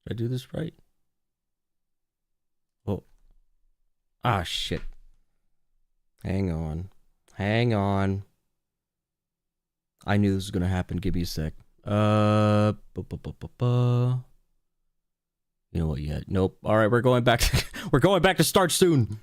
Did I do this right? Oh. Ah, shit. Hang on. Hang on. I knew this was gonna happen. Give me a sec. You know what? Yeah. Nope. All right, we're going back. We're going back to start soon.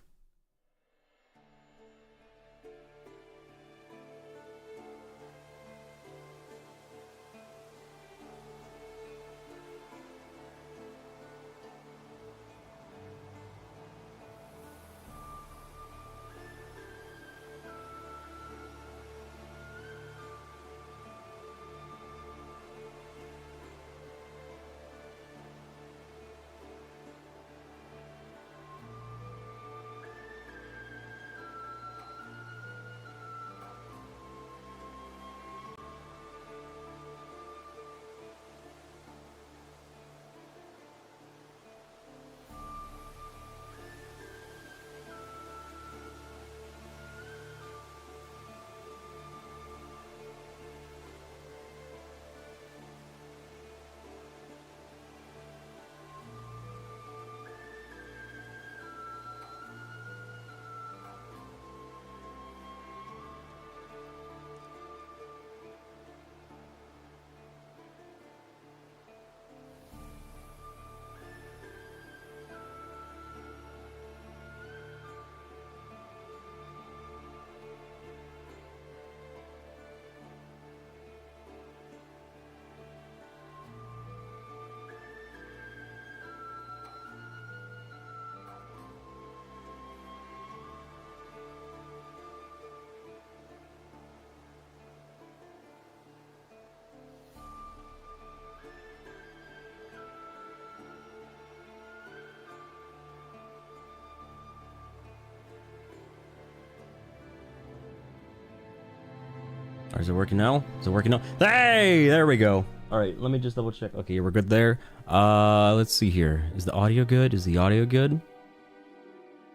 Or is it working now? Is it working now? Hey, there we go. All right, let me just double check. Okay, we're good there. Let's see here. Is the audio good? Is the audio good?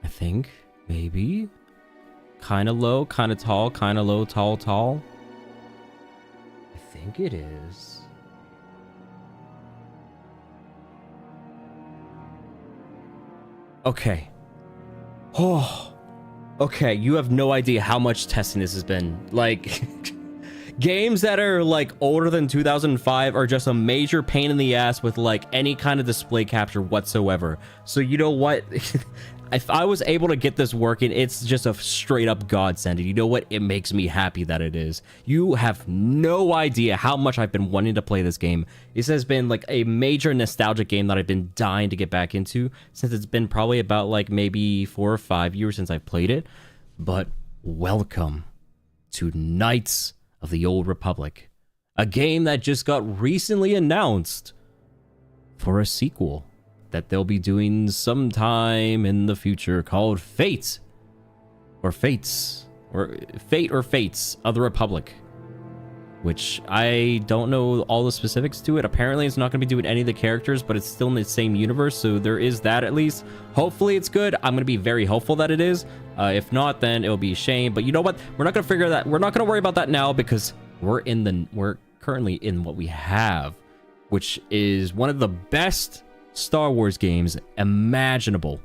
I think maybe. Kind of low, kind of tall, kind of low, tall, tall. I think it is. Okay. Oh. Okay, you have no idea how much testing this has been. Like, games that are like older than 2005 are just a major pain in the ass with like any kind of display capture whatsoever. So you know what? If I was able to get this working, it's just a straight up godsend. And you know what? It makes me happy that it is. You have no idea how much I've been wanting to play this game. This has been like a major nostalgic game that I've been dying to get back into since it's been probably about like maybe 4 or 5 years since I've played it. But welcome to Knights of the Old Republic, a game that just got recently announced for a sequel that they'll be doing sometime in the future called Fate or Fates or Fate or Fates of the Republic, which I don't know all the specifics to it. Apparently it's not going to be doing any of the characters, but it's still in the same universe, so there is that at least. Hopefully it's good. I'm going to be very hopeful that it is. If not, then it'll be a shame. But you know what? We're not going to figure that. We're not going to worry about that now because we're currently in what we have, which is one of the best Star Wars games imaginable.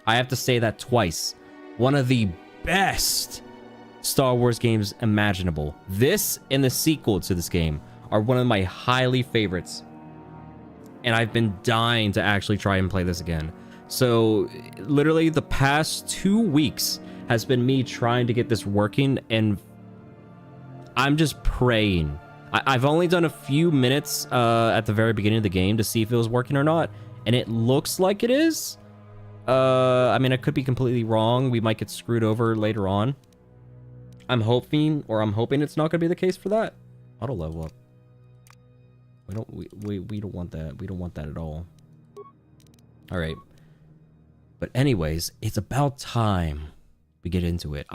I have to say that twice. One of the best Star Wars games imaginable. This and the sequel to this game are one of my highly favorites, and I've been dying to actually try and play this again. So literally the past 2 weeks has been me trying to get this working, and I'm just praying. I've only done a few minutes at the very beginning of the game to see if it was working or not, and it looks like it is. I mean, I could be completely wrong. We might get screwed over later on. I'm hoping it's not going to be the case for that. Auto level up. We don't want that. We don't want that at all. All right. But anyways, it's about time we get into it.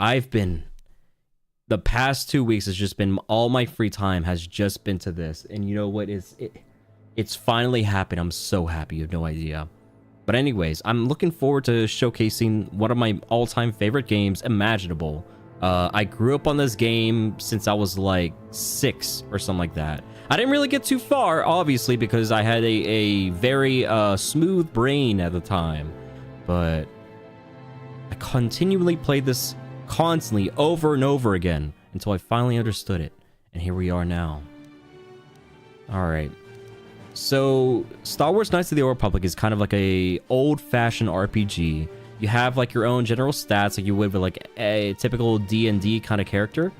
The past 2 weeks has just been, all my free time has just been to this. And you know what? It's finally happened. I'm so happy. You have no idea. But anyways, I'm looking forward to showcasing one of my all-time favorite games imaginable. I grew up on this game since I was like 6 or something like that. I didn't really get too far, obviously, because I had a very smooth brain at the time. But I continually played this constantly over and over again until I finally understood it. And here we are now. Alright. So, Star Wars Knights of the Old Republic is kind of like a old-fashioned RPG. You have like your own general stats like you would with like a typical D&D kind of character.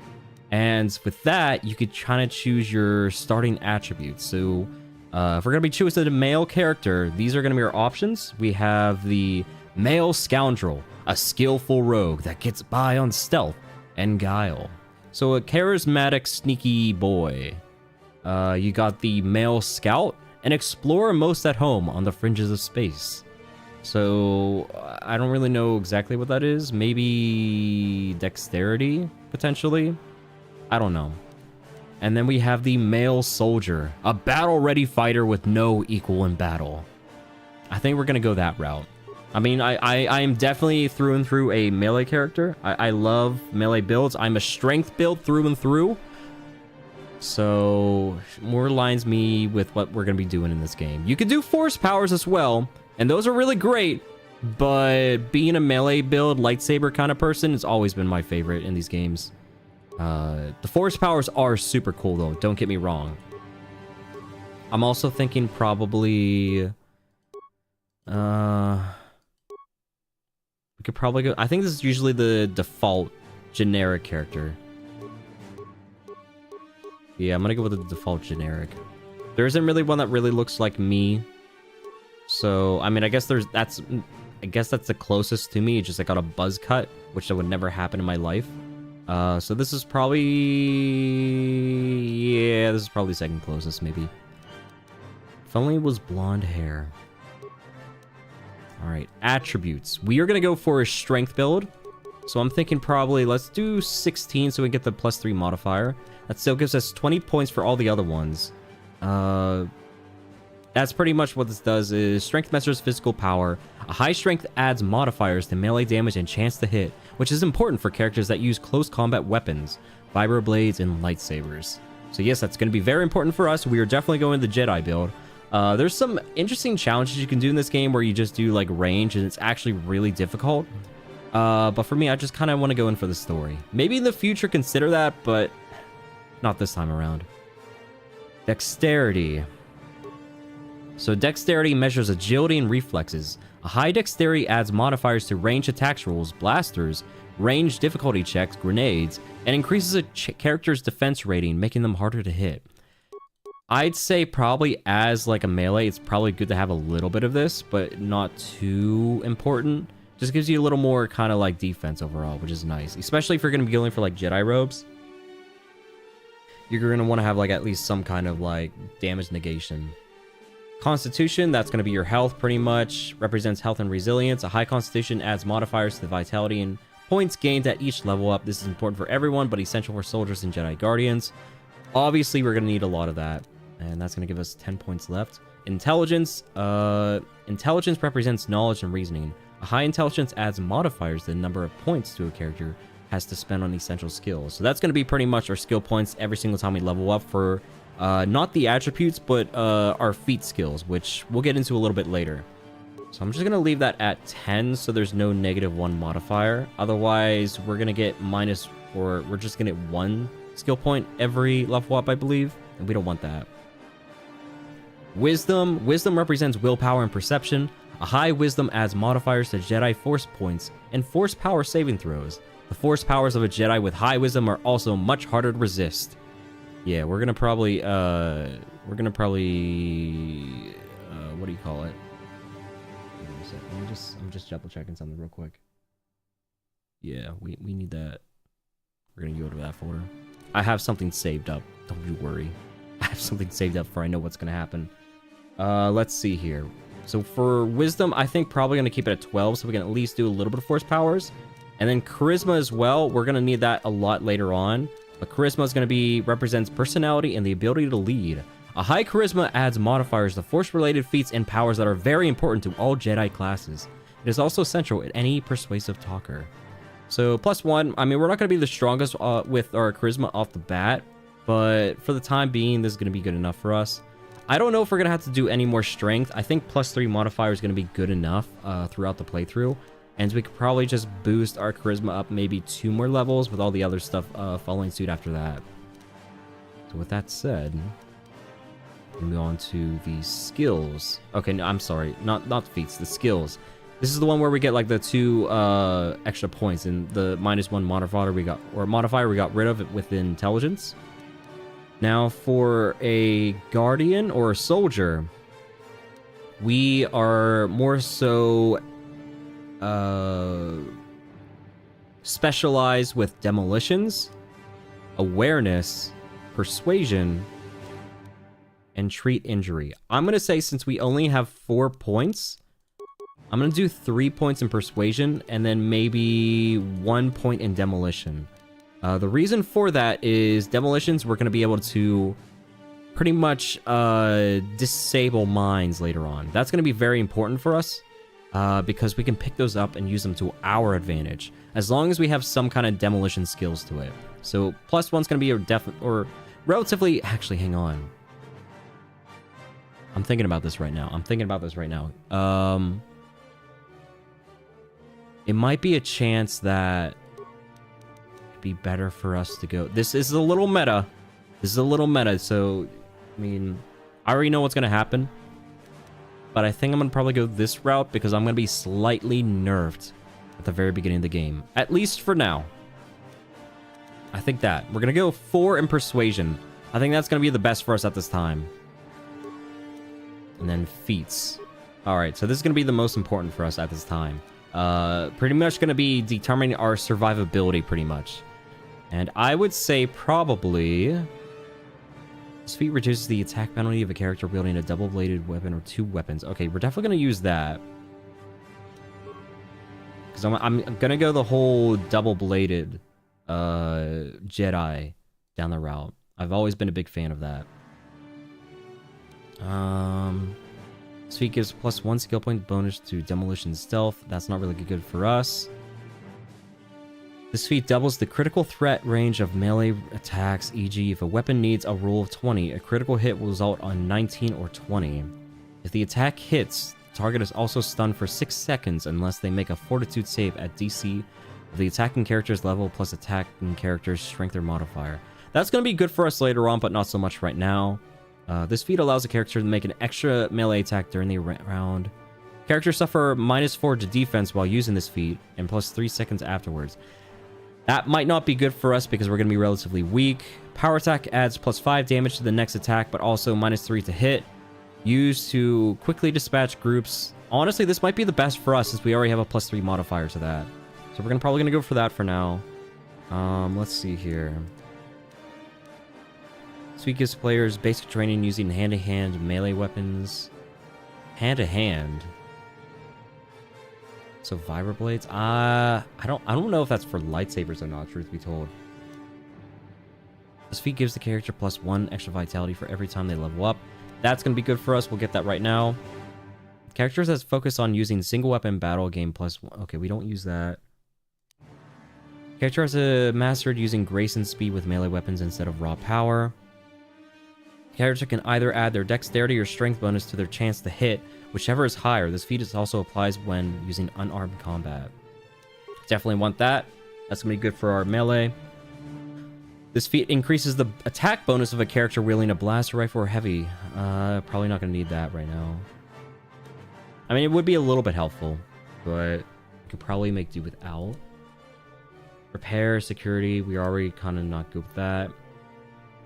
And with that, you could kind of choose your starting attributes. So if we're going to be choosing a male character, these are going to be our options. We have the Male Scoundrel, a skillful rogue that gets by on stealth and guile. So a charismatic, sneaky boy. You got the Male Scout, an explorer most at home on the fringes of space. So, I don't really know exactly what that is. Maybe dexterity, potentially? I don't know. And then we have the Male Soldier, a battle-ready fighter with no equal in battle. I think we're going to go that route. I mean, I am definitely through and through a melee character. I love melee builds. I'm a strength build through and through. So, more aligns me with what we're going to be doing in this game. You could do force powers as well. And those are really great, but being a melee build, lightsaber kind of person has always been my favorite in these games. The force powers are super cool, though. Don't get me wrong. I'm also thinking probably... we could probably go... I think this is usually the default generic character. Yeah, I'm gonna go with the default generic. There isn't really one that really looks like me. So, I mean, I guess that's the closest to me. Just I got a buzz cut, which that would never happen in my life. So this is probably... Yeah, this is probably second closest, maybe. If only it was blonde hair. Alright, attributes. We are going to go for a strength build. So I'm thinking probably, let's do 16 so we get the +3 modifier. That still gives us 20 points for all the other ones. That's pretty much what this does is strength measures physical power. A high strength adds modifiers to melee damage and chance to hit, which is important for characters that use close combat weapons, vibroblades, and lightsabers. So yes, that's going to be very important for us. We are definitely going the Jedi build. There's some interesting challenges you can do in this game where you just do like range and it's actually really difficult. But for me, I just kind of want to go in for the story. Maybe in the future consider that, but not this time around. Dexterity. So dexterity measures agility and reflexes. A high dexterity adds modifiers to range attacks rolls, blasters, range difficulty checks, grenades, and increases a character's defense rating, making them harder to hit. I'd say probably as like a melee, it's probably good to have a little bit of this, but not too important. Just gives you a little more kind of like defense overall, which is nice. Especially if you're going to be going for like Jedi robes. You're going to want to have like at least some kind of like damage negation. Constitution, that's going to be your health pretty much. Represents health and resilience. A high constitution adds modifiers to the vitality and points gained at each level up. This is important for everyone, but essential for soldiers and Jedi Guardians. Obviously, we're going to need a lot of that. And that's going to give us 10 points left. Intelligence. Intelligence represents knowledge and reasoning. A high intelligence adds modifiers to the number of points to a character has to spend on essential skills. So that's going to be pretty much our skill points every single time we level up for not the attributes, but our feat skills, which we'll get into a little bit later. So I'm just going to leave that at 10 so there's no -1 modifier. Otherwise, we're going to get -4. We're just going to get 1 skill point every level up, I believe. And we don't want that. Wisdom. Wisdom represents willpower and perception. A high wisdom adds modifiers to Jedi Force points and Force power saving throws. The Force powers of a Jedi with high wisdom are also much harder to resist. Yeah, we're gonna probably, what do you call it? Wait a second. I'm just double checking something real quick. Yeah, we need that. We're gonna go to that folder. I have something saved up. Don't you worry. I have something saved up for I know what's gonna happen. Let's see here. So for wisdom, I think probably gonna keep it at 12 so we can at least do a little bit of force powers. And then charisma as well. We're gonna need that a lot later on. But charisma is gonna represents personality and the ability to lead. A high charisma adds modifiers to force-related feats and powers that are very important to all Jedi classes. It is also essential in any persuasive talker. So +1, I mean, we're not going to be the strongest with our charisma off the bat, but for the time being, this is going to be good enough for us. I don't know if we're going to have to do any more strength. I think +3 modifier is going to be good enough throughout the playthrough. And we could probably just boost our charisma up maybe 2 more levels with all the other stuff following suit after that. So with that said, we move on to the skills. Okay, no, I'm sorry. Not feats, the skills. This is the one where we get like the 2 extra points, and the -1 modifier we got rid of it with intelligence. Now for a guardian or a soldier, we are more so specialized with demolitions, awareness, persuasion, and treat injury. I'm gonna say, since we only have 4 points, I'm gonna do 3 points in persuasion and then maybe 1 point in demolition. The reason for that is demolitions, we're gonna be able to pretty much disable mines later on. That's gonna be very important for us because we can pick those up and use them to our advantage, as long as we have some kind of demolition skills to it. So +1's gonna be a relatively. Actually, hang on. I'm thinking about this right now. It might be a chance that it'd be better for us to go. This is a little meta. So, I mean, I already know what's going to happen. But I think I'm going to probably go this route because I'm going to be slightly nerfed at the very beginning of the game. At least for now. I think that. We're going to go 4 in persuasion. I think that's going to be the best for us at this time. And then feats. Alright, so this is going to be the most important for us at this time. Pretty much going to be determining our survivability, pretty much. And I would say probably this feat reduces the attack penalty of a character wielding a double-bladed weapon or 2 weapons. Okay, we're definitely going to use that. Because I'm going to go the whole double-bladed Jedi down the route. I've always been a big fan of that. This feat gives +1 skill point bonus to demolition stealth. That's not really good for us. This feat doubles the critical threat range of melee attacks, e.g. if a weapon needs a roll of 20, a critical hit will result on 19 or 20. If the attack hits, the target is also stunned for 6 seconds unless they make a fortitude save at DC of the attacking character's level plus attacking character's strength or modifier. That's going to be good for us later on, but not so much right now. This feat allows a character to make an extra melee attack during the round. Characters suffer -4 to defense while using this feat, and +3 seconds afterwards. That might not be good for us because we're going to be relatively weak. Power attack adds +5 damage to the next attack, but also -3 to hit. Used to quickly dispatch groups. Honestly, this might be the best for us since we already have a +3 modifier to that. So we're probably going to go for that for now. Let's see here. This feat gives players basic training using hand-to-hand melee weapons. Hand-to-hand. So vibra blades. I don't know if that's for lightsabers or not, truth be told. This feat gives the character +1 extra vitality for every time they level up. That's gonna be good for us. We'll get that right now. Characters that focus on using single weapon battle gain +1. Okay, we don't use that. Character has mastered using grace and speed with melee weapons instead of raw power. Character can either add their dexterity or strength bonus to their chance to hit, whichever is higher. This feat also applies when using unarmed combat. Definitely want that. That's going to be good for our melee. This feat increases the attack bonus of a character wielding a blaster rifle or heavy. Probably not going to need that right now. I mean, it would be a little bit helpful, but we could probably make do without. Repair, security, we already kind of not good with that.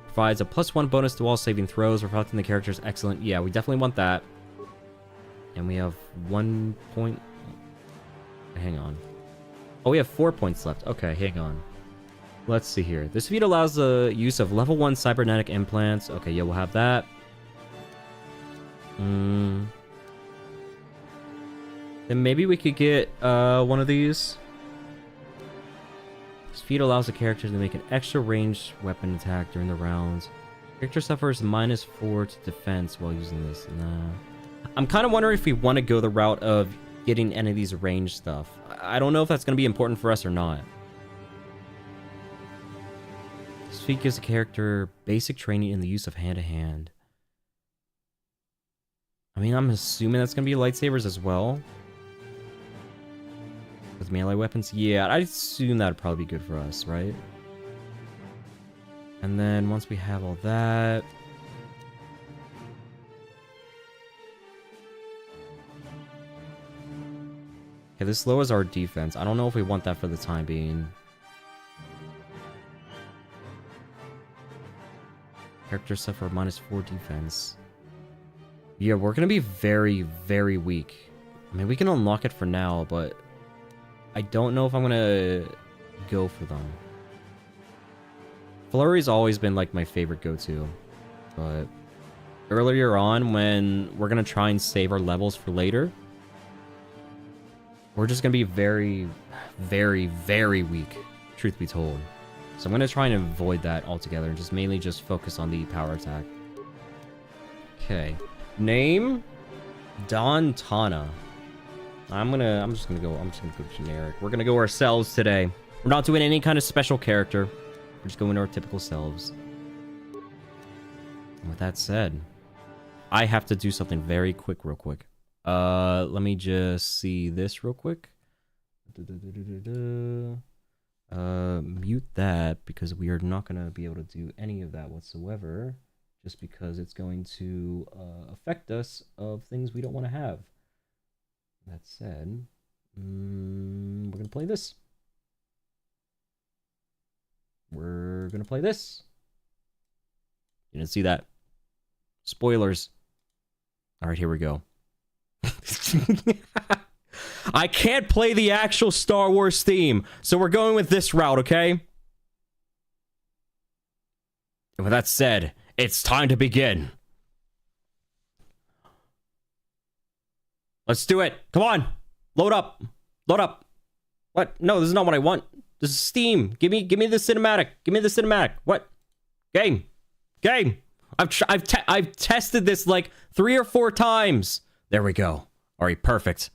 Provides a +1 bonus to all saving throws, reflecting the character's excellent. Yeah, we definitely want that. And we have 1 point. Hang on. Oh, we have 4 points left. Okay, hang on. Let's see here. This feat allows the use of level 1 cybernetic implants. Okay, yeah, we'll have that. Then maybe we could get one of these. This feat allows the character to make an extra ranged weapon attack during the rounds. Character suffers -4 to defense while using this. Nah. I'm kind of wondering if we want to go the route of getting any of these ranged stuff. I don't know if that's going to be important for us or not. This feat gives a character basic training in the use of hand-to-hand. I mean, I'm assuming that's gonna be lightsabers as well. With melee weapons? Yeah, I'd assume that'd probably be good for us, right? And then once we have all that... Okay, this lowers our defense. I don't know if we want that for the time being. Characters suffer -4 defense. Yeah, we're gonna be very, very weak. I mean, we can unlock it for now, but I don't know if I'm gonna go for them. Flurry's always been like my favorite go-to, but earlier on when we're gonna try and save our levels for later, we're just gonna be very, very, very weak, truth be told. So I'm gonna try and avoid that altogether and just mainly just focus on the power attack. Okay. Name Don Tana. I'm just gonna go generic. We're gonna go ourselves today. We're not doing any kind of special character. We're just going our typical selves. And with that said, I have to do something very quick, real quick. Let me just see this real quick. Mute that because we are not gonna be able to do any of that whatsoever. Just because it's going to affect us of things we don't want to have. That said, we're going to play this. We're going to play this. You didn't see that. Spoilers. All right, here we go. I can't play the actual Star Wars theme, so we're going with this route, okay? And with that said, it's time to begin. Let's do it. Come on. Load up. Load up. What? No, this is not what I want. This is Steam. Give me the cinematic. Give me the cinematic. What? Game. Game. I've tested this like 3 or 4 times. There we go. All right, perfect.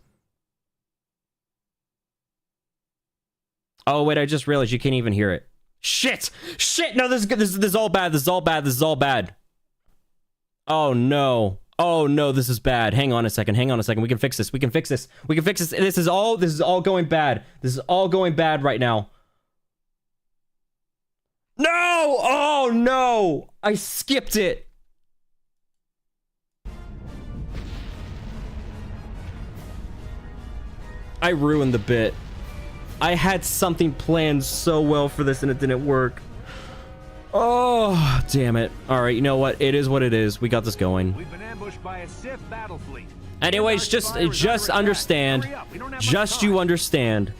Oh, wait, I just realized you can't even hear it. Shit! Shit! No, this is all bad. This is all bad. This is all bad. Oh, no. Oh, no, this is bad. Hang on a second. Hang on a second. We can fix this. We can fix this. We can fix this. This is all going bad. This is all going bad right now. No! Oh, no! I skipped it. I ruined the bit. I had something planned so well for this and it didn't work. Oh, damn it. All right, you know what? It is what it is. We got this going. We've been ambushed by a Sith battle fleet. Anyways, just understand. Just you understand.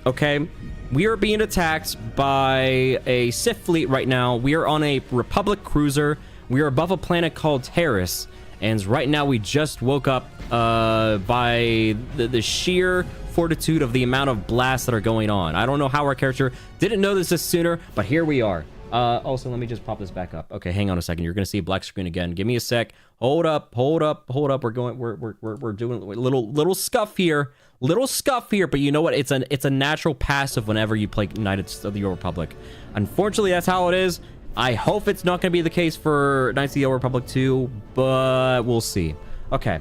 Okay? We are being attacked by a Sith fleet right now. We are on a Republic cruiser. We are above a planet called Terrace. And right now we just woke up by the sheer fortitude of the amount of blasts that are going on. I don't know how our character didn't know this sooner, but here we are. Also, let me just pop this back up. Okay, hang on a second. You're gonna see a black screen again. Give me a sec. Hold up, hold up, hold up. We're doing a little scuff here. Little scuff here, but you know what? It's a natural passive whenever you play Knights of the Old Republic. Unfortunately, that's how it is. I hope it's not gonna be the case for Knights of the Old Republic 2, but we'll see. Okay.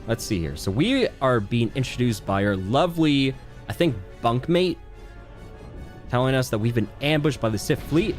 Let's see here. So we are being introduced by our lovely, I think, bunkmate, telling us that we've been ambushed by the Sith fleet.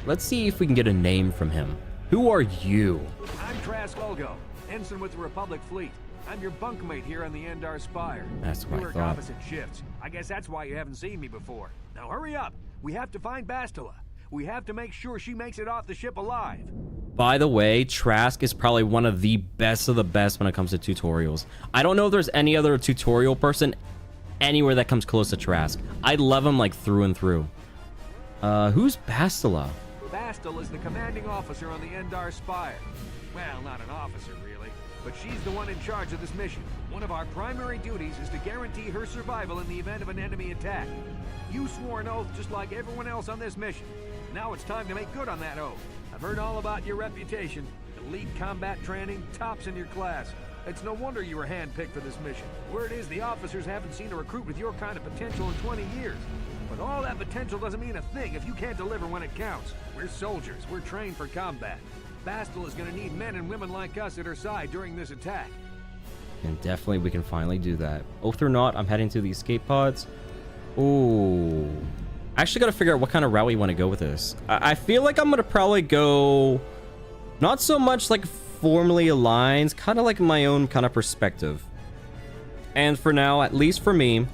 Let's see if we can get a name from him. Who are you? I'm Trask Olgo, ensign with the Republic fleet. I'm your bunkmate here on the Endar Spire. That's what I work thought. opposite shifts. I guess that's why you haven't seen me before. Now hurry up. We have to find Bastila. We have to make sure she makes it off the ship alive. By the way, Trask is probably one of the best when it comes to tutorials. I don't know if there's any other tutorial person anywhere that comes close to Trask. I love him like through and through. Who's Bastila? Bastila is the commanding officer on the Endar Spire. Well, not an officer, really, but she's the one in charge of this mission. One of our primary duties is to guarantee her survival in the event of an enemy attack. You swore an oath just like everyone else on this mission. Now it's time to make good on that oath. I've heard all about your reputation. Elite combat training, tops in your class. It's no wonder you were handpicked for this mission. Word is the officers haven't seen a recruit with your kind of potential in 20 years. But all that potential doesn't mean a thing if you can't deliver when it counts. We're soldiers. We're trained for combat. Bastila is going to need men and women like us at her side during this attack. And definitely we can finally do that. Oath or not, I'm heading to the escape pods. Ooh. I actually got to figure out what kind of route we want to go with this. I feel like I'm going to probably go... Not so much like formally aligned, kind of like my own kind of perspective. And for now, at least for me,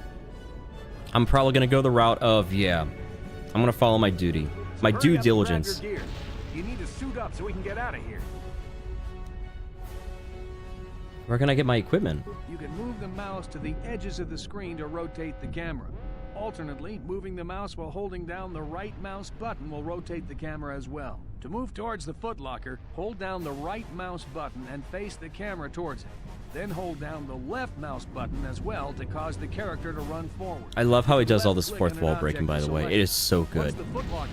I'm probably going to go the route of, yeah, I'm going to follow my duty. My due diligence. You need to suit up so we can get out of here. Where can I get my equipment? You can move the mouse to the edges of the screen to rotate the camera. Alternately, moving the mouse while holding down the right mouse button will rotate the camera as well. To move towards the footlocker, hold down the right mouse button and face the camera towards it. Then hold down the left mouse button as well to cause the character to run forward. I love how he does all this fourth wall breaking, by the way. It is so good.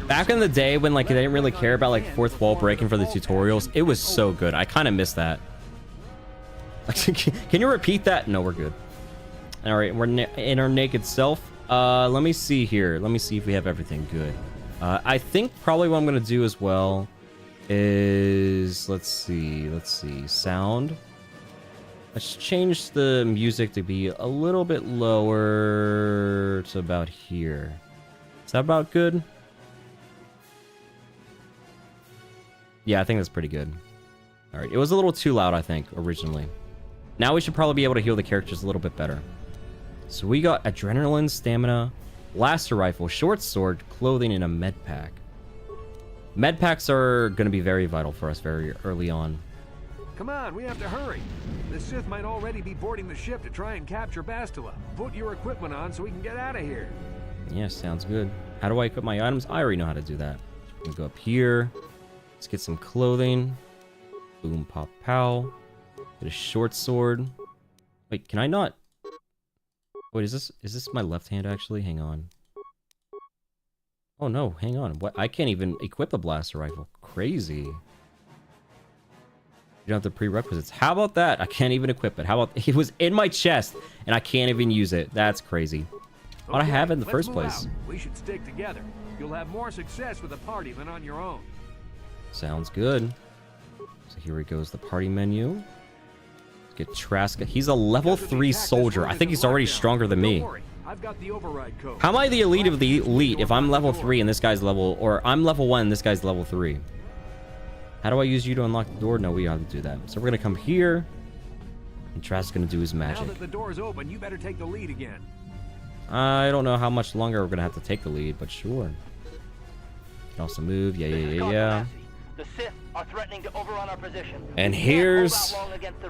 Back in the day when like they didn't really care about like fourth wall breaking for the tutorials, it was so good. I kind of miss that. Can you repeat that? No, we're good. All right, we're in our naked self. Let me see here. Let me see if we have everything good. I think probably what I'm gonna do as well is let's see, sound. Let's change the music to be a little bit lower to about here. Is that about good? Yeah, I think that's pretty good. All right, it was a little too loud, I think, originally. Now we should probably be able to heal the characters a little bit better. So we got adrenaline, stamina, blaster rifle, short sword, clothing, and a med pack. Med packs are going to be very vital for us very early on. Come on, we have to hurry. The Sith might already be boarding the ship to try and capture Bastila. Put your equipment on so we can get out of here. Yeah, sounds good. How do I equip my items? I already know how to do that. We go up here. Let's get some clothing. Boom, pop, pow. Get a short sword. Wait, can I not? Wait, is this my left hand actually? Hang on. Oh no, hang on. What? I can't even equip a blaster rifle. Crazy. You don't have the prerequisites. How about that? I can't even equip it. How about it was in my chest and I can't even use it? That's crazy. What I have in the first place. We should stick together. You'll have more success with a party than on your own. Sounds good. So here goes the party menu. Let's get Traska. He's a level 3 soldier. I think he's already stronger than me. I've got the override code. How am I the elite of the elite if I'm level 3 and this guy's level, or I'm level 1 and this guy's level 3? How do I use you to unlock the door? No, we have to do that. So we're gonna come here, and Trask's gonna do his magic. Now that the door's open, you better take the lead again. I don't know how much longer we're gonna have to take the lead, but sure. Can also move. Yeah. The Sith are threatening to overrun our position. And here's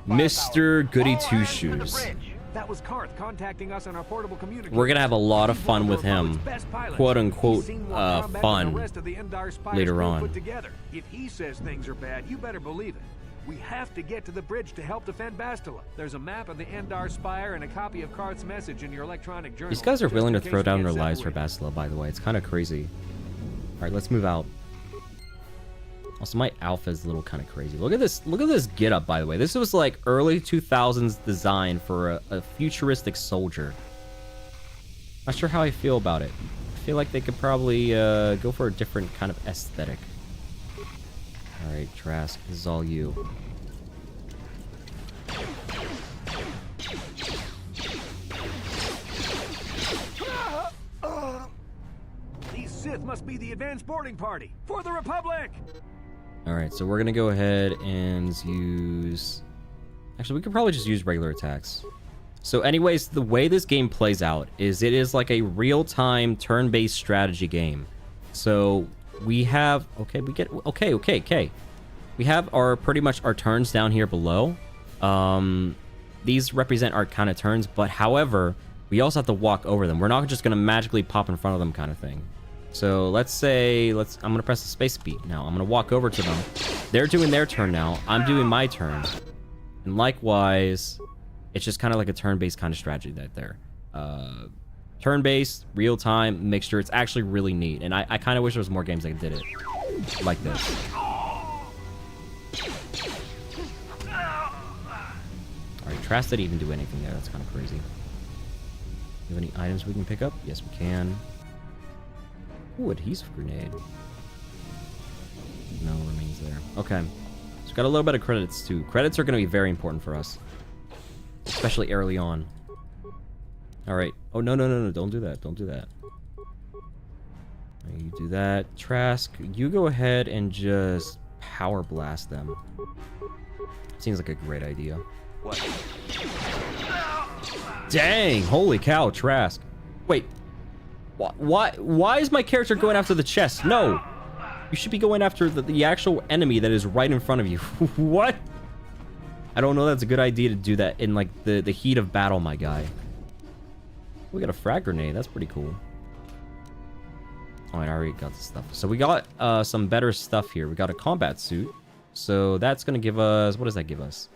Mr. Goody Two Shoes. That was Karth contacting us on our portable communicator. We're gonna have a lot of fun with him, quote unquote, fun later on. If he says things are bad, you better believe it. We have to get to the bridge to help defend Bastila. There's a map of the Endar Spire and a copy of Karth's message in your electronic journal. These guys are willing to throw down their lives for Bastila, by the way. It's kind of crazy. All right, let's move out. Also, my alpha is a little kind of crazy. Look at this get up, by the way. This was like early 2000s design for a futuristic soldier. Not sure how I feel about it. I feel like they could probably go for a different kind of aesthetic. All right, Trask, this is all you. These Sith must be the advanced boarding party for the Republic. All right, so we're gonna go ahead and use... Actually, we could probably just use regular attacks. So anyways, the way this game plays out is it is like a real-time turn-based strategy game. So we have... Okay, we get... Okay. We have our pretty much our turns down here below. These represent our kind of turns, but however, we also have to walk over them. We're not just gonna magically pop in front of them kind of thing. So let's say, I'm gonna press the space beat now. I'm gonna walk over to them. They're doing their turn now. I'm doing my turn. And likewise, it's just kind of like a turn-based kind of strategy right there. Turn-based, real-time, mixture. It's actually really neat. And I kind of wish there was more games that did it like this. Alright, Trask didn't even do anything there. That's kind of crazy. Do you have any items we can pick up? Yes, we can. Ooh, adhesive grenade. No remains there. Okay. So got a little bit of credits too. Credits are going to be very important for us. Especially early on. Alright. Oh, no. Don't do that. Don't do that. You do that. Trask, you go ahead and just power blast them. Seems like a great idea. What? Dang! Holy cow, Trask. Wait. Why is my character going after the chest? No! You should be going after the actual enemy that is right in front of you. What? I don't know that's a good idea to do that in, like, the heat of battle, my guy. We got a frag grenade. That's pretty cool. Oh, I already got the stuff. So we got some better stuff here. We got a combat suit. So that's going to give us... What does that give us?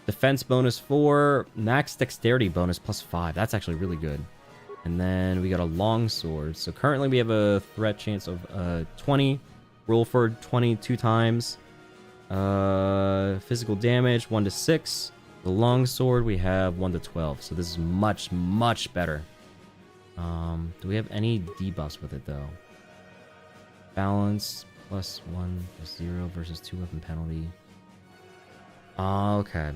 Defense bonus 4. Max dexterity bonus plus 5. That's actually really good. And then we got a long sword. So currently we have a threat chance of 20. Roll for 20 2 times. Physical damage 1 to 6. The long sword we have 1 to 12. So this is much, much better. Do we have any debuffs with it though? Balance plus 1 plus 0 versus 2 weapon penalty. Okay.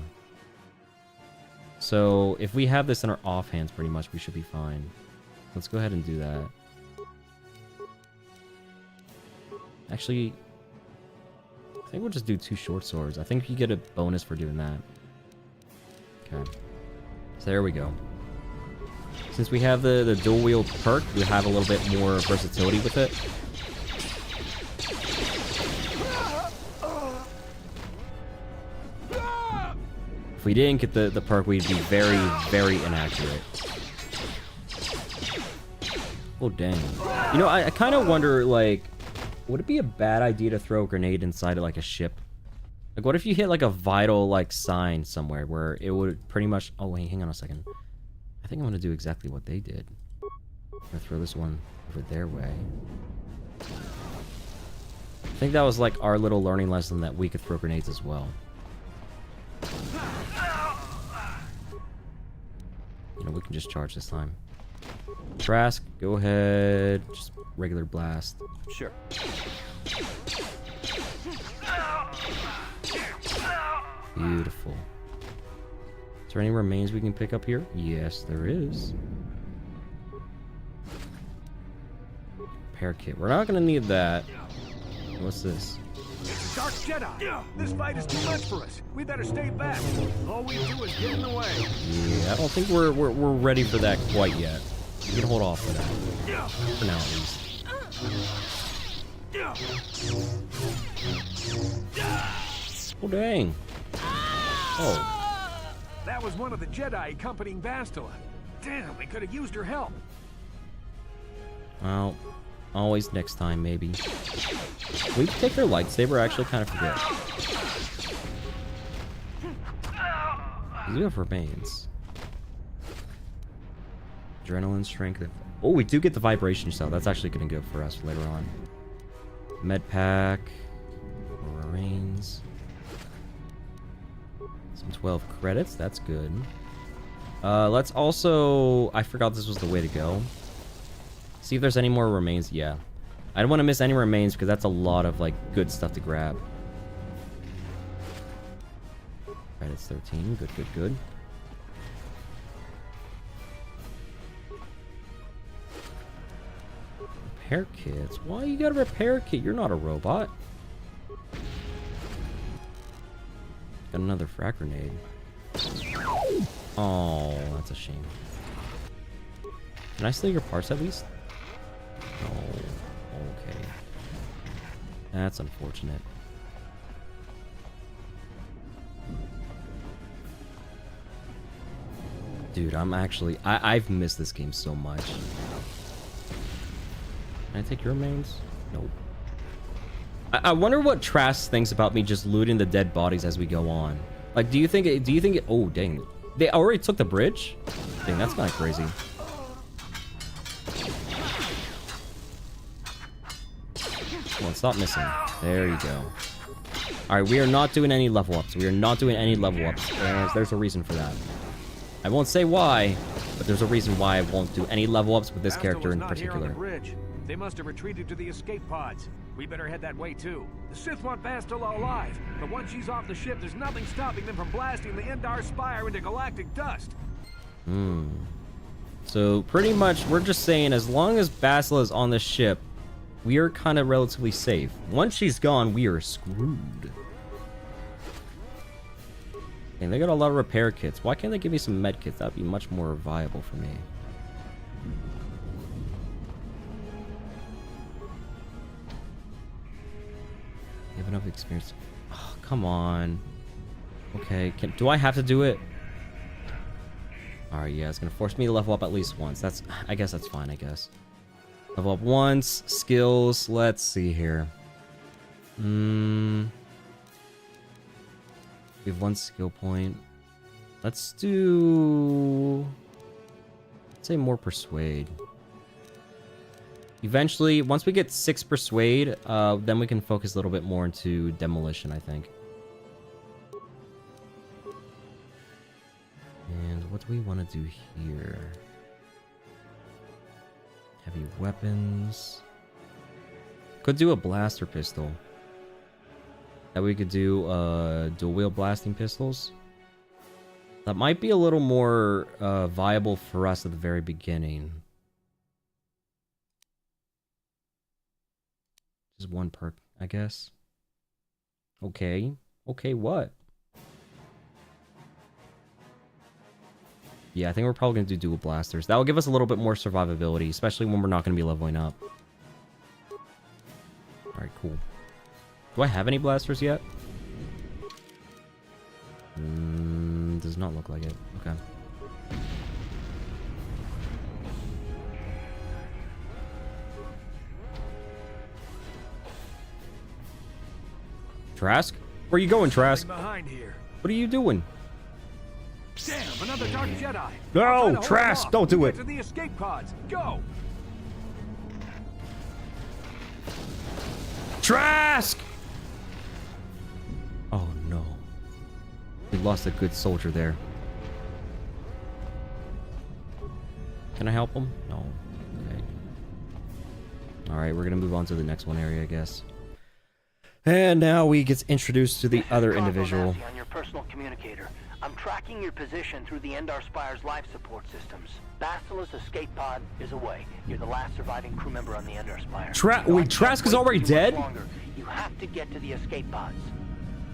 So if we have this in our offhands, pretty much we should be fine. Let's go ahead and do that. Actually, I think we'll just do 2 short swords. I think you get a bonus for doing that. Okay. So there we go. Since we have the dual wield perk, we have a little bit more versatility with it. If we didn't get the perk, we'd be very, very inaccurate. Oh, dang. You know, I kind of wonder, like, would it be a bad idea to throw a grenade inside of, like, a ship? Like, what if you hit, like, a vital, like, sign somewhere where it would pretty much... Oh, wait, hang on a second. I think I'm going to do exactly what they did. I'm going to throw this one over their way. I think that was, like, our little learning lesson that we could throw grenades as well. You know, we can just charge this time. Trask, go ahead. Just regular blast. Sure. Beautiful. Is there any remains we can pick up here? Yes, there is. Repair kit. We're not going to need that. What's this? It's a Dark Jedi. This fight is too much for us. We better stay back. All we do is get in the way. Yeah, I don't think we're ready for that quite yet. We can hold off for that. For now, at least. Oh, dang. Oh. That was one of the Jedi accompanying Bastila. Damn, we could have used her help. Well, always next time, maybe. We can take their lightsaber, I actually kind of forget. We do have remains. Adrenaline strength. Oh, we do get the vibration cell. That's actually going to go for us later on. Med pack. More remains. Some 12 credits. That's good. Let's also... I forgot this was the way to go. See if there's any more remains. Yeah. I don't want to miss any remains because that's a lot of, like, good stuff to grab. Credits 13. Good, good, good. Repair kits? Why you got a repair kit? You're not a robot. Got another frag grenade. Oh, that's a shame. Can I steal your parts at least? Oh, okay. That's unfortunate. Dude, I'm actually... I've missed this game so much. Can I take your remains? Nope. I wonder what Trask thinks about me just looting the dead bodies as we go on. Like, do you think it... Oh, dang. They already took the bridge? Dang, that's kind of crazy. Come on, stop missing. There you go. Alright, we are not doing any level ups. We are not doing any level ups. And there's a reason for that. I won't say why, but there's a reason why I won't do any level ups with this character in particular. They must have retreated to the escape pods. We better head that way too. The Sith want Bastila alive, but once she's off the ship, there's nothing stopping them from blasting the Endar Spire into galactic dust. So pretty much we're just saying as long as Bastila is on the ship, we are kind of relatively safe. Once she's gone, we are screwed. And they got a lot of repair kits. Why can't they give me some med kits? That'd be much more viable for me. You have enough experience. Oh, come on. Okay, do I have to do it? Alright, yeah, it's gonna force me to level up at least once. I guess that's fine, I guess. Level up once, skills, let's see here. We have one skill point. Let's do... let's say more persuade. Eventually, once we get 6 persuade, then we can focus a little bit more into demolition, I think. And what do we want to do here? Heavy weapons. Could do a blaster pistol. That we could do dual wheel blasting pistols. That might be a little more viable for us at the very beginning. Just one perk, I guess. Okay. Okay, what? Yeah, I think we're probably going to do dual blasters. That will give us a little bit more survivability, especially when we're not going to be leveling up. Alright, cool. Do I have any blasters yet? Does not look like it. Okay. Trask? Where are you going, Trask? Behind here. What are you doing? Damn, another Dark Jedi. No, Trask, don't do it. Get to the escape pods. Go. Trask! Oh no. We lost a good soldier there. Can I help him? No. Okay. Alright, we're gonna move on to the next one area, I guess. And now we get introduced to the other individual. On your personal communicator. I'm tracking your position through the Endar Spire's life support systems. Bastila's escape pod is away. You're the last surviving crew member on the Endar Spire. Wait, Trask is already dead? You have to get to the escape pods.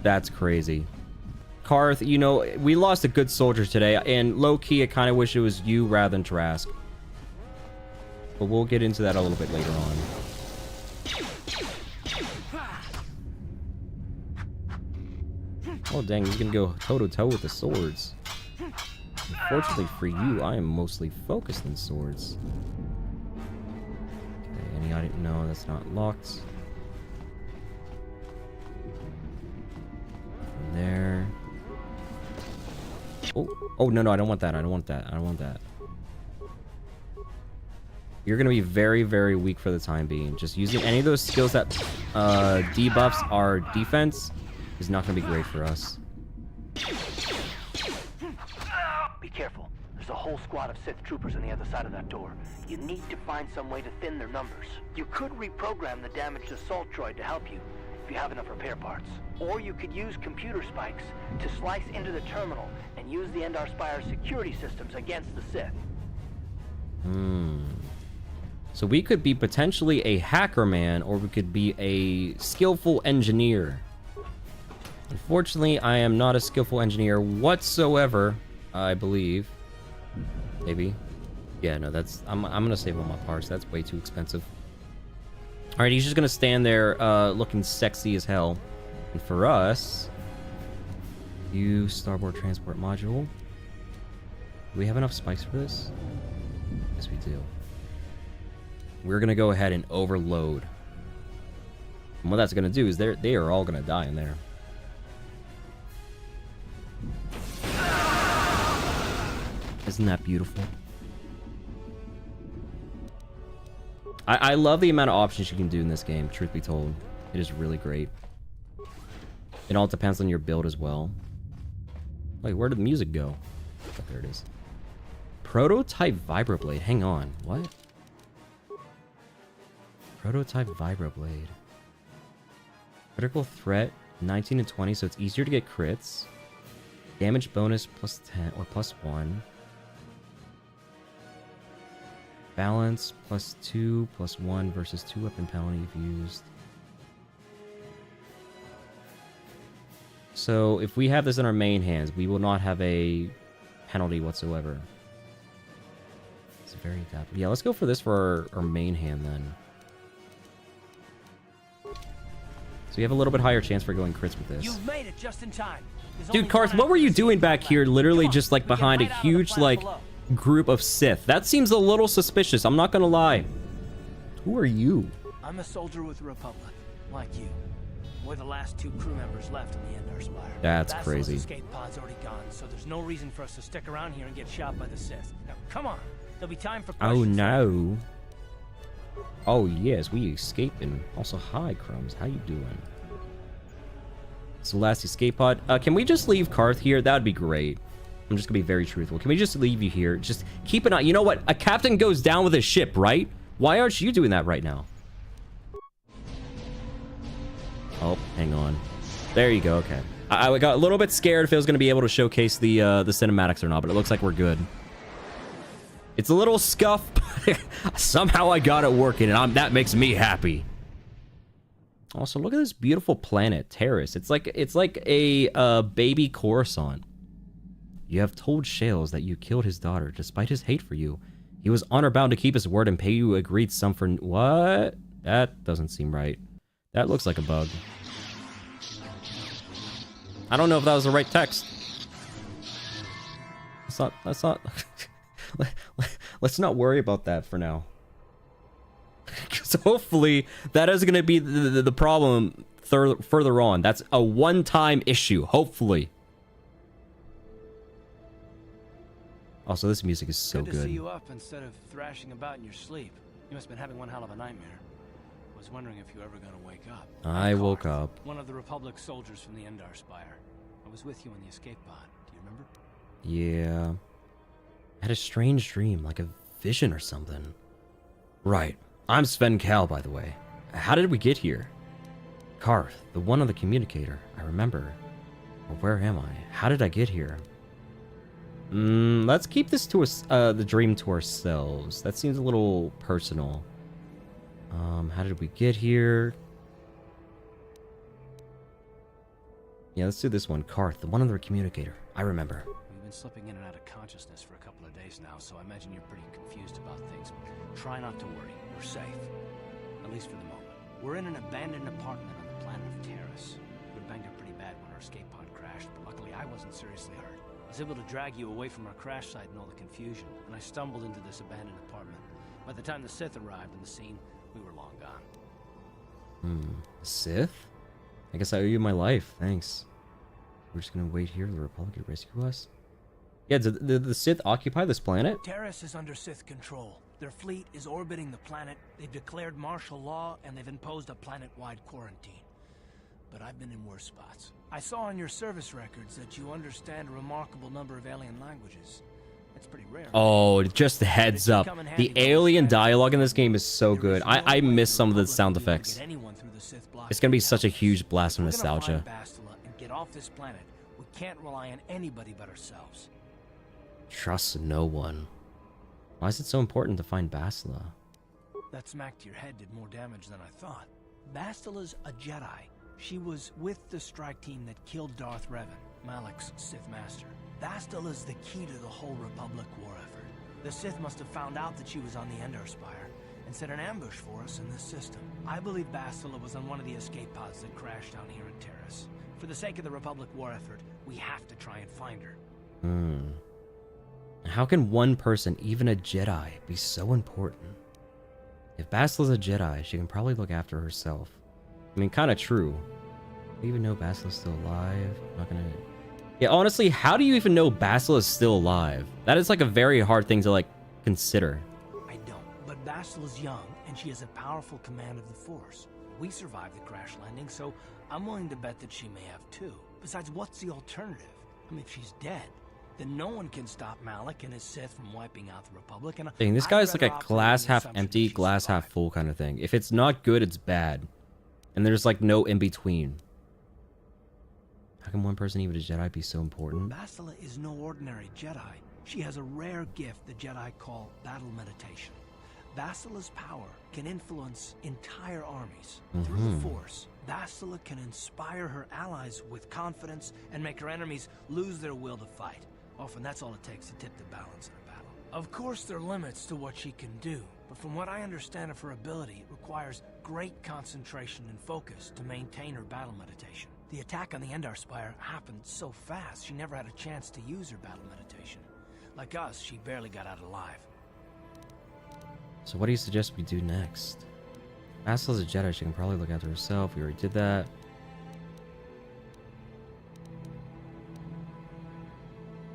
That's crazy. Karth, you know, we lost a good soldier today, and low-key, I kind of wish it was you rather than Trask. But we'll get into that a little bit later on. Oh dang, he's gonna go toe-to-toe with the swords. Unfortunately for you, I am mostly focused on swords. Okay, any item? No, that's not locked. From there. Oh, no, I don't want that. I don't want that. I don't want that. You're gonna be very, very weak for the time being. Just using any of those skills that debuffs our defense is not going to be great for us. Be careful. There's a whole squad of Sith troopers on the other side of that door. You need to find some way to thin their numbers. You could reprogram the damaged assault droid to help you, if you have enough repair parts. Or you could use computer spikes to slice into the terminal and use the Endar Spire's security systems against the Sith. So we could be potentially a hacker man, or we could be a skillful engineer. Unfortunately, I am not a skillful engineer whatsoever, I believe. Maybe. Yeah, no, that's... I'm gonna save all my parts. That's way too expensive. Alright, he's just gonna stand there, looking sexy as hell. And for us... use starboard transport module. Do we have enough spikes for this? Yes, we do. We're gonna go ahead and overload. And what that's gonna do is they are all gonna die in there. Isn't that beautiful? I love the amount of options you can do in this game, truth be told. It is really great. It all depends on your build as well. Wait, where did the music go? Oh, there it is. Prototype vibroblade. Hang on. What? Prototype Vibroblade. Critical threat 19 and 20, so it's easier to get crits. Damage bonus plus 10 or plus 1. Balance plus 2 plus 1 versus 2 weapon penalty if used. So if we have this in our main hands, we will not have a penalty whatsoever. It's very adaptable. Yeah, let's go for this for our main hand then. So you have a little bit higher chance for going crits with this. You've made it just in time. Dude, Karth, what were you doing back here? Literally just like behind a huge like group of Sith. That seems a little suspicious. I'm not gonna lie. Who are you? I'm a soldier with the Republic, like you. We're the last 2 crew members left in the Endar Spire. That's Basile's crazy. escape pod's already gone, so there's no reason for us to stick around here and get shot by the Sith. Now, come on. There'll be time for questions. Oh no. Oh yes, we escaping. Also, hi Crumbs, how you doing? It's the last escape pod. Can we just leave Karth here? That would be great. I'm just gonna be very truthful. Can we just leave you here? Just keep an eye. You know what? A captain goes down with his ship, right? Why aren't you doing that right now? Oh, hang on. There you go. Okay. I got a little bit scared if it was gonna be able to showcase the cinematics or not, but it looks like we're good. It's a little scuff, but somehow I got it working, and that makes me happy. Also, look at this beautiful planet, Terrace. It's like a baby Coruscant. You have told Shales that you killed his daughter, despite his hate for you. He was honor bound to keep his word and pay you agreed sum for what? That doesn't seem right. That looks like a bug. I don't know if that was the right text. That's not. Let's not worry about that for now. Because hopefully that is going to be the problem further on. That's a one-time issue, hopefully. Also, this music is so good. Good to see you up instead of thrashing about in your sleep. You must have been having one hell of a nightmare. I was wondering if you were ever going to wake up. I woke up. One of the Republic soldiers from the Endar Spire. I was with you in the escape pod. Do you remember? Yeah. I had a strange dream, like a vision or something. Right. I'm Sven Cal, by the way. How did we get here? Karth, the one on the communicator. I remember. Or where am I? How did I get here? Let's keep this to us, the dream to ourselves. That seems a little personal. How did we get here? Yeah, let's do this one. Karth, the one on the communicator. I remember. We've been slipping in and out of consciousness for a couple of days now, so I imagine you're pretty confused about things. Try not to worry. We're safe. At least for the moment. We're in an abandoned apartment on the planet of Terrace. We were banged up pretty bad when our escape pod crashed, but luckily I wasn't seriously hurt. I was able to drag you away from our crash site and all the confusion, and I stumbled into this abandoned apartment. By the time the Sith arrived on the scene, we were long gone. Sith? I guess I owe you my life. Thanks. We're just gonna wait here for the Republic to rescue us? Yeah, did the Sith occupy this planet? Terrace is under Sith control. Their fleet is orbiting the planet. They've declared martial law, and they've imposed a planet-wide quarantine. But I've been in worse spots. I saw on your service records that you understand a remarkable number of alien languages. That's pretty rare. Oh, just a heads up. The alien dialogue in this game is so good. I miss some of the sound effects. It's gonna be such a huge blast of nostalgia. And get off this planet. We can't rely on anybody but ourselves. Trust no one. Why is it so important to find Bastila? That smack to your head did more damage than I thought. Bastila's a Jedi. She was with the strike team that killed Darth Revan, Malak's Sith Master. Bastila's the key to the whole Republic war effort. The Sith must have found out that she was on the Endar Spire and set an ambush for us in this system. I believe Bastila was on one of the escape pods that crashed down here in Terrace. For the sake of the Republic war effort, we have to try and find her. How can one person, even a Jedi, be so important? If Bastila's a Jedi, she can probably look after herself. I mean, kind of true. Do you even know Basila's still alive? I'm not gonna... Yeah, honestly, how do you even know Basila's still alive? That is like a very hard thing to like consider. I don't, but Basila's young, and she has a powerful command of the Force. We survived the crash landing, so I'm willing to bet that she may have too. Besides, what's the alternative? I mean, if she's dead, then no one can stop Malik and his Sith from wiping out the Republic. And Dang, this guy's like a glass half empty, glass half full kind of thing. If it's not good, it's bad. And there's like no in between. How can one person, even a Jedi, be so important? Bastila is no ordinary Jedi. She has a rare gift the Jedi call battle meditation. Bastila's power can influence entire armies. Through the Force, Bastila can inspire her allies with confidence and make her enemies lose their will to fight. Often that's all it takes to tip the balance in a battle. Of course, there are limits to what she can do, but from what I understand of her ability, it requires great concentration and focus to maintain her battle meditation. The attack on the Endar Spire happened so fast, she never had a chance to use her battle meditation. Like us, she barely got out alive. So what do you suggest we do next? Bastila's a Jedi. She can probably look after herself. We already did that.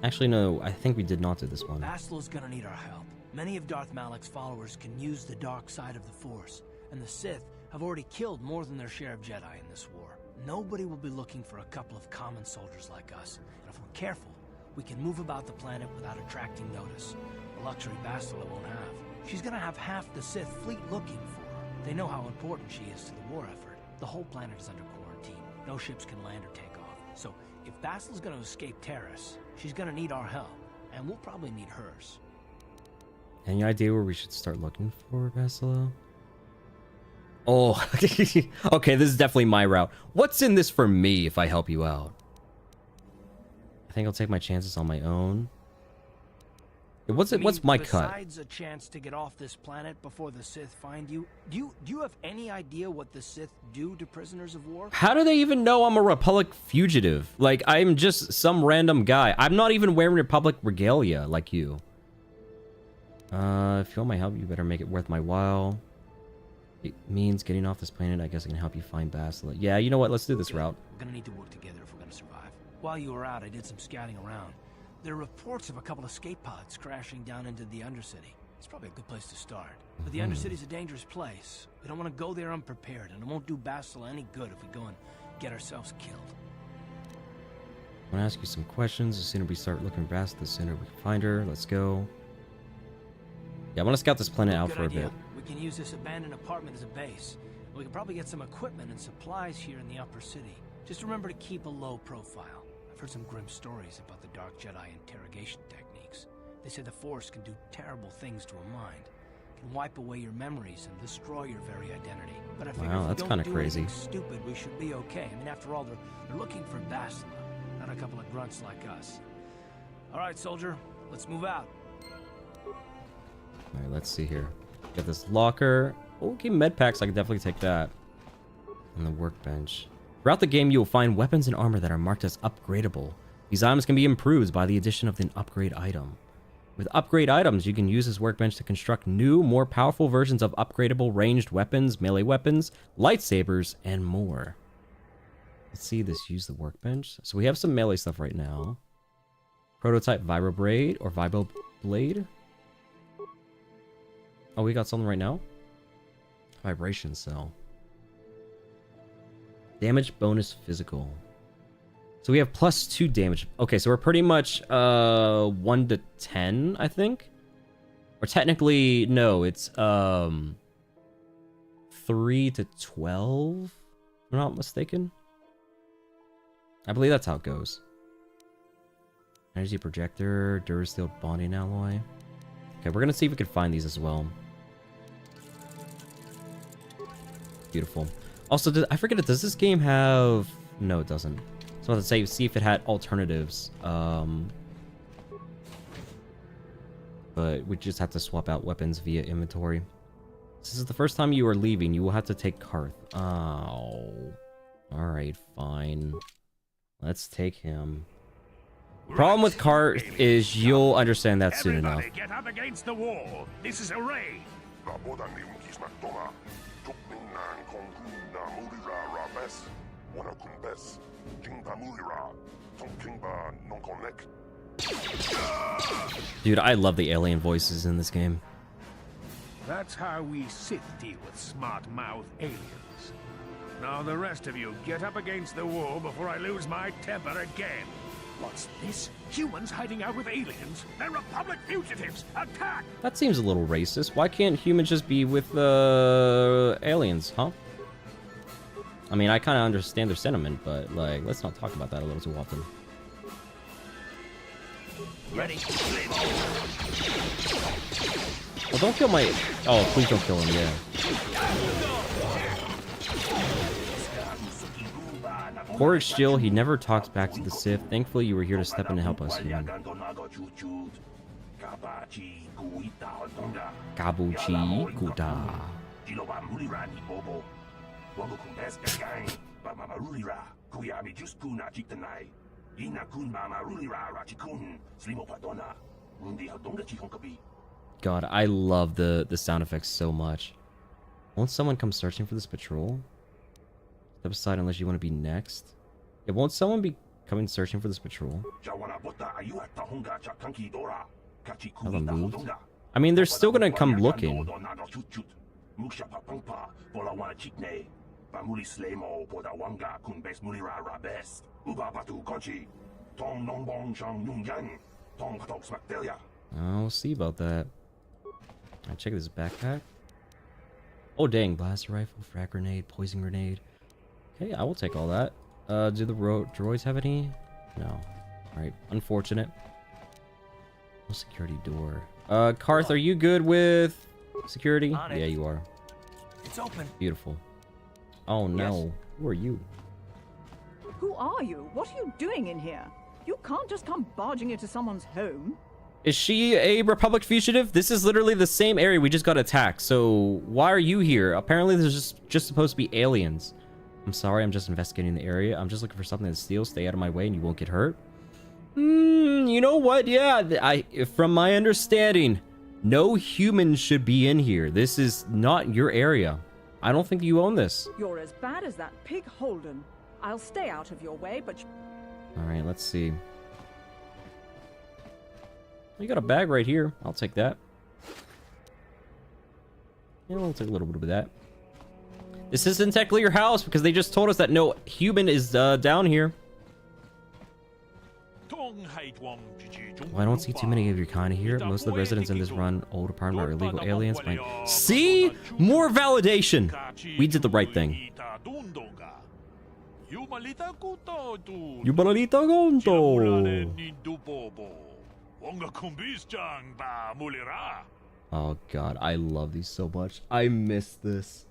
Actually, no. I think we did not do this one. Bastila's gonna need our help. Many of Darth Malik's followers can use the dark side of the Force, and the Sith have already killed more than their share of Jedi in this war. Nobody will be looking for a couple of common soldiers like us, and if we're careful, we can move about the planet without attracting notice. A luxury Bastila won't have. She's gonna have half the Sith fleet looking for her. They know how important she is to the war effort. The whole planet is under quarantine. No ships can land or take off. So, if Bastila's gonna escape Terrace, she's gonna need our help, and we'll probably need hers. Any idea where we should start looking for Bastila? Oh, okay, this is definitely my route. What's in this for me if I help you out? I think I'll take my chances on my own. What's my cut? Besides a chance to get off this planet before the Sith find you, do you have any idea what the Sith do to prisoners of war? How do they even know I'm a Republic fugitive? Like, I'm just some random guy. I'm not even wearing Republic regalia like you. If you want my help, you better make it worth my while. It means getting off this planet. I guess I can help you find Bastila. Yeah, you know what? Let's do this route. We're gonna need to work together if we're gonna survive. While you were out, I did some scouting around. There are reports of a couple of escape pods crashing down into the Undercity. It's probably a good place to start. But the Undercity's a dangerous place. We don't want to go there unprepared, and it won't do Bastila any good if we go and get ourselves killed. I want to ask you some questions. The sooner we start looking for Bastila, the sooner we can find her. Let's go. Yeah, I want to scout this planet out for a bit. We can use this abandoned apartment as a base. We can probably get some equipment and supplies here in the upper city. Just remember to keep a low profile. I've heard some grim stories about the Dark Jedi interrogation techniques. They say the Force can do terrible things to a mind. It can wipe away your memories and destroy your very identity. But I figure if we don't do anything stupid, we should be okay. I mean, after all, they're looking for Bastila, not a couple of grunts like us. All right, soldier, let's move out. All right, let's see here. Got this locker. Okay, med packs. I can definitely take that. And the workbench. Throughout the game, you will find weapons and armor that are marked as upgradable. These items can be improved by the addition of an upgrade item. With upgrade items, you can use this workbench to construct new, more powerful versions of upgradable ranged weapons, melee weapons, lightsabers, and more. Let's see this. Use the workbench. So we have some melee stuff right now. Prototype Vibroblade or Vibroblade. Oh, we got something right now? Vibration cell. Damage bonus physical. So we have +2 damage. Okay, so we're pretty much 1 to 10, I think. Or technically, no, it's 3 to 12, if I'm not mistaken. I believe that's how it goes. Energy projector, Durasteel bonding alloy. Okay, we're gonna see if we can find these as well. Beautiful. Also, I forget it. Does this game have? No, it doesn't. So I was about to say, see if it had alternatives. But we just have to swap out weapons via inventory. This is the first time you are leaving. You will have to take Karth. Oh. All right, fine. Let's take him. Problem with Karth is you'll understand that soon enough. Get up against the wall. This is a raid. Dude, I love the alien voices in this game. That's how we Sith deal with smart-mouth aliens. Now the rest of you, get up against the wall before I lose my temper again. What's this? Humans hiding out with aliens? They're Republic fugitives! Attack! That seems a little racist. Why can't humans just be with aliens, huh? I mean, I kind of understand their sentiment, but like, let's not talk about that a little too often. Ready? Well, don't kill my... Oh, please don't kill him, yeah. Poor Jill, he never talks back to the Sith. Thankfully, you were here to step in and help us, human. Kabuchi Kuda. God, I love the sound effects so much. Won't someone come searching for this patrol? Step aside unless you want to be next. Yeah, won't someone be coming searching for this patrol? Haven't moved. I mean, they're still gonna come looking. I'll see about that. Alright, check this backpack. Oh dang, blaster rifle, frag grenade, poison grenade. Okay, I will take all that. Do the droids have any? No. Alright, unfortunate. No security door. Karth, are you good with security? Yeah, you are. It's open. Beautiful. Oh no. Yes. Who are you? Who are you? What are you doing in here? You can't just come barging into someone's home. Is she a Republic fugitive? This is literally the same area we just got attacked. So why are you here? Apparently there's just supposed to be aliens. I'm sorry, I'm just investigating the area. I'm just looking for something to steal. Stay out of my way and you won't get hurt. You know what? Yeah, from my understanding, no humans should be in here. This is not your area. I don't think you own this. You're as bad as that pig Holden. I'll stay out of your way, but... Alright, let's see. You got a bag right here. I'll take that. Yeah, we'll take a little bit of that. This isn't technically your house because they just told us that no human is down here. Well, I don't see too many of your kind here. Most of the residents in this old apartment are illegal aliens. See? More validation! We did the right thing. Oh god, I love these so much. I miss this.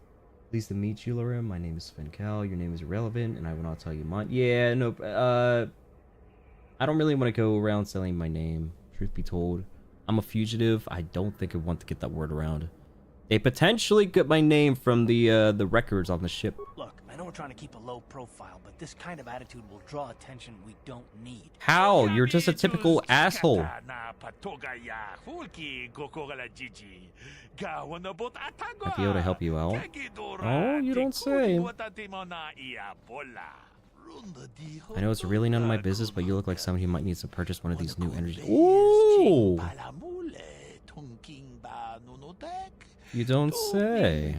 Pleased to meet you, Laura. My name is Sven. Your name is irrelevant, and I will not tell you mine. Yeah, nope. I don't really want to go around selling my name. Truth be told, I'm a fugitive. I don't think I want to get that word around. They potentially get my name from the records on the ship. Look, I know we're trying to keep a low profile, but this kind of attitude will draw attention we don't need. How? You're just a typical asshole. I'd be able to help you out. Oh, you don't say. I know it's really none of my business, but you look like somebody who might need to purchase one of these new energy. Ooh! You don't say.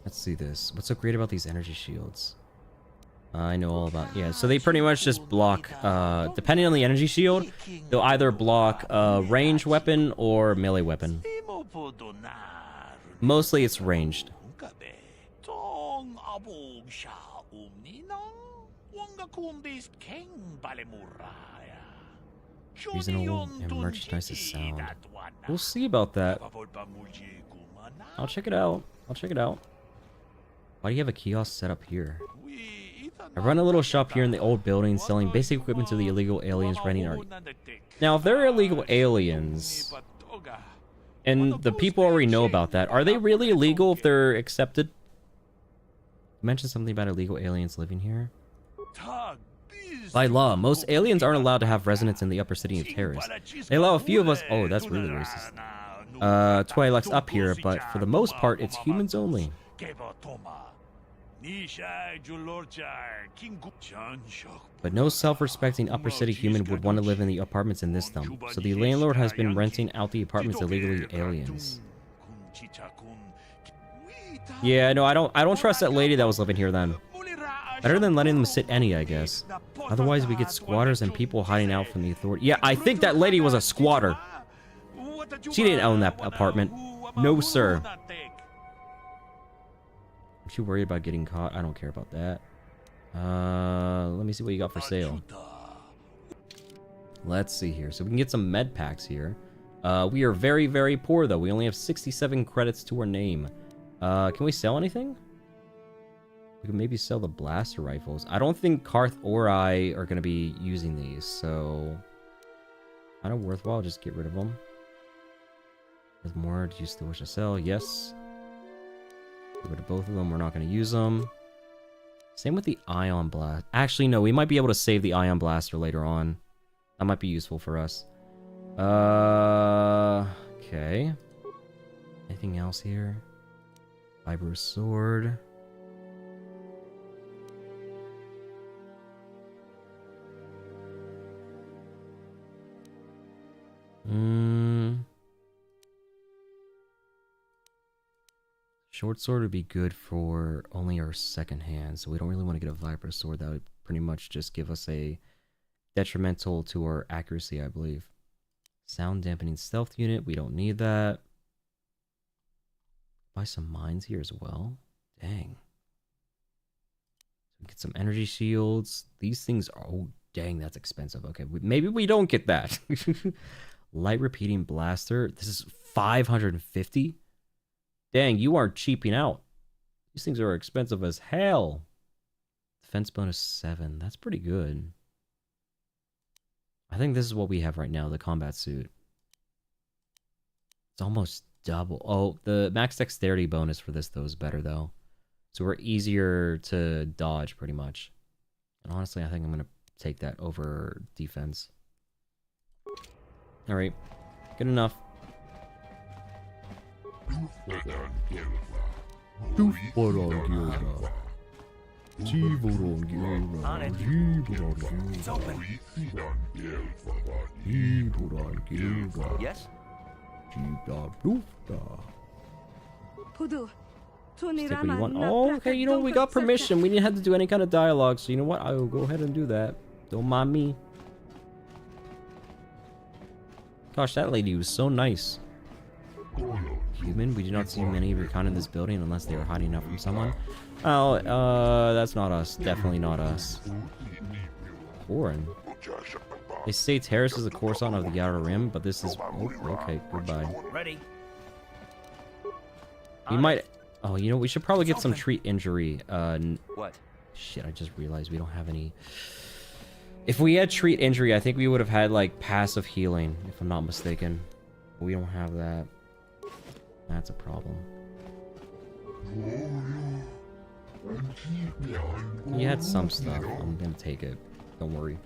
Let's see this. What's so great about these energy shields? I know all about... Yeah, so they pretty much just block... depending on the energy shield, they'll either block a ranged weapon or melee weapon. Mostly it's ranged. Reasonable and merchandise is sound. We'll see about that. I'll check it out. I'll check it out. Why do you have a kiosk set up here? I run a little shop here in the old building selling basic equipment to the illegal aliens renting art. Now, if they're illegal aliens, and the people already know about that, are they really illegal if they're accepted? You mentioned something about illegal aliens living here. By law, most aliens aren't allowed to have residence in the upper city of terrorists. They allow a few of us... Oh, that's really racist. Twi'leks up here, but for the most part, it's humans only. But no self-respecting upper city human would want to live in the apartments in this dump, so the landlord has been renting out the apartments illegally to aliens. Yeah, no, I don't trust that lady that was living here then. Better than letting them sit any, I guess. Otherwise, we get squatters and people hiding out from the authority. Yeah, I think that lady was a squatter. She didn't own that apartment. No, sir. Aren't you worried about getting caught? I don't care about that. Let me see what you got for sale. Let's see here. So we can get some med packs here. We are very, very poor, though. We only have 67 credits to our name. Can we sell anything? We can maybe sell the blaster rifles. I don't think Karth or I are going to be using these, so... kind of worthwhile. Just get rid of them. There's more. Do you still wish to sell? Yes. Get rid of both of them. We're not going to use them. Same with the ion blast. Actually, no. We might be able to save the ion blaster later on. That might be useful for us. Okay. Anything else here? Fibrous sword. Short sword would be good for only our second hand, so we don't really want to get a Viper sword. That would pretty much just give us a detrimental to our accuracy, I believe. Sound dampening stealth unit, we don't need that. Buy some mines here as well. Dang. So get some energy shields. These things are... oh, dang, that's expensive. Okay, maybe we don't get that. Light repeating blaster. This is 550. Dang, you aren't cheaping out. These things are expensive as hell. Defense bonus 7. That's pretty good. I think this is what we have right now, the combat suit. It's almost double. Oh, the max dexterity bonus for this, though, is better, though. So we're easier to dodge, pretty much. And honestly, I think I'm going to take that over defense. Alright. Good enough. Yes? Stick what you want. Oh, okay, you know, we got permission. We didn't have to do any kind of dialogue, so you know what? I will go ahead and do that. Don't mind me. Gosh, that lady was so nice. Human, we do not see many of your kind in this building unless they are hiding out from someone. Oh, that's not us. Definitely not us. Foreign. They say Terrace is the Coruscant of the Outer Rim, but this is... oh, okay, goodbye. Ready. We might... oh, you know, we should probably get some treat injury. What? Shit, I just realized we don't have any... if we had treat injury, I think we would have had, like, passive healing, if I'm not mistaken. We don't have that. That's a problem. You had some stuff. I'm gonna take it. Don't worry.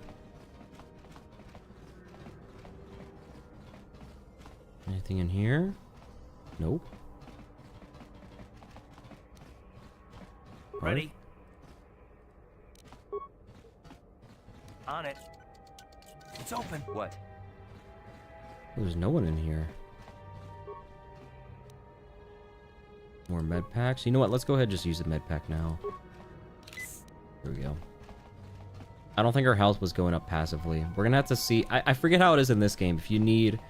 Anything in here? Nope. Ready? On it. It's open. What? There's no one in here. More med packs. You know what? Let's go ahead and just use the med pack now. There we go. I don't think our health was going up passively. We're gonna have to see. I forget how it is in this game. If you need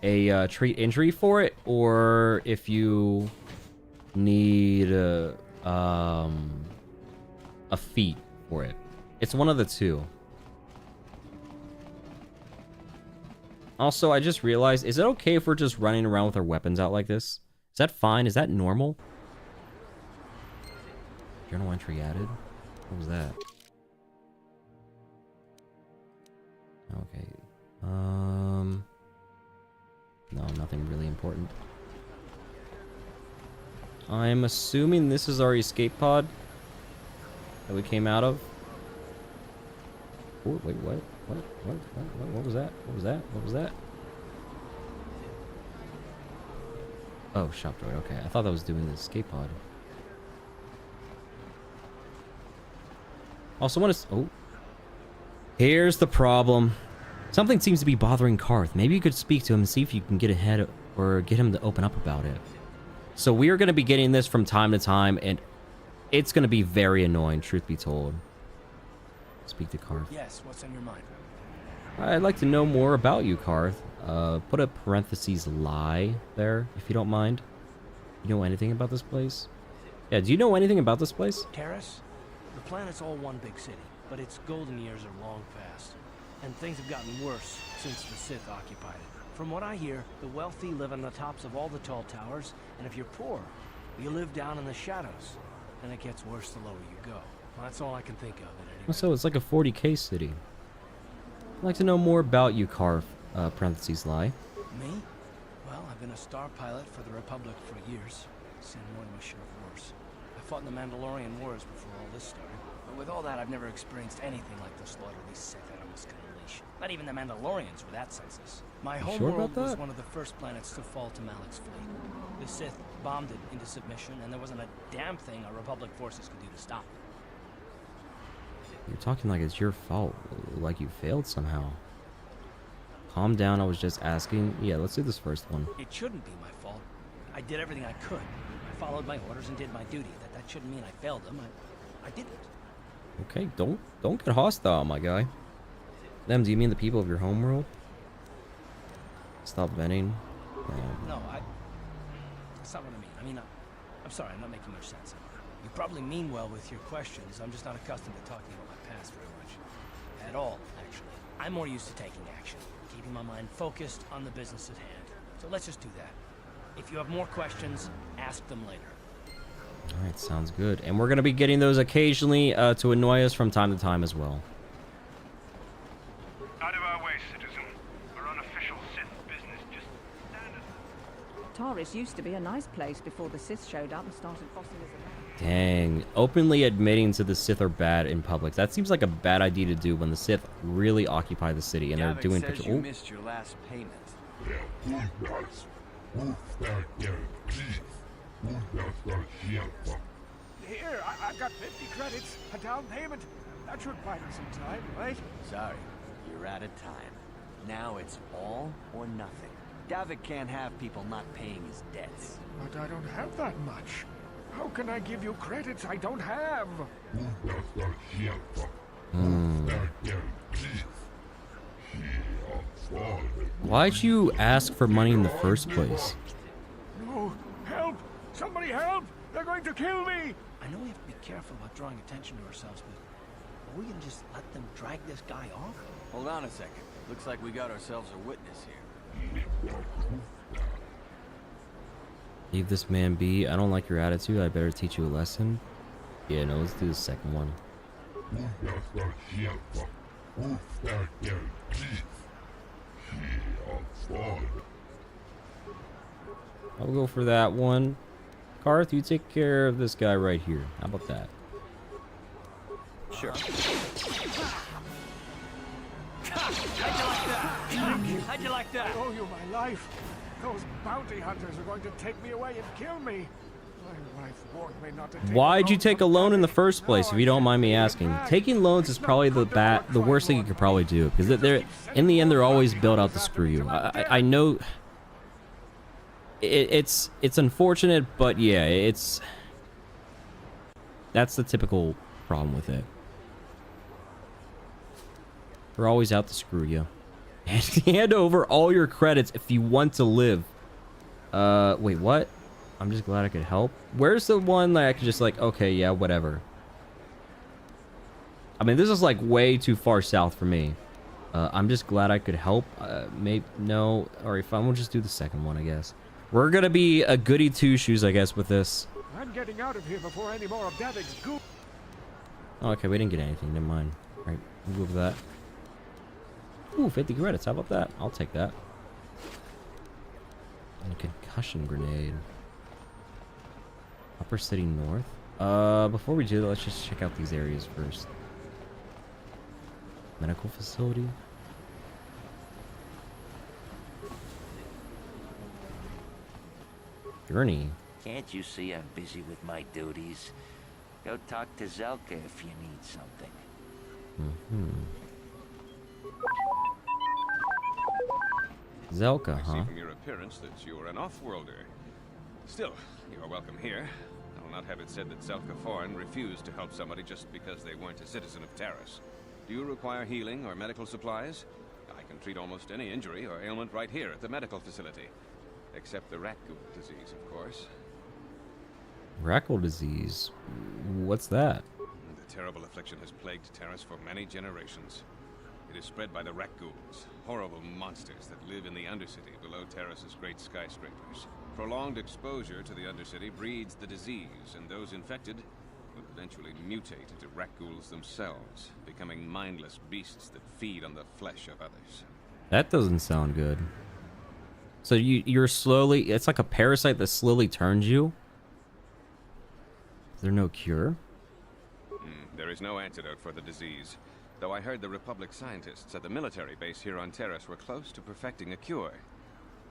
a treat injury for it, or if you need a feat for it. It's one of the two. Also, I just realized, is it okay if we're just running around with our weapons out like this? Is that fine? Is that normal? Journal entry added? What was that? Okay. No, nothing really important. I'm assuming this is our escape pod that we came out of. Oh, wait, what? What was that? What was that? What was that? Oh, shop droid. Okay, I thought that was doing the escape pod. Also, want to... oh. Here's the problem. Something seems to be bothering Karth. Maybe you could speak to him and see if you can get ahead or get him to open up about it. So we are going to be getting this from time to time, and it's going to be very annoying, truth be told. Speak to Karth. Yes, what's on your mind? I'd like to know more about you, Karth. Put a parentheses lie there, if you don't mind. You know anything about this place? Yeah, do you know anything about this place? Terrace? The planet's all one big city, but its golden years are long past. And things have gotten worse since the Sith occupied it. From what I hear, the wealthy live on the tops of all the tall towers, and if you're poor, you live down in the shadows. And it gets worse the lower you go. Well, that's all I can think of at any rate. So it's like a 40k city. I'd like to know more about you, Karth. Parentheses lie. Me? Well, I've been a star pilot for the Republic for years. Seen more than my share of wars. I fought in the Mandalorian Wars before all this started. But with all that, I've never experienced anything like the slaughter these Sith animals can unleash. Not even the Mandalorians were that senseless. My home sure world about was that? one of the first planets to fall to Malik's fleet. The Sith bombed it into submission, and there wasn't a damn thing our Republic forces could do to stop it. You're talking like it's your fault, like you failed somehow. Calm down, I was just asking. Yeah, let's do this first one. It shouldn't be my fault. I did everything I could. I followed my orders and did my duty. That shouldn't mean I failed them. I didn't. Okay, don't get hostile, my guy. Them, do you mean the people of your homeworld? Stop venting. No, that's not what I mean. I mean, I'm sorry, I'm not making much sense. You probably mean well with your questions. I'm just not accustomed to talking about my past very much. At all, actually. I'm more used to taking action, keeping my mind focused on the business at hand. So let's just do that. If you have more questions, ask them later. Alright, sounds good. And we're gonna be getting those occasionally to annoy us from time to time as well. Out of our way, citizen. We're on official Sith business. Just stand Taris used to be a nice place before the Sith showed up and started bossing us around. Dang. Openly admitting to the Sith are bad in public. That seems like a bad idea to do when the Sith really occupy the city and they're doing says patrol. you missed your last payment. Here, I've got 50 credits, a down payment. That should buy us some time, right? Sorry, you're out of time. Now it's all or nothing. Davik can't have people not paying his debts. But I don't have that much. How can I give you credits I don't have? Why'd you ask for money in the first place? No, help! Somebody help! They're going to kill me! I know we have to be careful about drawing attention to ourselves, but are we gonna just let them drag this guy off? Hold on a second. Looks like we got ourselves a witness here. Leave this man be. I don't like your attitude. I better teach you a lesson. Yeah, no, let's do the second one. I'll go for that one. Karth, you take care of this guy right here. How about that? Sure. How'd you like that? I owe you my life. Those bounty hunters are going to take me away and kill me. My wife warned me not to take Why'd you loans take a from loan in the banks. first place, if you don't mind me asking? Taking loans is probably the worst thing you could probably do, because they're in the end they're always built out to screw you. I know it's unfortunate, but yeah, that's the typical problem with it. They're always out to screw you. And hand over all your credits if you want to live. Wait, what? I'm just glad I could help. Where's the one that I could just like, okay, yeah, whatever. I mean, this is like way too far south for me. I'm just glad I could help. Maybe, no. Alright, fine, we'll just do the second one, I guess. We're gonna be a goody two-shoes, I guess, with this. I'm getting out of here before any more of Davik's goo. Oh, okay, we didn't get anything, never mind. Alright, we'll go for that. Ooh, 50 credits, how about that? I'll take that. And a concussion grenade. Upper City North. Before we do that, let's just check out these areas first. Medical facility. Journey. Can't you see I'm busy with my duties? Go talk to Zelka if you need something. Zelka, I see huh? from your appearance that you're an off-worlder. Still, you're welcome here. I will not have it said that Zelka Foreign refused to help somebody just because they weren't a citizen of Taris. Do you require healing or medical supplies? I can treat almost any injury or ailment right here at the medical facility. Except the rat ghoul disease, of course. Rackle disease? What's that? The terrible affliction has plagued Terrace for many generations. It is spread by the rat ghouls, horrible monsters that live in the Undercity below Terrace's great skyscrapers. Prolonged exposure to the Undercity breeds the disease, and those infected will eventually mutate into rat ghouls themselves, becoming mindless beasts that feed on the flesh of others. That doesn't sound good. So you're slowly... It's like a parasite that slowly turns you? Is there no cure? There is no antidote for the disease. Though I heard the Republic scientists at the military base here on Terrace were close to perfecting a cure.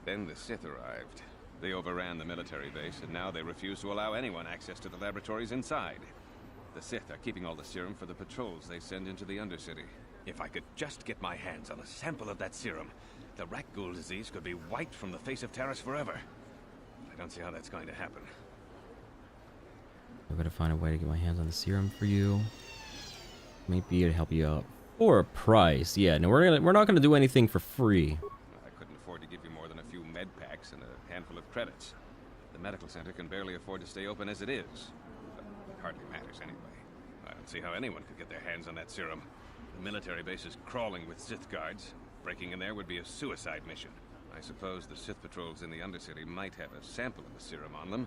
Then the Sith arrived. They overran the military base, and now they refuse to allow anyone access to the laboratories inside. The Sith are keeping all the serum for the patrols they send into the Undercity. If I could just get my hands on a sample of that serum, the rat ghoul disease could be wiped from the face of Terrace forever. I don't see how that's going to happen. I'm gonna find a way to get my hands on the serum for you. Maybe it'd help you out. For a price. Yeah, no, we're not gonna do anything for free. I couldn't afford to give you more than a few med packs and a handful of credits. The medical center can barely afford to stay open as it is. But it hardly matters anyway. I don't see how anyone could get their hands on that serum. The military base is crawling with Sith guards. Breaking in there would be a suicide mission. I suppose the Sith patrols in the Undercity might have a sample of the serum on them,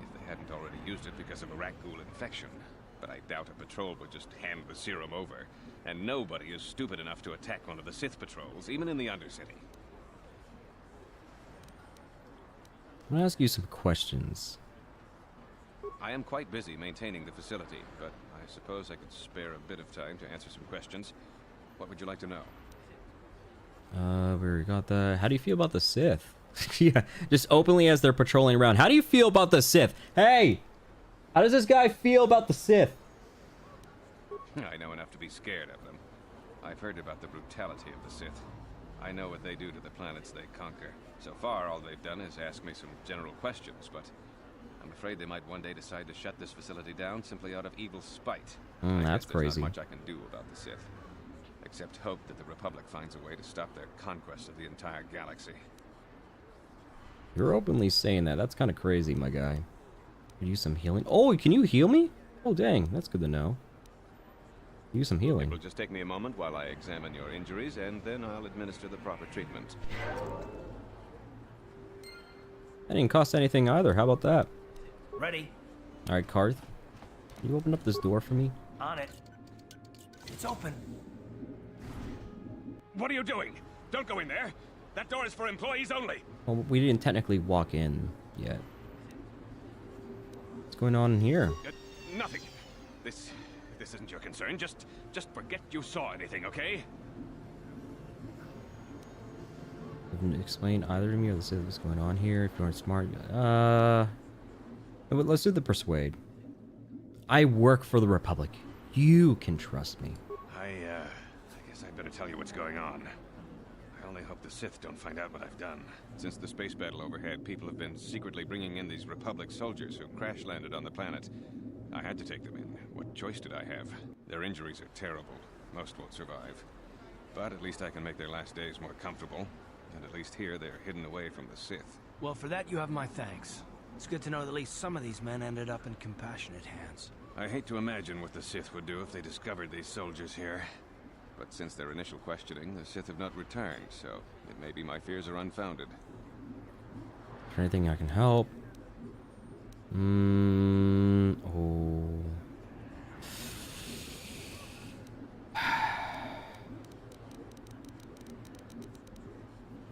if they hadn't already used it because of a rat ghoul infection. But I doubt a patrol would just hand the serum over. And nobody is stupid enough to attack one of the Sith patrols, even in the Undercity. I'm gonna ask you some questions. I am quite busy maintaining the facility, but I suppose I could spare a bit of time to answer some questions. What would you like to know? We already got that. How do you feel about the Sith? Yeah, just openly as they're patrolling around. How do you feel about the Sith? Hey! How does this guy feel about the Sith? I know enough to be scared of them. I've heard about the brutality of the Sith. I know what they do to the planets they conquer. So far, all they've done is ask me some general questions, but I'm afraid they might one day decide to shut this facility down simply out of evil spite. That's crazy. There's not much I can do about the Sith, except hope that the Republic finds a way to stop their conquest of the entire galaxy. You're openly saying that. That's kind of crazy, my guy. Could use some healing. Oh, can you heal me? Oh, dang. That's good to know. Use some healing. It will just take me a moment while I examine your injuries, and then I'll administer the proper treatment. That didn't cost anything either. How about that? Ready? All right, Karth. Can you open up this door for me? On it. It's open. What are you doing? Don't go in there. That door is for employees only. Well, we didn't technically walk in yet. What's going on in here? Nothing. This isn't your concern. Just forget you saw anything, okay? Didn't explain either to me or let's see what's going on here. If you aren't smart, let's do the persuade. I work for the Republic. You can trust me. I guess I'd better tell you what's going on. I only hope the Sith don't find out what I've done. Since the space battle overhead, people have been secretly bringing in these Republic soldiers who crash-landed on the planet. I had to take them in. What choice did I have? Their injuries are terrible. Most won't survive. But at least I can make their last days more comfortable. And at least here, they're hidden away from the Sith. Well, for that you have my thanks. It's good to know that at least some of these men ended up in compassionate hands. I hate to imagine what the Sith would do if they discovered these soldiers here. But since their initial questioning, the Sith have not returned, so it may be my fears are unfounded. Is there anything I can help? Oh.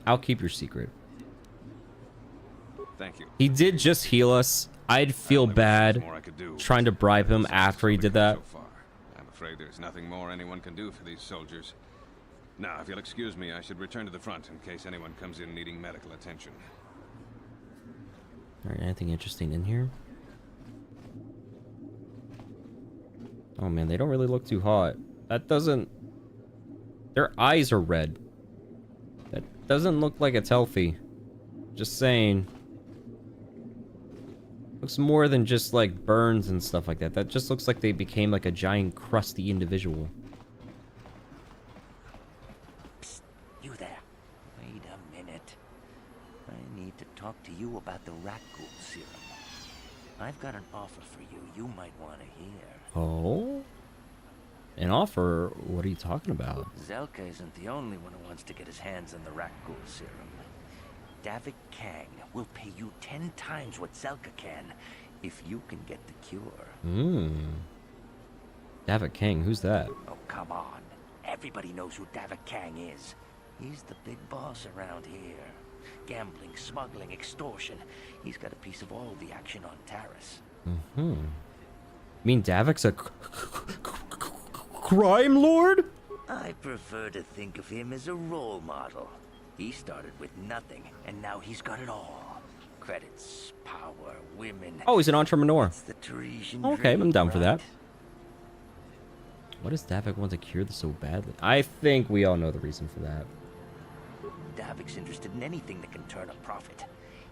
I'll keep your secret. Thank you. He did just heal us. I'd feel bad trying to bribe him after he did that. So far. I'm afraid there's nothing more anyone can do for these soldiers. Now, if you'll excuse me, I should return to the front in case anyone comes in needing medical attention. Alright, anything interesting in here? Oh man, they don't really look too hot. That doesn't... Their eyes are red. That doesn't look like it's healthy. Just saying. Looks more than just like burns and stuff like that. That just looks like they became like a giant crusty individual. about the rat ghoul serum. I've got an offer for you might want to hear. Oh? An offer? What are you talking about? Zelka isn't the only one who wants to get his hands on the rat ghoul serum. Davik Kang will pay you 10 times what Zelka can if you can get the cure. Davik Kang, who's that? Oh, come on. Everybody knows who Davik Kang is. He's the big boss around here. Gambling, smuggling, extortion. He's got a piece of all the action on Taris. You mean Davik's a crime lord? I prefer to think of him as a role model. He started with nothing, and now he's got it all. Credits, power, women. Oh, he's an entrepreneur. It's the Tarisian Okay, dream, I'm down for that. right? What does Davik want to cure this so badly? I think we all know the reason for that. Davik's interested in anything that can turn a profit.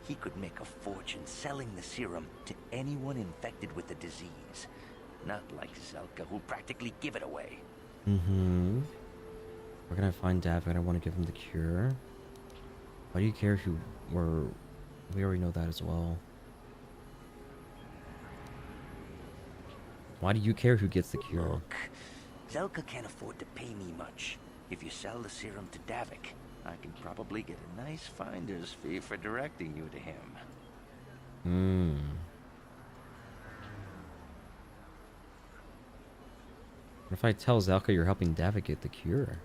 He could make a fortune selling the serum to anyone infected with the disease. Not like Zelka, who'll practically give it away. Where can I find Davik? I want to give him the cure. Why do you care who... We already know that as well. Why do you care who gets the cure? Look, Zelka can't afford to pay me much. If you sell the serum to Davik, I can probably get a nice finder's fee for directing you to him. What if I tell Zelka you're helping Davik get the cure?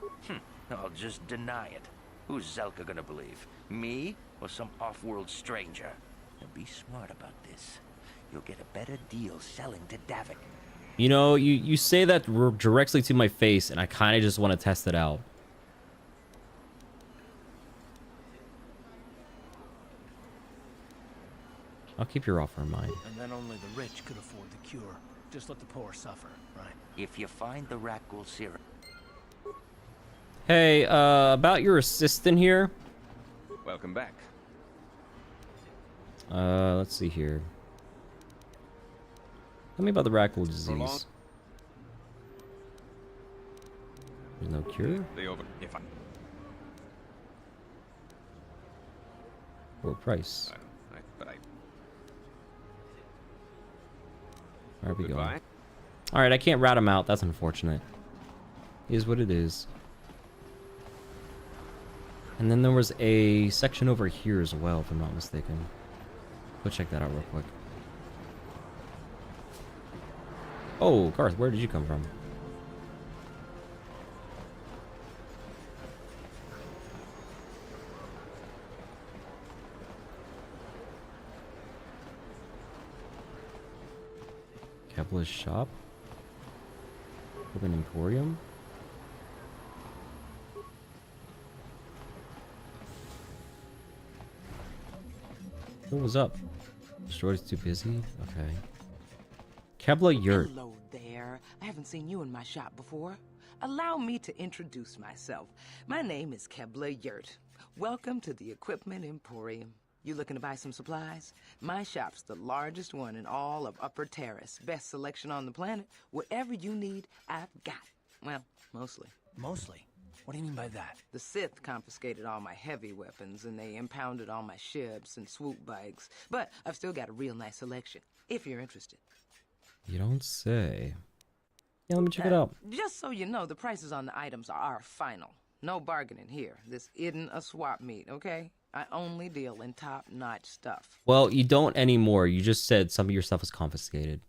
I'll just deny it. Who's Zelka gonna believe? Me or some off-world stranger? Now be smart about this. You'll get a better deal selling to Davik. You know, you say that directly to my face, and I kind of just want to test it out. I'll keep your offer in mind. And then only the rich could afford the cure. Just let the poor suffer, right? If you find the rat ghoul serum... Hey, about your assistant here. Welcome back. Let's see here. Tell me about the rat ghoul disease. There's no cure? What price? Where are we going? Alright, I can't rat him out. That's unfortunate. Is what it is. And then there was a section over here as well, if I'm not mistaken. Go check that out real quick. Oh, Garth, where did you come from? Kepler's shop? Urban Emporium? What was up? Destroyed's too busy? Okay. Kebla Yurt. Hello there. I haven't seen you in my shop before. Allow me to introduce myself. My name is Kebla Yurt. Welcome to the Equipment Emporium. You looking to buy some supplies? My shop's the largest one in all of Upper Terrace. Best selection on the planet. Whatever you need, I've got. Well, mostly. Mostly? What do you mean by that? The Sith confiscated all my heavy weapons, and they impounded all my ships and swoop bikes. But I've still got a real nice selection, if you're interested. You don't say. Yeah, let me check it out. Just so you know, the prices on the items are final. No bargaining here. This isn't a swap meet, okay? I only deal in top-notch stuff. Well, you don't anymore. You just said some of your stuff was confiscated.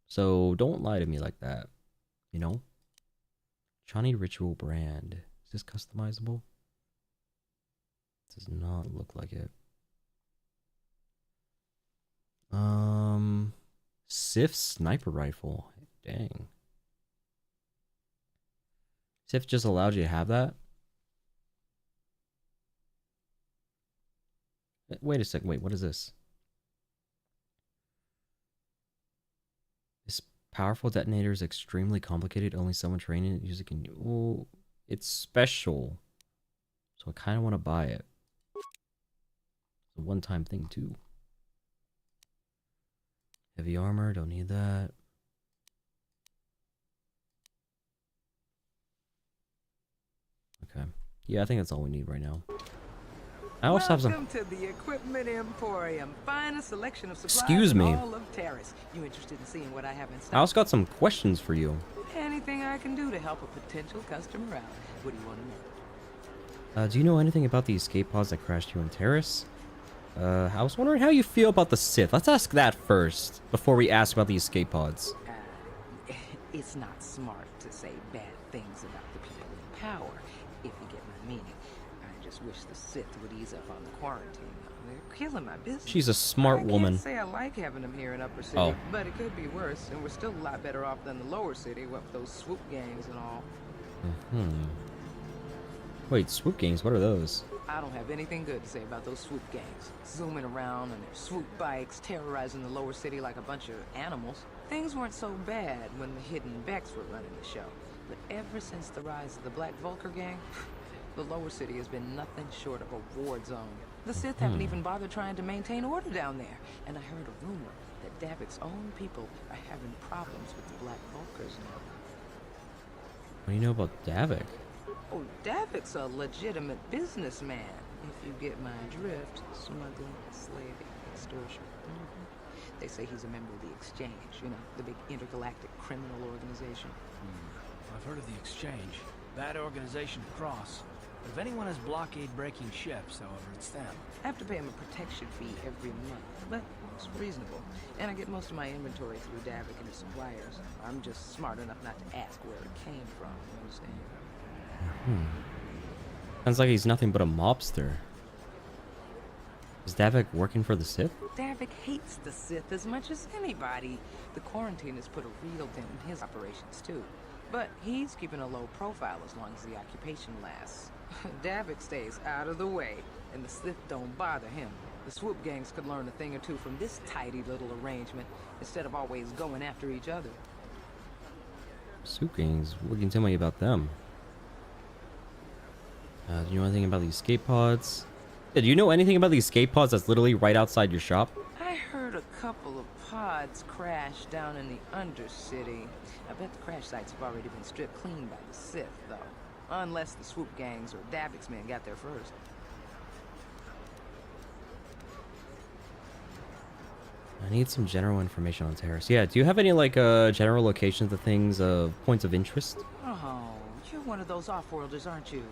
So don't lie to me like that. You know? Johnny Ritual brand. Is this customizable? Does not look like it. Sif sniper rifle. Dang. Sif just allowed you to have that? Wait a sec. Wait, what is this? This powerful detonator is extremely complicated. Only someone trained in it user can. Oh, it's special. So I kind of want to buy it. It's a one-time thing too. Heavy armor, don't need that. Okay. Yeah, I think that's all we need right now. I also have some. Welcome to the Equipment Emporium. Finest selection of supplies Excuse me. in all of Terrace. You interested in seeing what I have in I stock? also got some questions for you. Anything I can do to help a potential customer out. What do you want to know? Do you know anything about the escape pods that crashed here in Terrace? I was wondering how you feel about the Sith. Let's ask that first, before we ask about the escape pods. It's not smart to say bad things about the people in power, if you get my meaning. I just wish the Sith would ease up on the quarantine. They're killing my business. She's a smart woman. I can't say I like having them here in Upper City, Oh. but it could be worse, and we're still a lot better off than the Lower City, what with those swoop gangs and all. Wait, swoop gangs? What are those? I don't have anything good to say about those swoop gangs. Zooming around on their swoop bikes, terrorizing the Lower City like a bunch of animals. Things weren't so bad when the Hidden Becks were running the show. But ever since the rise of the Black Vulture gang, the Lower City has been nothing short of a war zone. The Sith haven't even bothered trying to maintain order down there. And I heard a rumor that Davik's own people are having problems with the Black Vultures now. What do you know about Davik? Oh, Davik's a legitimate businessman, if you get my drift. Smuggling, slaving, extortion. They say he's a member of the Exchange, you know, the big intergalactic criminal organization. I've heard of the Exchange. Bad organization to cross. But if anyone has blockade-breaking ships, however, it's them. I have to pay him a protection fee every month, but it's reasonable. And I get most of my inventory through Davik and his suppliers. I'm just smart enough not to ask where it came from, you understand? Sounds like he's nothing but a mobster. Is Davik working for the Sith? Davik hates the Sith as much as anybody. The quarantine has put a real dent in his operations, too. But he's keeping a low profile as long as the occupation lasts. Davik stays out of the way, and the Sith don't bother him. The swoop gangs could learn a thing or two from this tidy little arrangement, instead of always going after each other. Swoop gangs? What can you tell me about them? Do you know anything about the escape pods? Yeah, do you know anything about the escape pods that's literally right outside your shop? I heard a couple of pods crash down in the Undercity. I bet the crash sites have already been stripped clean by the Sith, though. Unless the swoop gangs or Davik's men got there first. I need some general information on Terrace. Yeah, do you have any, like, general locations of things, points of interest? Oh, you're one of those off-worlders, aren't you?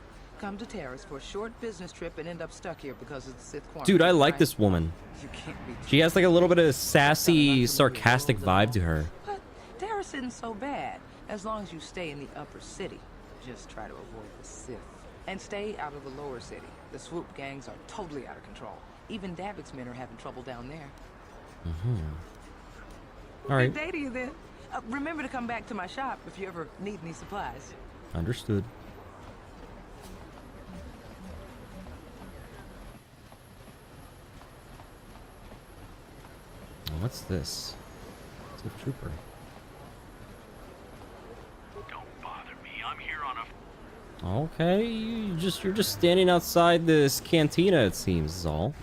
Come to Terrace for a short business trip and end up stuck here because of the Sith quarantine. Dude, I like right? this woman. You can't be She has, like, a little bit of sassy, sarcastic vibe to her. But Terrace isn't so bad, as long as you stay in the Upper City. Just try to avoid the Sith. And stay out of the Lower City. The swoop gangs are totally out of control. Even Davik's men are having trouble down there. Alright. Good day to you then. Remember to come back to my shop if you ever need any supplies. Understood. What's this? It's a trooper. Don't bother me. I'm here on a... Okay, you're just standing outside this cantina, it seems, is all.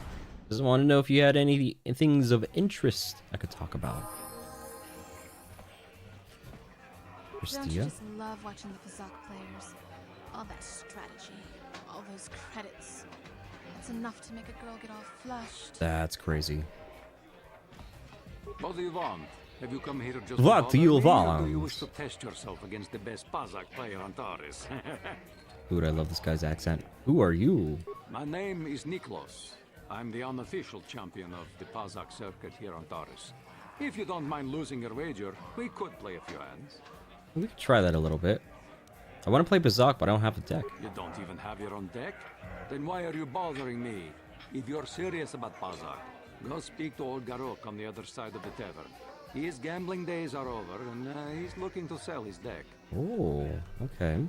Just want to know if you had any things of interest I could talk about. Don't you just love watching the Fazak players? All that strategy, all those credits. It's enough to make a girl get all flushed. That's crazy. What do you want? Have you come here just What do you to bother me, or do you want? wish to test yourself against the best Pazak player on Taurus? Dude, I love this guy's accent. Who are you? My name is Niklos. I'm the unofficial champion of the Pazak circuit here on Taurus. If you don't mind losing your wager, we could play a few hands. We could try that a little bit. I want to play Bazak, but I don't have a deck. You don't even have your own deck? Then why are you bothering me? If you're serious about Pazak, go speak to old Garok on the other side of the tavern. His gambling days are over, and he's looking to sell his deck. Oh, okay.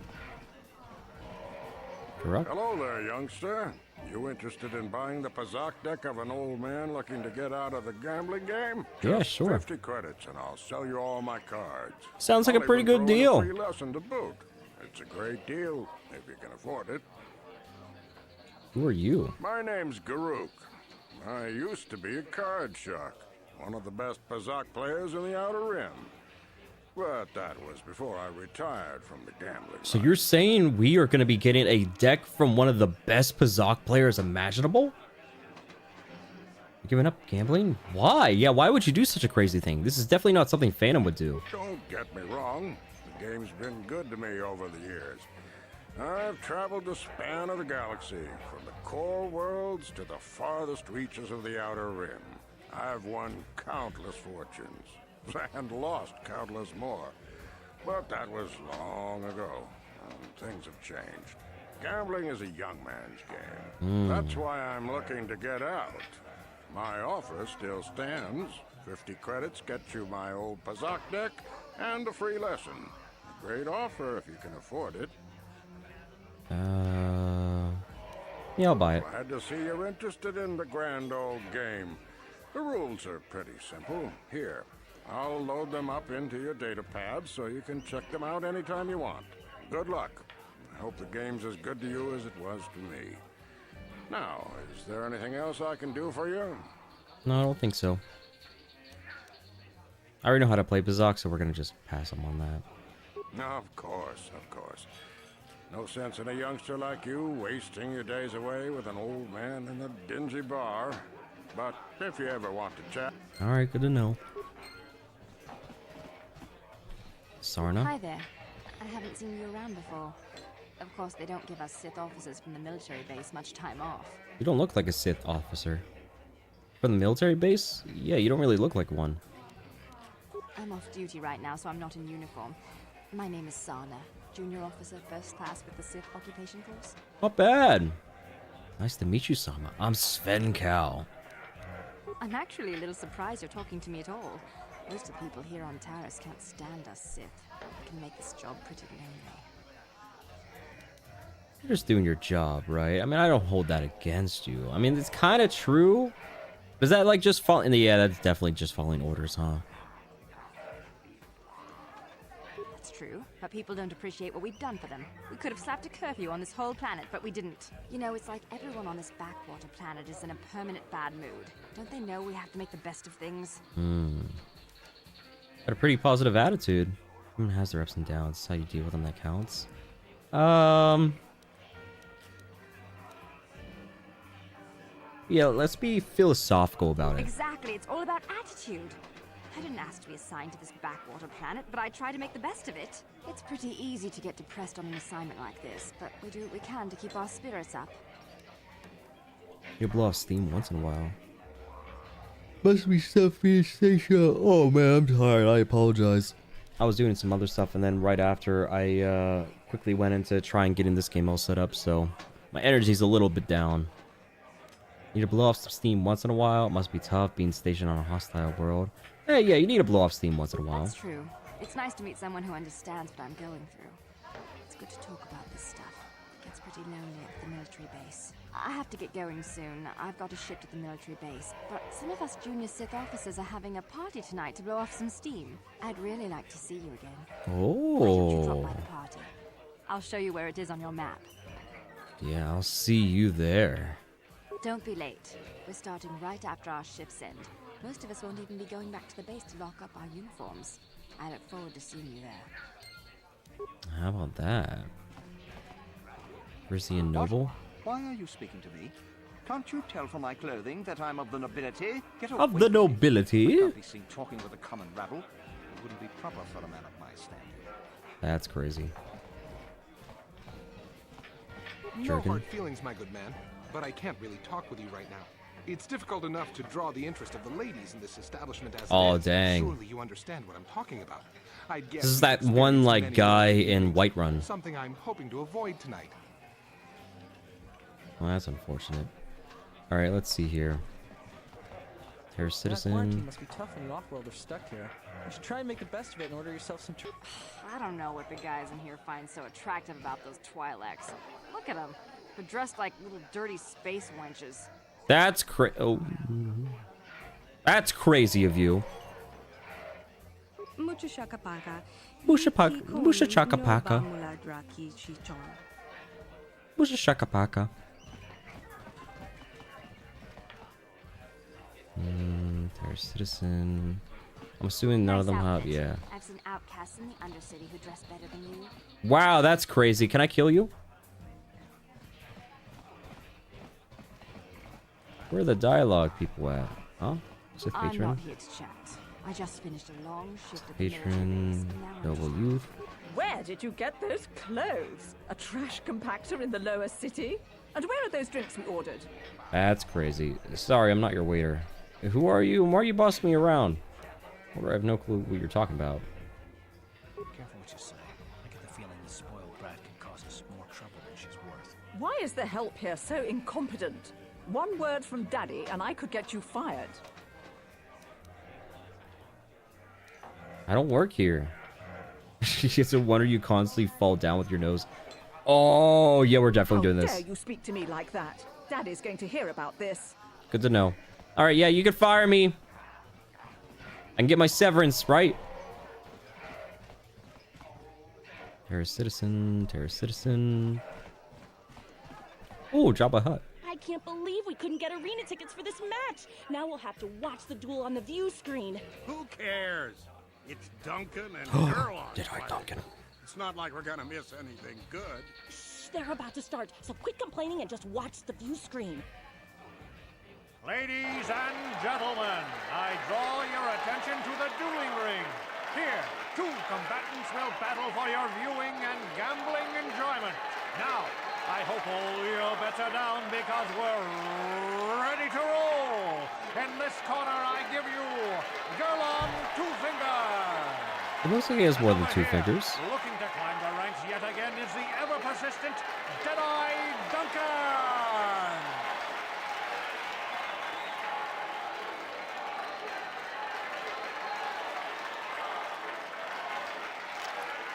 Correct. Hello there, youngster. You interested in buying the Pazak deck of an old man looking to get out of the gambling game? Yeah, Just sure. 50 credits and I'll sell you all my cards. Sounds like a I'll pretty even good throw in deal. a free lesson to boot. It's a great deal, if you can afford it. Who are you? My name's Garuk. I used to be a card shark, one of the best Pazak players in the Outer Rim. But that was before I retired from the gambling. So you're saying we are going to be getting a deck from one of the best Pazak players imaginable? You're giving up gambling? Why? Yeah, why would you do such a crazy thing? This is definitely not something Phantom would do. Don't get me wrong. The game's been good to me over the years. I've traveled the span of the galaxy, from the core worlds to the farthest reaches of the Outer Rim. I've won countless fortunes, and lost countless more. But that was long ago, and things have changed. Gambling is a young man's game. That's why I'm looking to get out. My offer still stands. 50 credits gets you my old Pazak deck and a free lesson. A great offer if you can afford it. Yeah, I'll buy it. Glad to see you're interested in the grand old game. The rules are pretty simple. Here, I'll load them up into your data pad so you can check them out anytime you want. Good luck. I hope the game's as good to you as it was to me. Now, is there anything else I can do for you? No, I don't think so. I already know how to play Pazak, so we're gonna just pass him on that. Of course, of course. No sense in a youngster like you wasting your days away with an old man in a dingy bar. But if you ever want to chat... Alright, good to know. Sarna? Hi there. I haven't seen you around before. Of course, they don't give us Sith officers from the military base much time off. You don't look like a Sith officer. From the military base? Yeah, you don't really look like one. I'm off duty right now, so I'm not in uniform. My name is Sana, junior officer, first class with the Sith occupation force. Not bad. Nice to meet you, Sama. I'm Sven Cal. I'm actually a little surprised you're talking to me at all. Most of the people here on Taris can't stand us Sith. It can make this job pretty lonely. You're just doing your job, right? I mean, I don't hold that against you. I mean, it's kind of true. Is that like just following? Yeah, that's definitely just following orders, huh? That's true, but people don't appreciate what we've done for them. We could have slapped a curfew on this whole planet, but we didn't. You know, it's like everyone on this backwater planet is in a permanent bad mood. Don't they know we have to make the best of things? Got a pretty positive attitude. Everyone has their ups and downs. It's how you deal with them that counts. Yeah, let's be philosophical about it. Exactly, it's all about attitude. I didn't ask to be assigned to this backwater planet, but I try to make the best of it. It's pretty easy to get depressed on an assignment like this, but we do what we can to keep our spirits up. You blow off steam once in a while. Must be stuff for your station. Oh man, I'm tired. I apologize. I was doing some other stuff, and then right after, I quickly went in to try and get in this game all set up, so my energy's a little bit down. Need to blow off some steam once in a while. It must be tough being stationed on a hostile world. Hey, yeah, you need to blow off steam once in a while. That's true. It's nice to meet someone who understands what I'm going through. It's good to talk about this stuff. It gets pretty lonely at the military base. I have to get going soon. I've got a ship to the military base. But some of us junior Sith officers are having a party tonight to blow off some steam. I'd really like to see you again. Oh. Why don't you drop by the party? I'll show you where it is on your map. Yeah, I'll see you there. Don't be late. We're starting right after our shift's end. Most of us won't even be going back to the base to lock up our uniforms. I look forward to seeing you there. How about that? Frisian noble? Why are you speaking to me? Can't you tell from my clothing that I'm of the nobility? Get Of the nobility? I can't be seen talking with a common rabble. It wouldn't be proper for a man of my standing. That's crazy. No hard feelings, my good man, but I can't really talk with you right now. It's difficult enough to draw the interest of the ladies in this establishment as Oh, it is. dang. Surely you understand what I'm talking about. I'd guess This is you've that one, experienced like, many guy of these in things. Whiterun. Something I'm hoping to avoid tonight. Well, that's unfortunate. Alright, let's see here. Terror That citizen. quarantine must be tough when you off-world are stuck here. You should try and make the best of it and order yourself some I don't know what the guys in here find so attractive about those Twi'leks. Look at them. They're dressed like little dirty space wenches. That's That's crazy of you. Mucho shakapaka. Musha chakapaka. Musha shakapaka. Terror citizen. I'm assuming none of them have, yeah. I've seen outcasts us in the Undercity who dress better than you. Wow, that's crazy. Can I kill you? Where are the dialogue people at? Huh? Is it I'm patron? not here to chat. I just finished a long shift at the military Patron, base, and now I'm noble just- youth. Where did you get those clothes? A trash compactor in the lower city? And where are those drinks we ordered? That's crazy. Sorry, I'm not your waiter. Who are you and why are you bossing me around? I have no clue what you're talking about. Careful what you say. I get the feeling this spoiled brat can cause us more trouble than she's worth. Why is the help here so incompetent? One word from Daddy and I could get you fired. I don't work here. It's a wonder you constantly fall down with your nose. Oh, yeah, we're definitely doing How this. dare you speak to me like that? Daddy's going to hear about this. Good to know. All right, yeah, you can fire me. I can get my severance, right? Terrorist citizen, terrorist citizen. Oh, drop a hut. I can't believe we couldn't get arena tickets for this match. Now we'll have to watch the duel on the view screen. Who cares? It's Duncan and Gerlon. Did I Duncan? It's not like we're gonna miss anything good. Shh, they're about to start, so quit complaining and just watch the view screen. Ladies and gentlemen, I draw your attention to the dueling ring. Here, two combatants will battle for your viewing and gambling enjoyment. Now, I hope all your bets are down because we're ready to roll. In this corner, I give you Gerlon Two Fingers. It looks like he has more than two fingers. Looking to climb the ranks yet again is the ever-persistent Deadeye Duncan.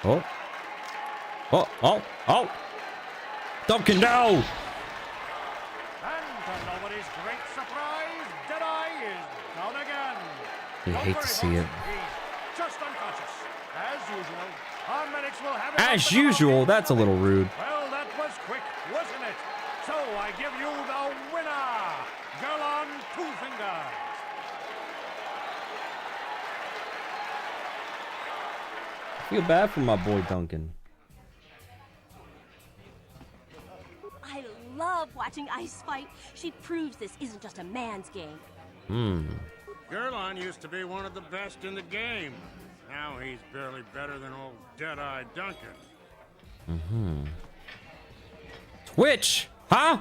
Oh. Oh, oh, oh. Duncan, no! And to nobody's great surprise, Deadeye is down again. You hate to see it. He's just unconscious. As usual, our medics will have it. As usual, that's a little rude. Well, that was quick, wasn't it? So I give you the winner, Gerlon Two Fingers. I feel bad for my boy Duncan. I love watching Ice fight. She proves this isn't just a man's game. Gerlon used to be one of the best in the game. Now he's barely better than old Deadeye Duncan. Twitch, huh?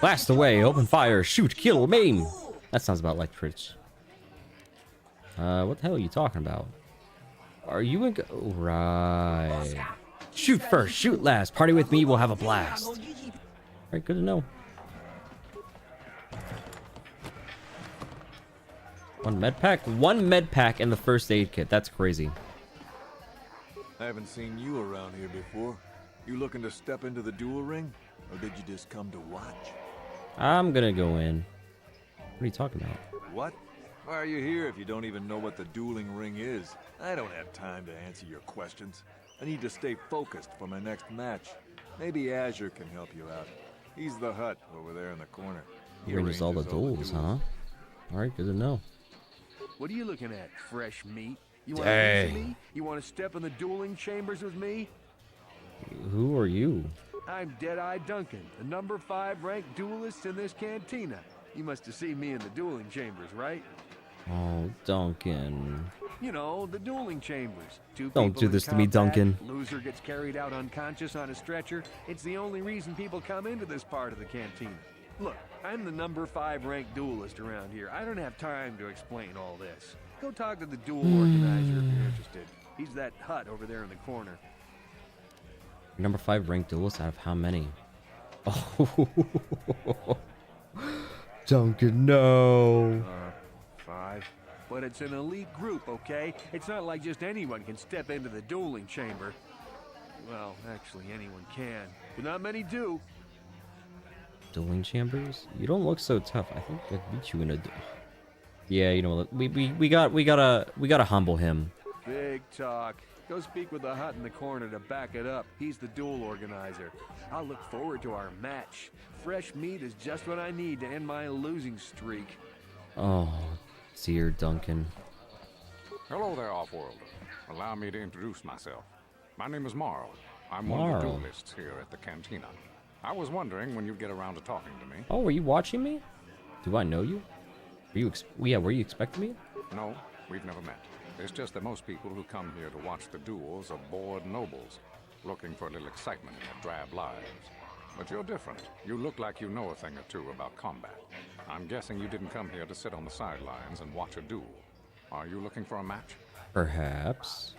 Blast away, open fire, shoot, kill, maim. That sounds about like Twitch. What the hell are you talking about? Are you in? Right. Shoot first, shoot last. Party with me, we'll have a blast. All right, good to know. One med pack? One med pack and the first aid kit. That's crazy. I haven't seen you around here before. You looking to step into the duel ring? Or did you just come to watch? I'm gonna go in. What are you talking about? What? Why are you here if you don't even know what the dueling ring is? I don't have time to answer your questions. I need to stay focused for my next match. Maybe Azure can help you out. He's the hut over there in the corner. He Arranges all the arranges duels, huh? Alright, good to know. What are you looking at, fresh meat? You want to Dang. me? You want to step in the dueling chambers with me? Who are you? I'm Deadeye Duncan, the number 5 ranked duelist in this cantina. You must have seen me in the dueling chambers, right? Oh, Duncan. You know, the dueling chambers. Two Don't people do in this to me, combat, Duncan. Loser gets carried out unconscious on a stretcher. It's the only reason people come into this part of the cantina. Look, I'm the number 5 ranked duelist around here. I don't have time to explain all this. Go talk to the duel organizer if you're interested. He's that hut over there in the corner. Number 5 ranked duelist out of how many? Oh, Duncan, no. 5. But it's an elite group, okay? It's not like just anyone can step into the dueling chamber. Well, actually, anyone can, but not many do. Dueling chambers? You don't look so tough. I think I'd beat you in a. Yeah, you know what? We gotta humble him. Big talk. Go speak with the hut in the corner to back it up. He's the duel organizer. I'll look forward to our match. Fresh meat is just what I need to end my losing streak. Oh, Seer Duncan. Hello there, Offworlder. Allow me to introduce myself. My name is Marl. I'm one of the Marl. duelists here at the cantina. I was wondering when you'd get around to talking to me. Oh, were you watching me? Do I know you? Were you were you expecting me? No, we've never met. It's just that most people who come here to watch the duels are bored nobles, looking for a little excitement in their drab lives. But you're different. You look like you know a thing or two about combat. I'm guessing you didn't come here to sit on the sidelines and watch a duel. Are you looking for a match? Perhaps.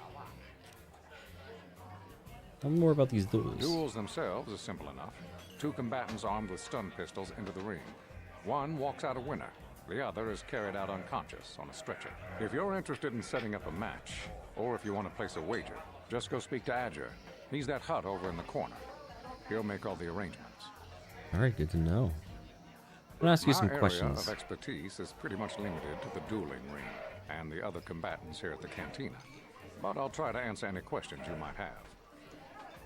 Tell me more about these duels. Duels themselves are simple enough. Two combatants armed with stun pistols into the ring. One walks out a winner. The other is carried out unconscious on a stretcher. If you're interested in setting up a match, or if you want to place a wager, just go speak to Adger. He's that hut over in the corner. He'll make all the arrangements. All right, good to know. I'm gonna ask you some My questions. area of expertise is pretty much limited to the dueling ring and the other combatants here at the cantina. But I'll try to answer any questions you might have.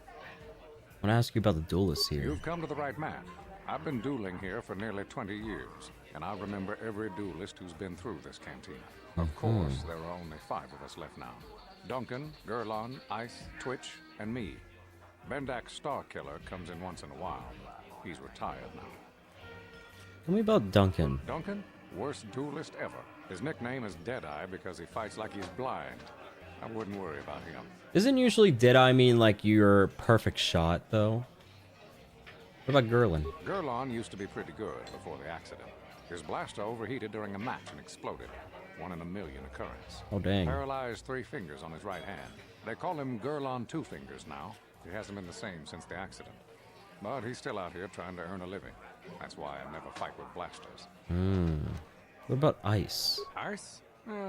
I want to ask you about the duelists here. You've come to the right man. I've been dueling here for nearly 20 years, and I remember every duelist who's been through this cantina. Of course, there are only 5 of us left now. Duncan, Gurlon, Ice, Twitch, and me. Bendak Starkiller comes in once in a while. He's retired now. Tell me about Duncan. Duncan? Worst duelist ever. His nickname is Deadeye because he fights like he's blind. I wouldn't worry about him. Isn't usually Deadeye mean like your perfect shot, though? What about Gurlin? Gurlon used to be pretty good before the accident. His blaster overheated during a match and exploded. 1 in a million occurrence. Oh, dang. Paralyzed 3 fingers on his right hand. They call him Gurlon 2 Fingers now. He hasn't been the same since the accident. But he's still out here trying to earn a living. That's why I never fight with blasters. What about Ice? Ice?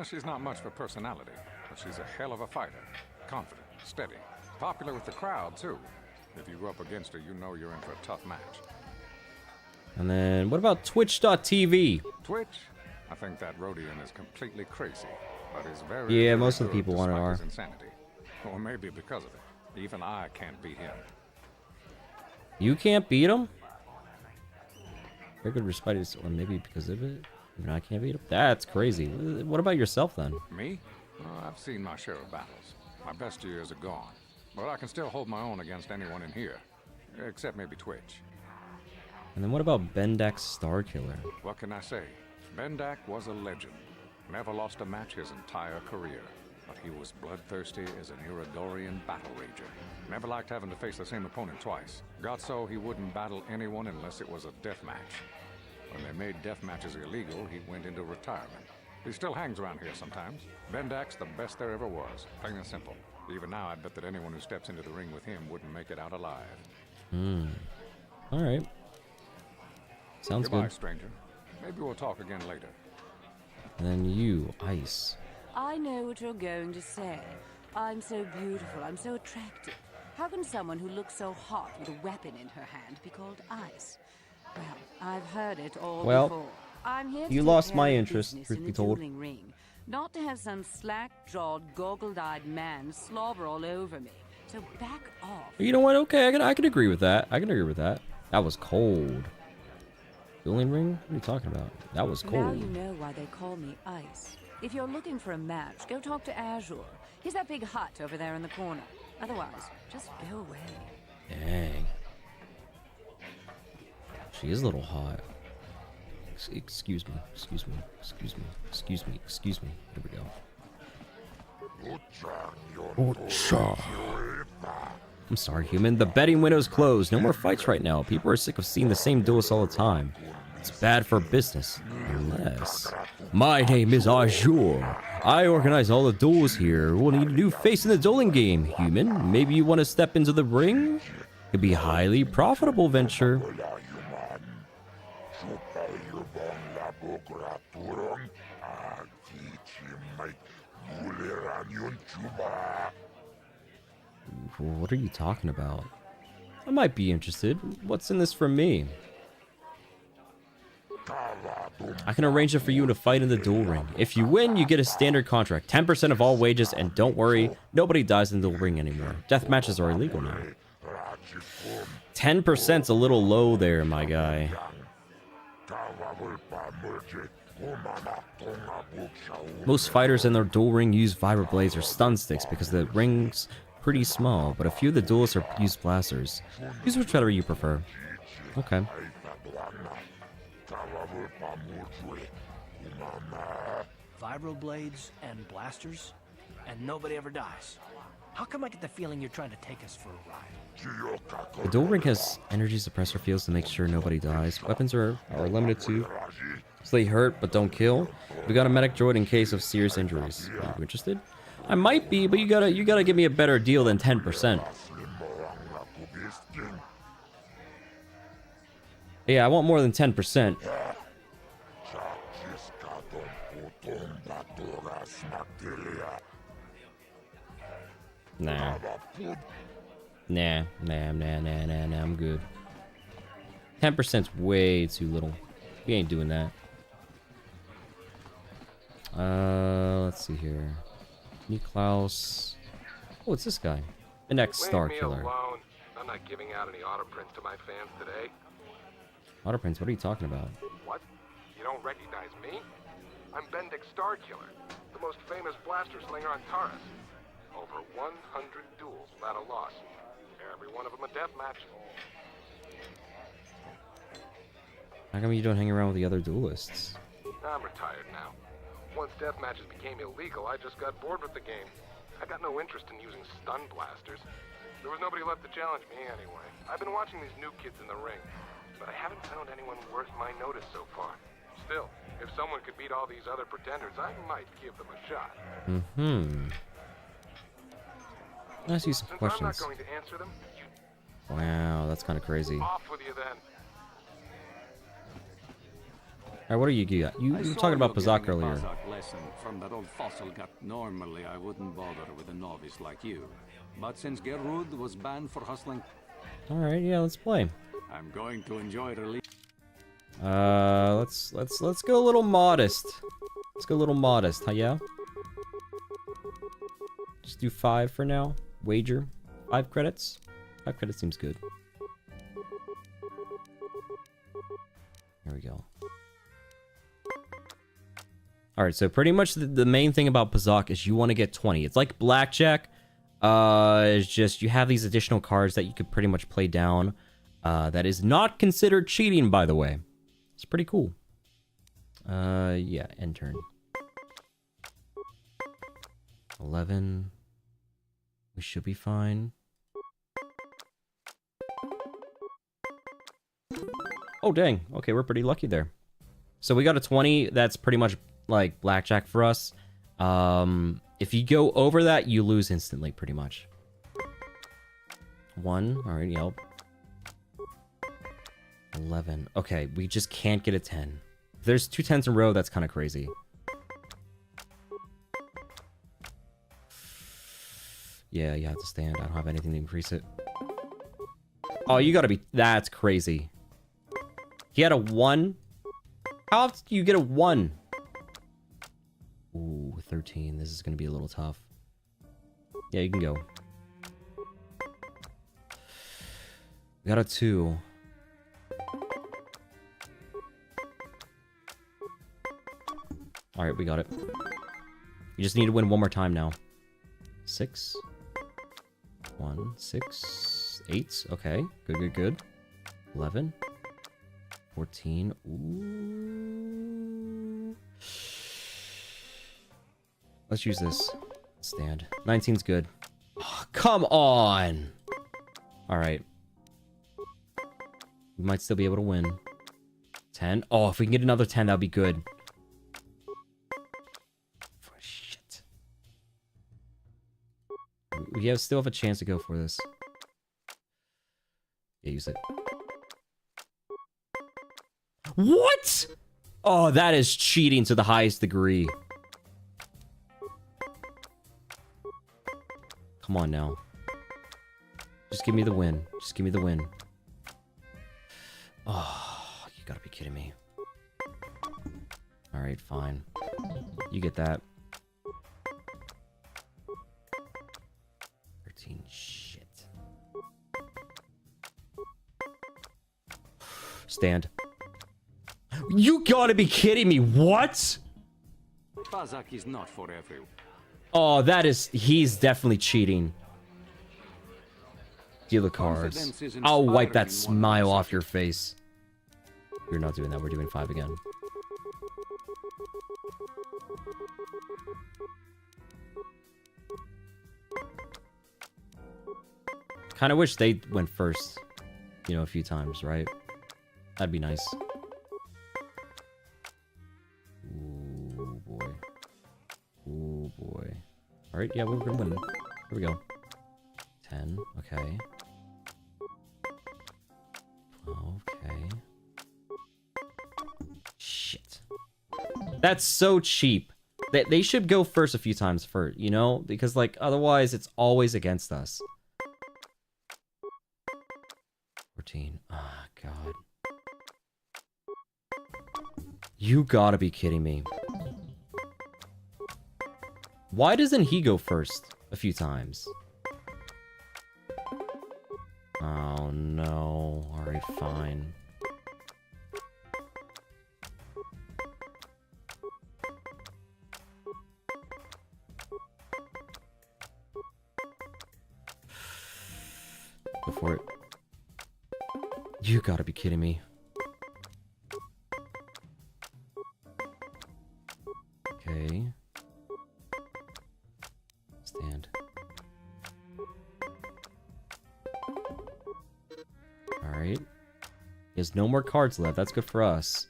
She's not much for personality, but she's a hell of a fighter. Confident, steady, popular with the crowd, too. If you go up against her, you know you're in for a tough match. And then, what about Twitch.tv? Twitch? I think that Rhodian is completely crazy, but is very, Yeah, very most of the good people want it despite are. his insanity. Or maybe because of it. Even I can't beat him. You can't beat him? Very good despite his, or maybe because of it? Even I can't beat him? That's crazy. What about yourself, then? Me? Well, I've seen my share of battles. My best years are gone. But I can still hold my own against anyone in here. Except maybe Twitch. And then what about Bendak Starkiller? What can I say? Bendak was a legend. Never lost a match his entire career. But he was bloodthirsty as an Iridorian battle rager. Never liked having to face the same opponent twice. Got so he wouldn't battle anyone unless it was a death match. When they made death matches illegal, he went into retirement. He still hangs around here sometimes. Bendak's the best there ever was, plain and simple. Even now, I'd bet that anyone who steps into the ring with him wouldn't make it out alive. All right. Sounds Goodbye, good. stranger. Maybe we'll talk again later. And then you, Ice. I know what you're going to say. I'm so beautiful, I'm so attractive. How can someone who looks so hot with a weapon in her hand be called Ice? Well, I've heard it all before. I'm here to you take lost care my of interest, business truth in be the told. dueling ring. Not to have some slack-jawed, goggle-eyed man slobber all over me. So back off. You know what? Okay, I can agree with that. I can agree with that. That was cold. Dueling ring? What are you talking about? That was cold. Now you know why they call me Ice. If you're looking for a match, go talk to Azure. He's that big hut over there in the corner. Otherwise, just go away. Dang. She is a little hot. Excuse me. Excuse me. Excuse me. Excuse me. Excuse me. Here we go. I'm sorry, human. The betting window's closed. No more fights right now. People are sick of seeing the same duelists all the time. It's bad for business. Unless... My name is Azure. I organize all the duels here. We'll need a new face in the dueling game, human. Maybe you want to step into the ring? It'd be a highly profitable venture. What are you talking about? I might be interested. What's in this for me? I can arrange it for you to fight in the duel ring. If you win, you get a standard contract. 10% of all wages, and don't worry, nobody dies in the duel ring anymore. Death matches are illegal now. 10%'s a little low there, my guy. Most fighters in their duel ring use vibroblades or stun sticks because the ring's pretty small, but a few of the duelists use blasters. Use whichever you prefer. Okay. Vibroblades and blasters, and nobody ever dies. How come I get the feeling you're trying to take us for a ride? The duel ring has energy suppressor fields to make sure nobody dies. Weapons are limited to, so they hurt but don't kill. We got a medic droid in case of serious injuries. Are you interested? I might be, but you gotta give me a better deal than 10%. Yeah, I want more than 10%. Nah. Nah, I'm good. 10%'s way too little. We ain't doing that. Let's see here. Niklaus. Oh, it's this guy. The next Star Killer. Alone. I'm not giving out any auto prints to my fans today. Auto prints? What are you talking about? What? You don't recognize me? I'm Bendick Star Killer, the most famous blaster slinger on Taurus. Over 100 duels without a loss. Every one of them a death match. How come you don't hang around with the other duelists? I'm retired now. Once death matches became illegal, I just got bored with the game. I got no interest in using stun blasters. There was nobody left to challenge me anyway. I've been watching these new kids in the ring, but I haven't found anyone worth my notice so far. Still, if someone could beat all these other pretenders, I might give them a shot. I'll ask you some questions. I'm not going to answer them, Wow, that's kind of crazy. off with you then. Alright, what are you got? You were talking about Pazak earlier. Lesson from that old fossil gut. Normally, I wouldn't bother with a novice like you. But since Gerud was banned for hustling... Alright, yeah, let's play. I'm going to enjoy release. Let's go a little modest. Let's go a little modest, huh, yeah? Just do 5 for now. Wager. 5 credits. 5 credits seems good. There we go. Alright, so pretty much the main thing about Pazak is you want to get 20. It's like blackjack. It's just you have these additional cards that you could pretty much play down. That is not considered cheating, by the way. It's pretty cool. Yeah, end turn. 11. We should be fine. Oh, dang. Okay, we're pretty lucky there. So we got a 20. That's pretty much like blackjack for us. If you go over that, you lose instantly, pretty much. 1. All right, yelp. 11. Okay, we just can't get a 10. If there's 2 10s in a row, that's kind of crazy. Yeah, you have to stand. I don't have anything to increase it. Oh, you gotta be... That's crazy. He had a 1? How often do you get a 1? Ooh, 13. This is gonna be a little tough. Yeah, you can go. We got a 2. Alright, we got it. You just need to win one more time now. 6. 1, 6, 8. Okay, good. 11. 14. Ooh. Let's use this. Stand. 19's good. Oh, come on! Alright. We might still be able to win. 10. Oh, if we can get another 10, that would be good. Shit. We still have a chance to go for this. Yeah, use it. What? Oh, that is cheating to the highest degree. Come on now. Just give me the win. Just give me the win. Oh, you gotta be kidding me. Alright, fine. You get that. 13, shit. Stand. You gotta be kidding me. What? Pazak is not for everyone. Oh, he's definitely cheating. Deal the cards. I'll wipe that smile off your face. We're not doing that. We're doing 5 again. Kind of wish they went first, you know, a few times, right? That'd be nice. Ooh, boy. Ooh, boy. Alright, yeah, we're gonna win. Here we go. 10, okay. 12, okay. Shit. That's so cheap. They should go first a few times first, you know? Because, like, otherwise it's always against us. 14. Ah, God. You gotta be kidding me. Why doesn't he go first a few times? Oh, no. Alright, fine. Go for it. You gotta be kidding me. Okay. Stand. Alright. He has no more cards left. That's good for us.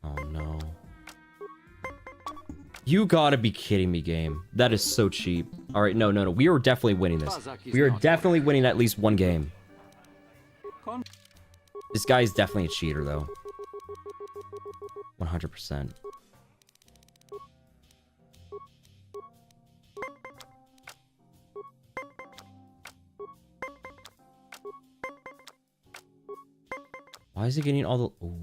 Oh no. You gotta be kidding me, game. That is so cheap. Alright, no. We are definitely winning this. We are definitely winning at least one game. This guy is definitely a cheater, though. 100%. Why is he getting all the... Ooh.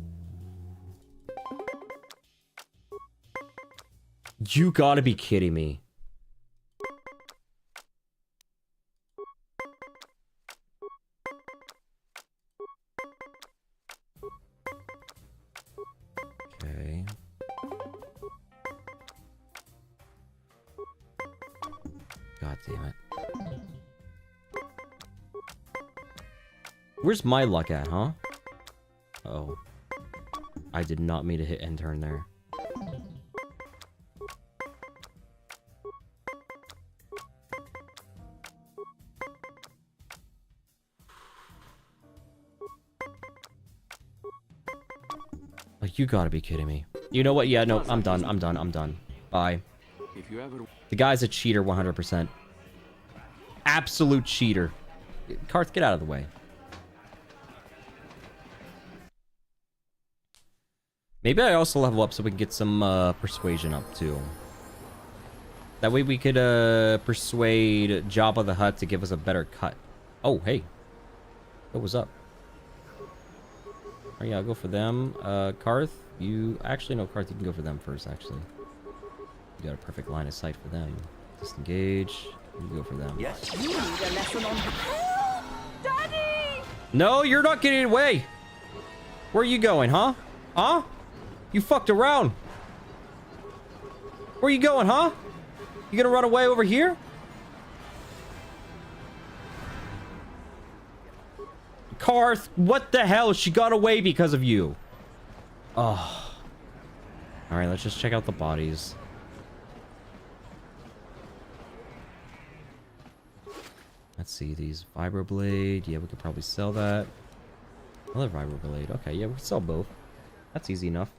You gotta be kidding me. Okay. God damn it. Where's my luck at, huh? Oh. I did not mean to hit end turn there. Like, you gotta be kidding me. You know what? Yeah, no, I'm done. Bye. If you ever... The guy's a cheater 100%. Absolute cheater. Karth, get out of the way. Maybe I also level up so we can get some persuasion up too. That way we could persuade Jabba the Hutt to give us a better cut. Oh, hey. What was up? Oh yeah, I'll go for them. Karth, you... Actually, no, Karth, you can go for them first, actually. You got a perfect line of sight for them. Disengage. You can go for them. Yes. You need a lesson on... Daddy! No, you're not getting away! Where are you going, huh? Huh? You fucked around. Where you going, huh? You gonna run away over here? Karth, what the hell? She got away because of you. Oh. Alright, let's just check out the bodies. Let's see, these vibroblade. Yeah, we could probably sell that. Another vibroblade. Okay, yeah, we can sell both. That's easy enough.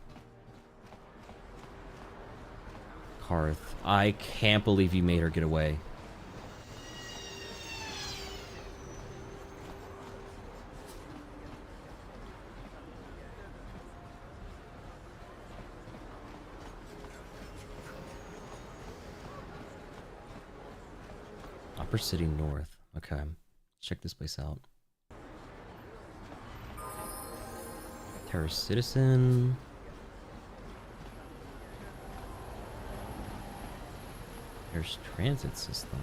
Karth, I can't believe you made her get away. Upper City North. Okay. Check this place out. Terrace Citizen. There's transit system.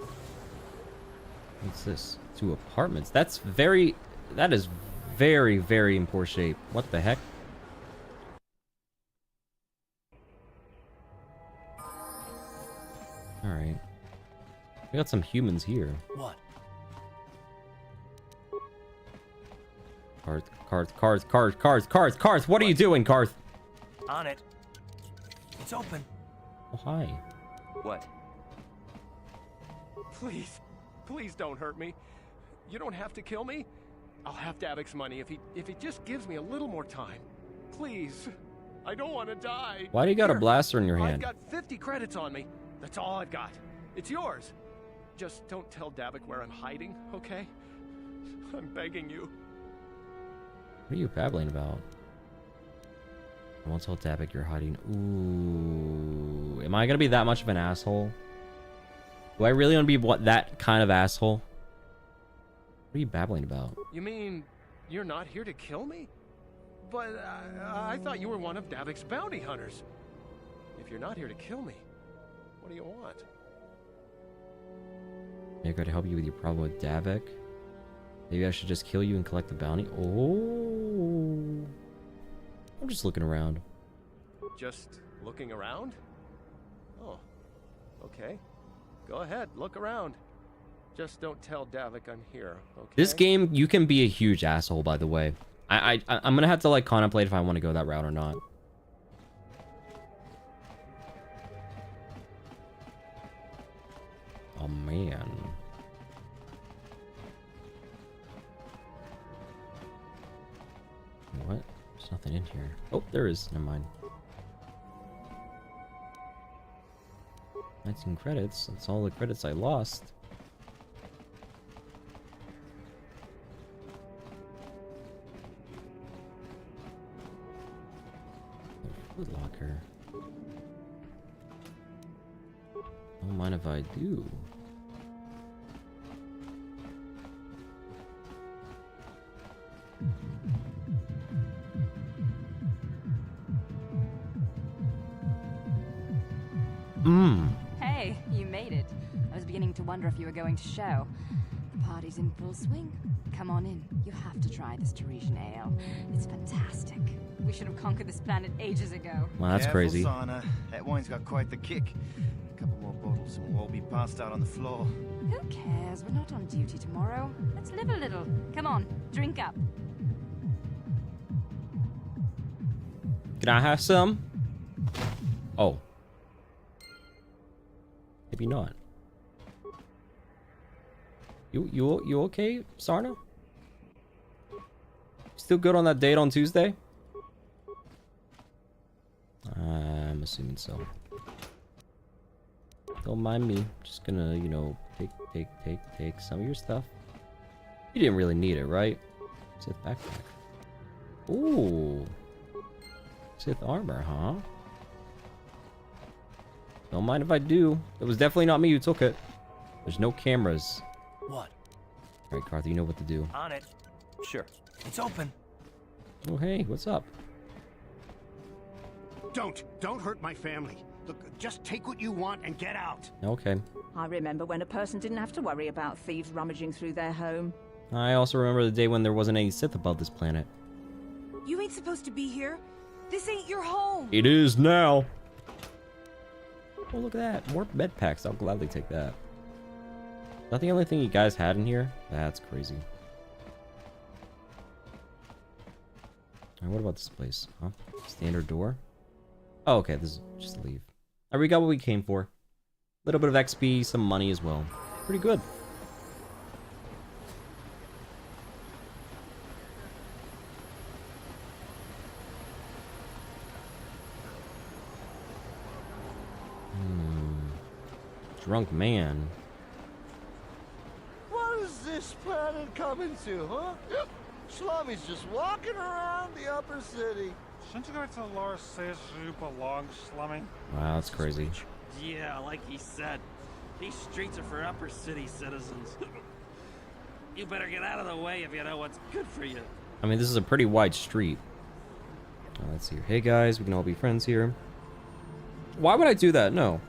I What's this? 2 apartments. That is very, very in poor shape. What the heck? Alright. We got some humans here. What? Karth! What are you doing, Karth? On it. It's open. Oh, hi. What? Please, please don't hurt me. You don't have to kill me. I'll have Davic's money if he just gives me a little more time. Please. I don't want to die. Why do you got a blaster in your I've hand? got 50 credits on me. That's all I've got. It's yours. Just don't tell Davic where I'm hiding, okay? I'm begging you. What are you babbling about? I won't tell Davic you're hiding. Ooh. Am I gonna be that much of an asshole? Do I really want to be that kind of asshole? What are you babbling about? You mean you're not here to kill me? But I thought you were one of Davic's bounty hunters. If you're not here to kill me, what do you want? Maybe I could help you with your problem with Davic. Maybe I should just kill you and collect the bounty. Oh. I'm just looking around. Just looking around? Oh, okay. Go ahead, look around. Just don't tell Davic I'm here, okay? This game, you can be a huge asshole, by the way. I'm gonna have to, like, contemplate if I want to go that route or not. Oh, man. What? There's nothing in here. Oh, there is. Never mind. 19 credits. That's all the credits I lost. Food locker. Don't mind if I do. Hey, you made it. I was beginning to wonder if you were going to show. The party's in full swing. Come on in. You have to try this Teresian ale. It's fantastic. We should have conquered this planet ages ago. Wow, that's crazy. Sana. That wine's got quite the kick. A couple more bottles and we'll all be passed out on the floor. Who cares? We're not on duty tomorrow. Let's live a little. Come on, drink up. Can I have some? Oh. Maybe not. You okay, Sarna? Still good on that date on Tuesday? I'm assuming so. Don't mind me. Just gonna, you know, take some of your stuff. You didn't really need it, right? Sith backpack. Ooh. Sith armor, huh? Don't mind if I do. It was definitely not me who took it. There's no cameras. What? Alright, Carthy, you know what to do. On it. Sure. It's open. Oh, hey, what's up? Don't hurt my family. Look, just take what you want and get out. Okay. I remember when a person didn't have to worry about thieves rummaging through their home. I also remember the day when there wasn't any Sith above this planet. You ain't supposed to be here. This ain't your home. It is now. Oh, look at that. More med packs. I'll gladly take that. Is that the only thing you guys had in here? That's crazy. Alright, what about this place? Huh? Standard door? Oh, okay. This is just a leave. Alright, we got what we came for. A little bit of XP, some money as well. Pretty good. Drunk man. What is this planet coming to, huh? Slummies just walking around the upper city. Shouldn't you go to Laura says you belong, Slummy? Wow, that's crazy. Yeah, like he said, these streets are for upper city citizens. You better get out of the way if you know what's good for you. I mean, this is a pretty wide street. Let's see. Hey guys, we can all be friends here. Why would I do that? No.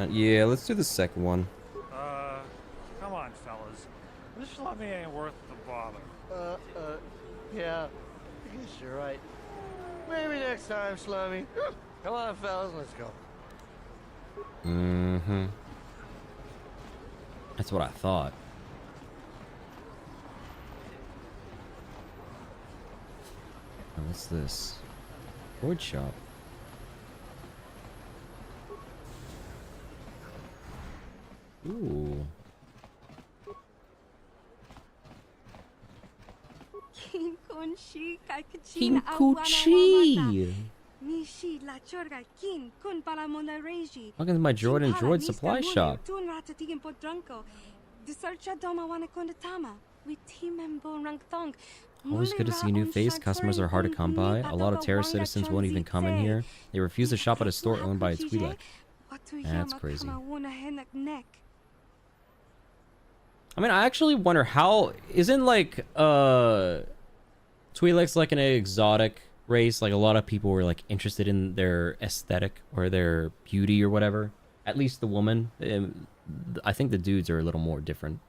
Yeah, let's do the second one. Come on, fellas. This slummy ain't worth the bother. Yeah. I guess you're right. Maybe next time, Slummy. Come on, fellas, let's go. Mm-hmm. That's what I thought. Oh, what's this? Board shop. Ooh. Kinkuchi! Welcome to my Droid and Droid supply shop. Always good to see a new face. Customers are hard to come by. A lot of Terra citizens won't even come in here. They refuse to shop at a store owned by a Twi'lek. That's crazy. I mean, I actually wonder how... Isn't, like, Twi'leks like an exotic race? Like, a lot of people were, like, interested in their aesthetic or their beauty or whatever. At least the woman. I think the dudes are a little more different.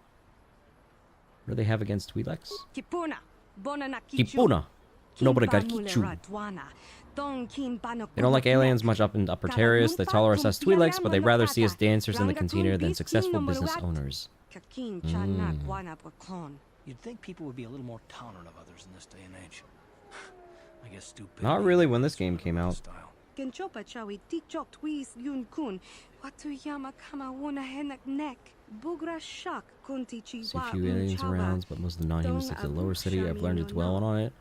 What do they have against Twi'leks? Kipuna. Nobody got Kichu. They don't like aliens much up in Upper Terrace. They tolerate us as Twi'leks, but they'd rather see us dancers in the container than successful business owners. You'd think people would be a little more tolerant of others in this day and age. I guess stupid. Not really when this game came out. See a few aliens around, but most of the non-humans stick to the lower city. I've learned to dwell on it.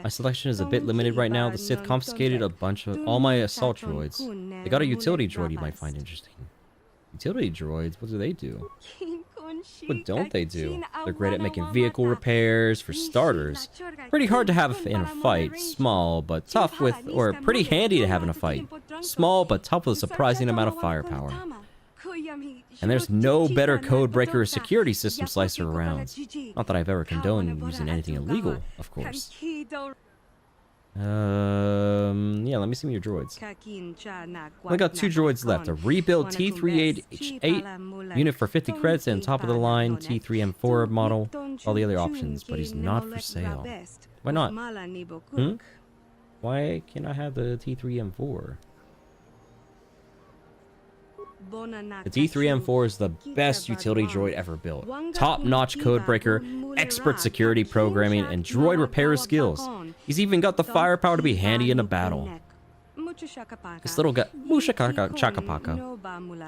My selection is a bit limited right now. The Sith confiscated a bunch of all my assault droids. They got a utility droid you might find interesting. Utility droids? What do they do? What don't they do? They're great at making vehicle repairs, for starters. Pretty hard to have in a fight. Small, but tough with... Or pretty handy to have in a fight. Small, but tough with a surprising amount of firepower. And there's no better code breaker or security system slicer around. Not that I've ever condoned using anything illegal, of course. Yeah, let me see your droids. I got 2 droids left. A rebuilt T3H8 unit for 50 credits and top of the line T3M4 model. All the other options, but he's not for sale. Why not? Hmm? Why can't I have the T3M4? The T3M4 is the best utility droid ever built. Top-notch codebreaker, expert security programming, and droid repair skills. He's even got the firepower to be handy in a battle. This little guy...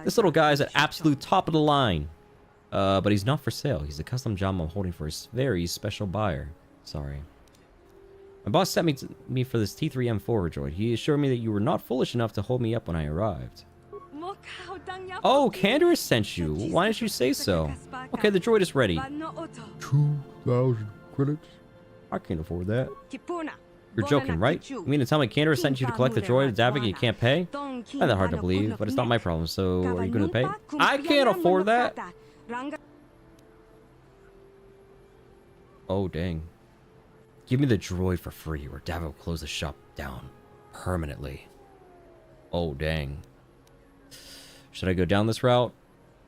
This little guy is at absolute top of the line. But he's not for sale. He's a custom job I'm holding for a very special buyer. Sorry. My boss sent me for this T3M4 droid. He assured me that you were not foolish enough to hold me up when I arrived. Oh, Candaris sent you. Why didn't you say so? Okay, the droid is ready. 2,000 credits? I can't afford that. You're joking, right? You mean to tell me Candaris sent you to collect the droid at Davik and you can't pay? Not that hard to believe, but it's not my problem, so are you going to pay? I can't afford that! Oh, dang. Give me the droid for free or Davik will close the shop down. Permanently. Oh, dang. Should I go down this route?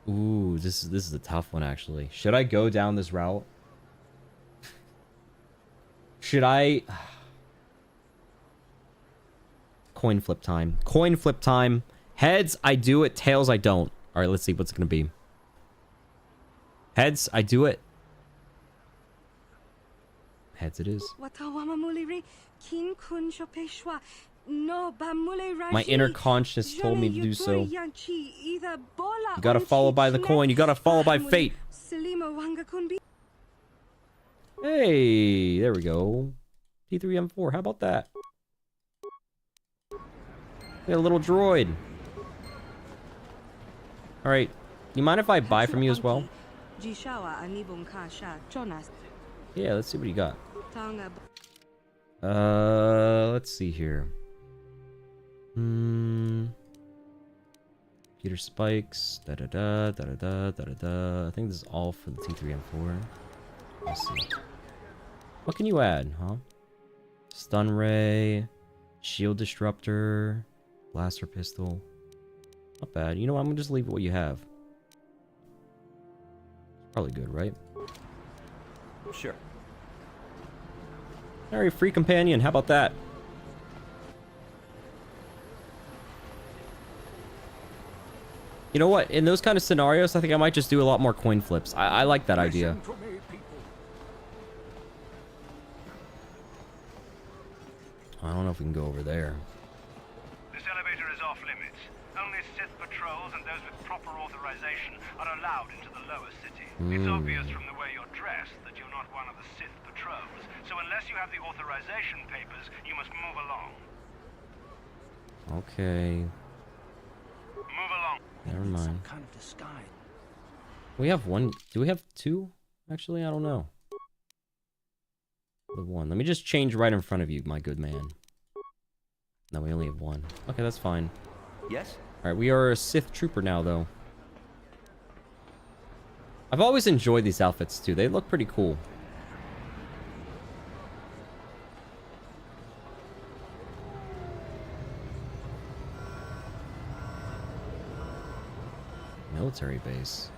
Ooh, this is a tough one, actually. Should I go down this route? Should I... Coin flip time. Coin flip time. Heads, I do it. Tails, I don't. Alright, let's see what's it going to be. Heads, I do it. Heads it is. My inner conscience told me to do so. You gotta follow by the coin. You gotta follow by fate. Hey, there we go. T3M4, how about that? We got a little droid. Alright, you mind if I buy from you as well? Yeah, let's see what you got. Let's see here. Computer spikes. Da da da da da da da. I think this is all for the T3M4. Let's see. What can you add, huh? Stun ray, shield disruptor, blaster pistol. Not bad. You know what? I'm gonna just leave it what you have. Probably good, right? Sure. Alright, free companion. How about that? You know what? In those kind of scenarios, I think I might just do a lot more coin flips. I like that idea. I don't know if we can go over there. This elevator is off limits. Only Sith patrols and those with proper authorization are allowed into the lower city. It's obvious from the way you're dressed that you're not one of the Sith patrols. So unless you have the authorization papers, you must move along. Okay. Move along. Never mind. Some kind of disguise. We have one. Do we have two? Actually, I don't know. The one. Let me just change right in front of you, my good man. No, we only have one. Okay, that's fine. Yes? Alright, we are a Sith trooper now, though. I've always enjoyed these outfits, too. They look pretty cool. Military base.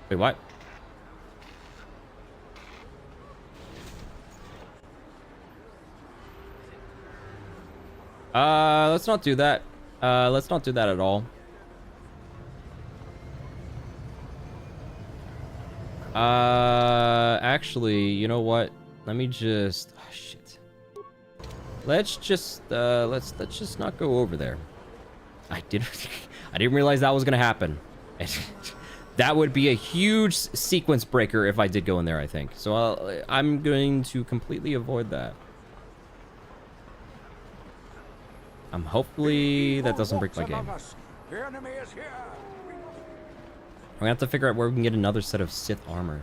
Wait, what? Let's not do that. Let's not do that at all. Actually, you know what? Let me just... Oh, shit. Let's just not go over there. I didn't realize that was gonna happen. That would be a huge sequence breaker if I did go in there, I think. So I'm going to completely avoid that. Hopefully that doesn't break my game. The enemy is here. We're gonna have to figure out where we can get another set of Sith armor.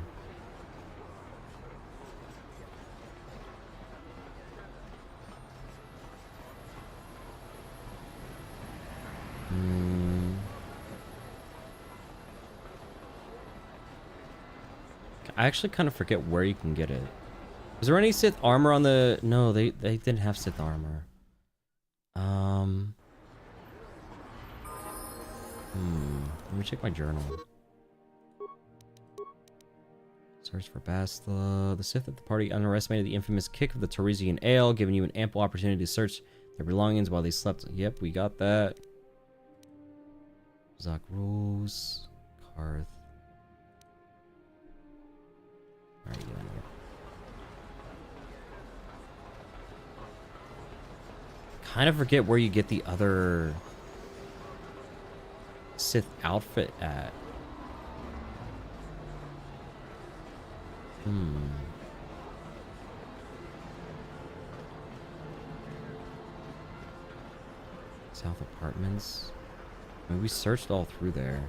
I actually kind of forget where you can get it. Is there any Sith armor on the... No, they didn't have Sith armor. Let me check my journal. Search for Bastila. The Sith at the party underestimated the infamous kick of the Torresian ale, giving you an ample opportunity to search their belongings while they slept. Yep, we got that. Zak Rose. Karth. Alright, get in here. Kind of forget where you get the other Sith outfit at. South Apartments. I mean, we searched all through there.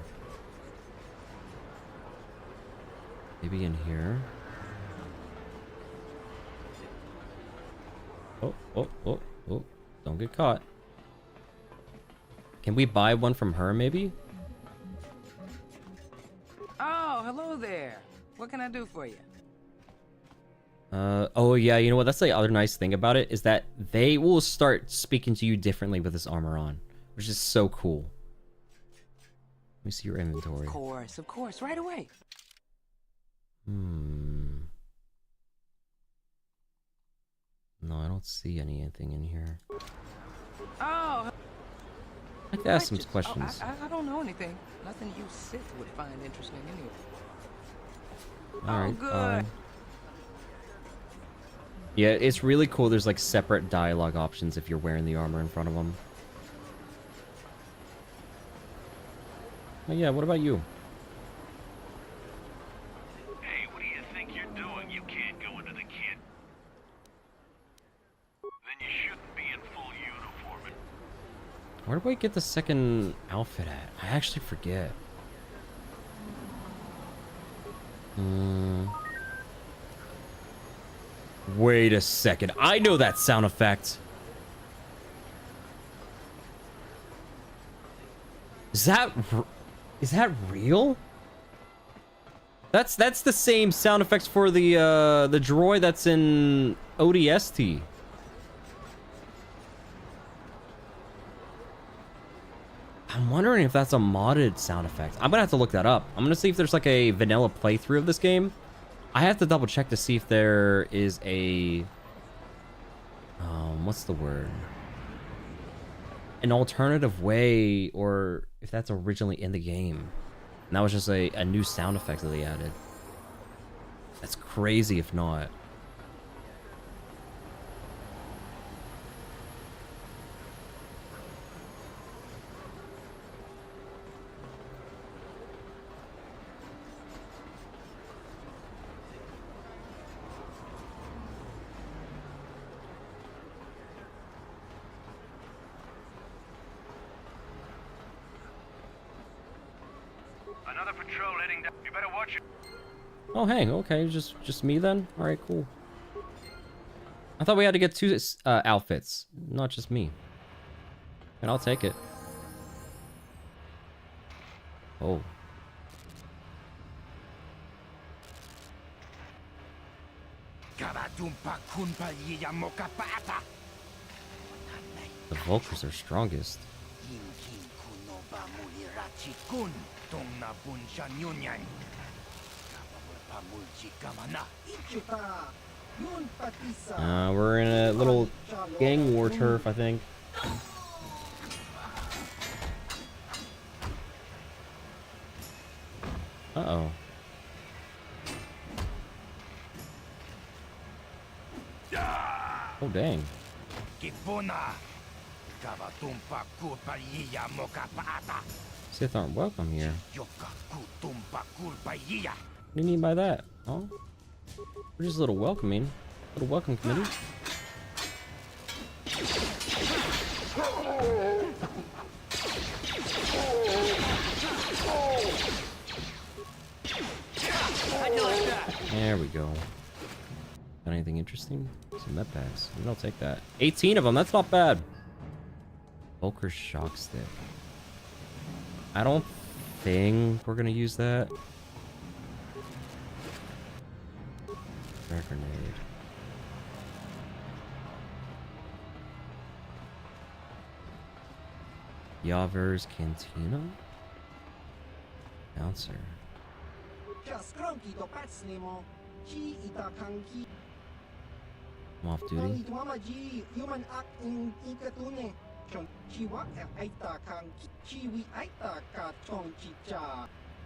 Maybe in here. Oh. Don't get caught. Can we buy one from her, maybe? Oh, hello there. What can I do for you? Oh yeah, you know what? That's the other nice thing about it, is that they will start speaking to you differently with this armor on, which is so cool. Let me see your inventory. Of course, right away. No, I don't see anything in here. Oh. I'd like to ask some questions. I don't know anything. Nothing you Sith would find interesting anyway. Alright, good. Yeah, it's really cool. There's like separate dialogue options if you're wearing the armor in front of them. Oh yeah, what about you? Hey, what do you think you're doing? You can't go into the kit. Then you shouldn't be in full uniform. Where do I get the second outfit at? I actually forget. Wait a second. I know that sound effect. Is that real? That's the same sound effects for the droid that's in ODST. I'm wondering if that's a modded sound effect. I'm gonna have to look that up. I'm gonna see if there's like a vanilla playthrough of this game. I have to double check to see if there is a what's the word? An alternative way, or if that's originally in the game. And that was just a new sound effect that they added. That's crazy if not. Another patrol heading down. You better watch it. Oh, hey, okay, just me then? All right, cool. I thought we had to get 2 outfits, not just me. And I'll take it. Oh. The Vultures are strongest. We're in a little gang war turf, I think. Uh-oh. Oh, dang. Sith aren't welcome here. What do you mean by that? Oh? We're just a little welcoming. A little welcome committee. There we go. Got anything interesting? Some med packs. I mean, I'll take that. 18 of them, that's not bad. Volker shock stick. I don't think we're gonna use that. Frag grenade. Yaver's Cantina? Bouncer. I'm off duty.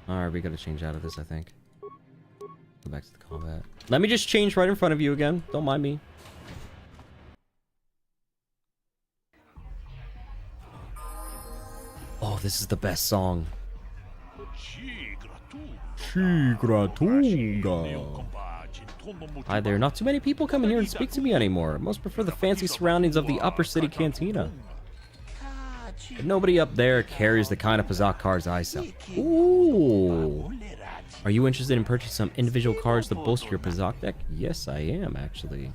Alright, we gotta change out of this, I think. Go back to the combat. Let me just change right in front of you again. Don't mind me. Oh, this is the best song. Hi there, not too many people come in here and speak to me anymore. Most prefer the fancy surroundings of the upper city cantina. But nobody up there carries the kind of Pazak cards I sell. Ooh. Are you interested in purchasing some individual cards to bolster your Pazak deck? Yes, I am, actually.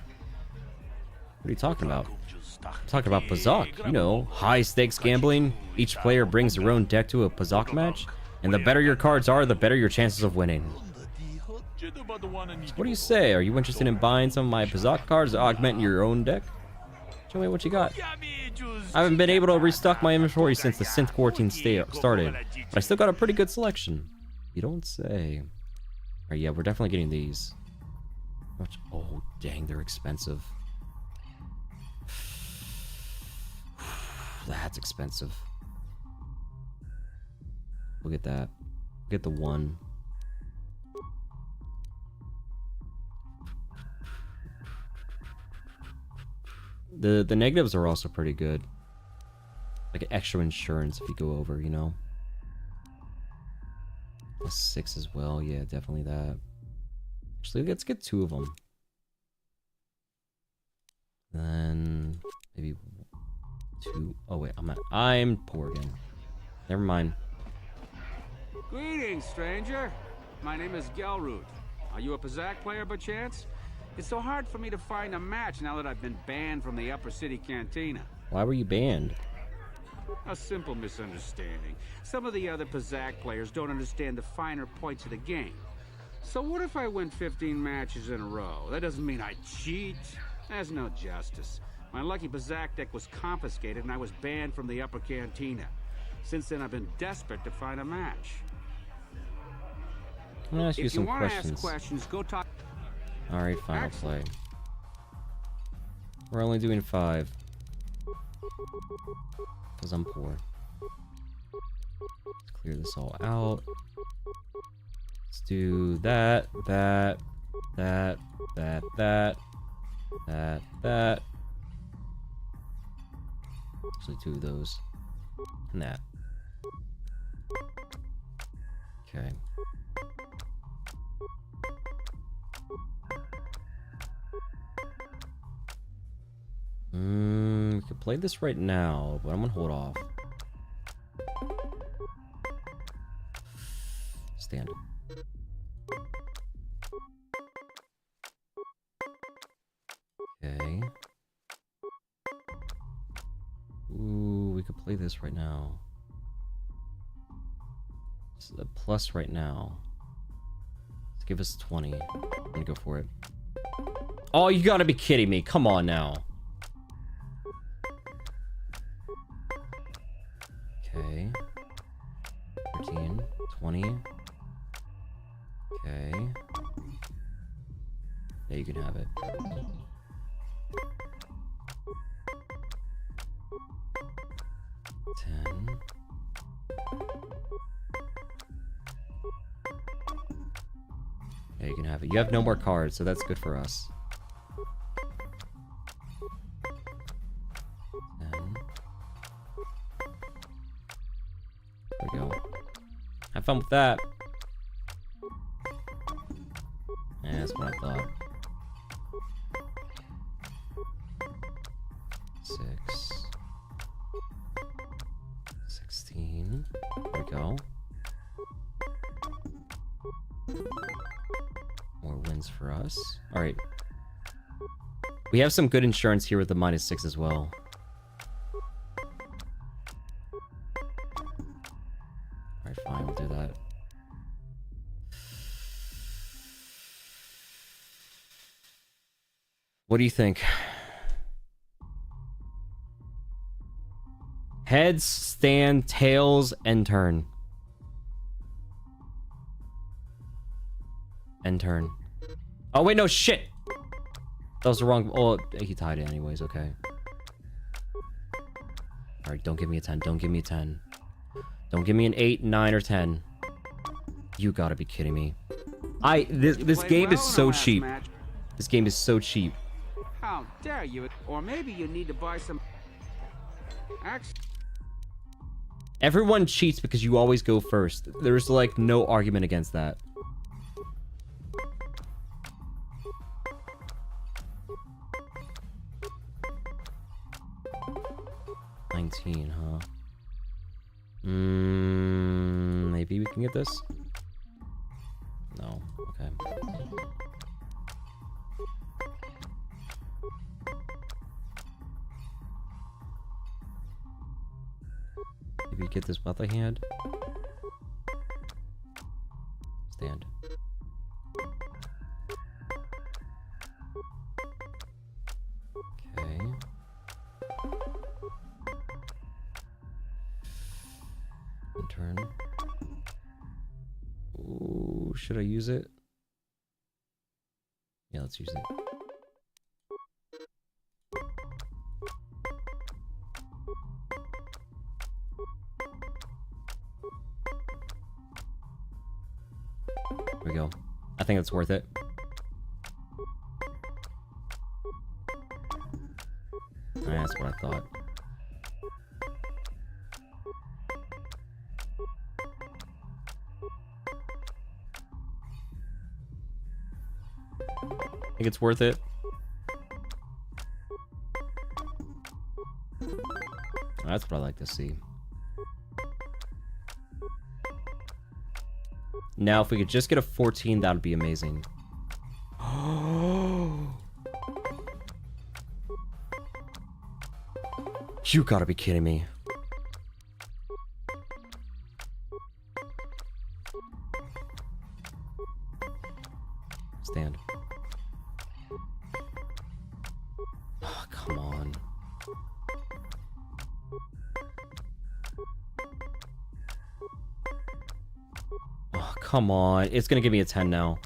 What are you talking about? I'm talking about Pazak, you know, high stakes gambling. Each player brings their own deck to a Pazak match, and the better your cards are, the better your chances of winning. What do you say? Are you interested in buying some of my Pazak cards to augment your own deck? Show me what you got. I haven't been able to restock my inventory since the synth quarantine started, but I still got a pretty good selection. You don't say. Alright, yeah, we're definitely getting these. Oh, dang, they're expensive. That's expensive. Look at that. Get the one. The negatives are also pretty good. Like extra insurance if you go over, you know. A 6 as well, yeah, definitely that. Actually, let's get 2 of them. Then maybe 2. Oh wait, I'm poor again. Never mind. Greetings, stranger. My name is Gelroot. Are you a Pazak player by chance? It's so hard for me to find a match now that I've been banned from the Upper City Cantina. Why were you banned? A simple misunderstanding. Some of the other Pazak players don't understand the finer points of the game. So what if I win 15 matches in a row? That doesn't mean I cheat. There's no justice. My lucky Pazak deck was confiscated and I was banned from the Upper Cantina. Since then, I've been desperate to find a match. I'm gonna ask you If some you want to questions. ask questions, go talk. Alright, fine, I'll play. We're only doing 5. Because I'm poor. Let's clear this all out. Let's do that. Actually, 2 of those. And that. Okay. We could play this right now, but I'm gonna hold off. Stand. Okay. Ooh, we could play this right now. This is a plus right now. Let's give us 20. I'm gonna go for it. Oh, you gotta be kidding me. Come on now. Okay. 13, 20. Okay. Yeah, you can have it. Yeah, you can have it. You have no more cards, so that's good for us. 10. There we go. Have fun with that. Yeah, that's what I thought. 6. 16. There we go. More wins for us. Alright. We have some good insurance here with the -6 as well. Alright, fine, we'll do that. What do you think? Heads, stand, tails, and turn. End turn. Oh, wait, no, shit! That was the wrong... Oh, he tied it anyways, okay. Alright, don't give me a 10. Don't give me a 10. Don't give me an 8, 9, or 10. You gotta be kidding me. This game is so cheap. This game is so cheap. How dare you? Or maybe you need to buy some... Everyone cheats because you always go first. There's, like, no argument against that. Huh? Maybe we can get this? No. Okay. Maybe get this with a hand? Stand. Okay. Turn. Ooh, should I use it? Yeah, let's use it. There we go. I think it's worth it. That's what I thought. I think it's worth it. That's what I like to see. Now, if we could just get a 14, that would be amazing. You gotta be kidding me. Stand. Oh, come on. come on. It's gonna give me a 10 now.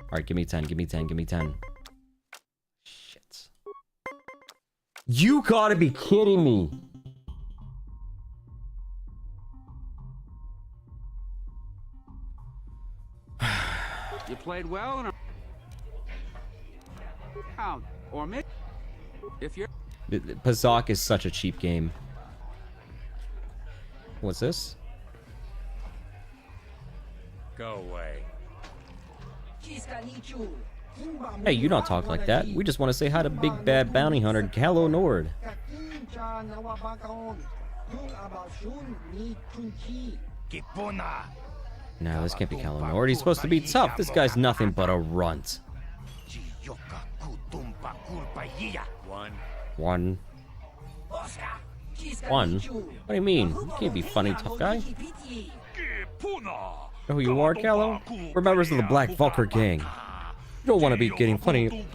Alright, give me 10, give me 10, give me 10. Shit. You gotta be kidding me. You played well and count or maybe if you're Pazak is such a cheap game. What's this? go away. Hey, you don't talk like that. We just want to say hi to big bad bounty hunter Gallo Nord. No, this can't be Gallo Nord. He's supposed to be tough. This guy's nothing but a runt. One. One? What do you mean? You can't be funny, tough guy. Know who you are, Gallo? We're members of the Black Vulcar gang. You don't want to be getting funny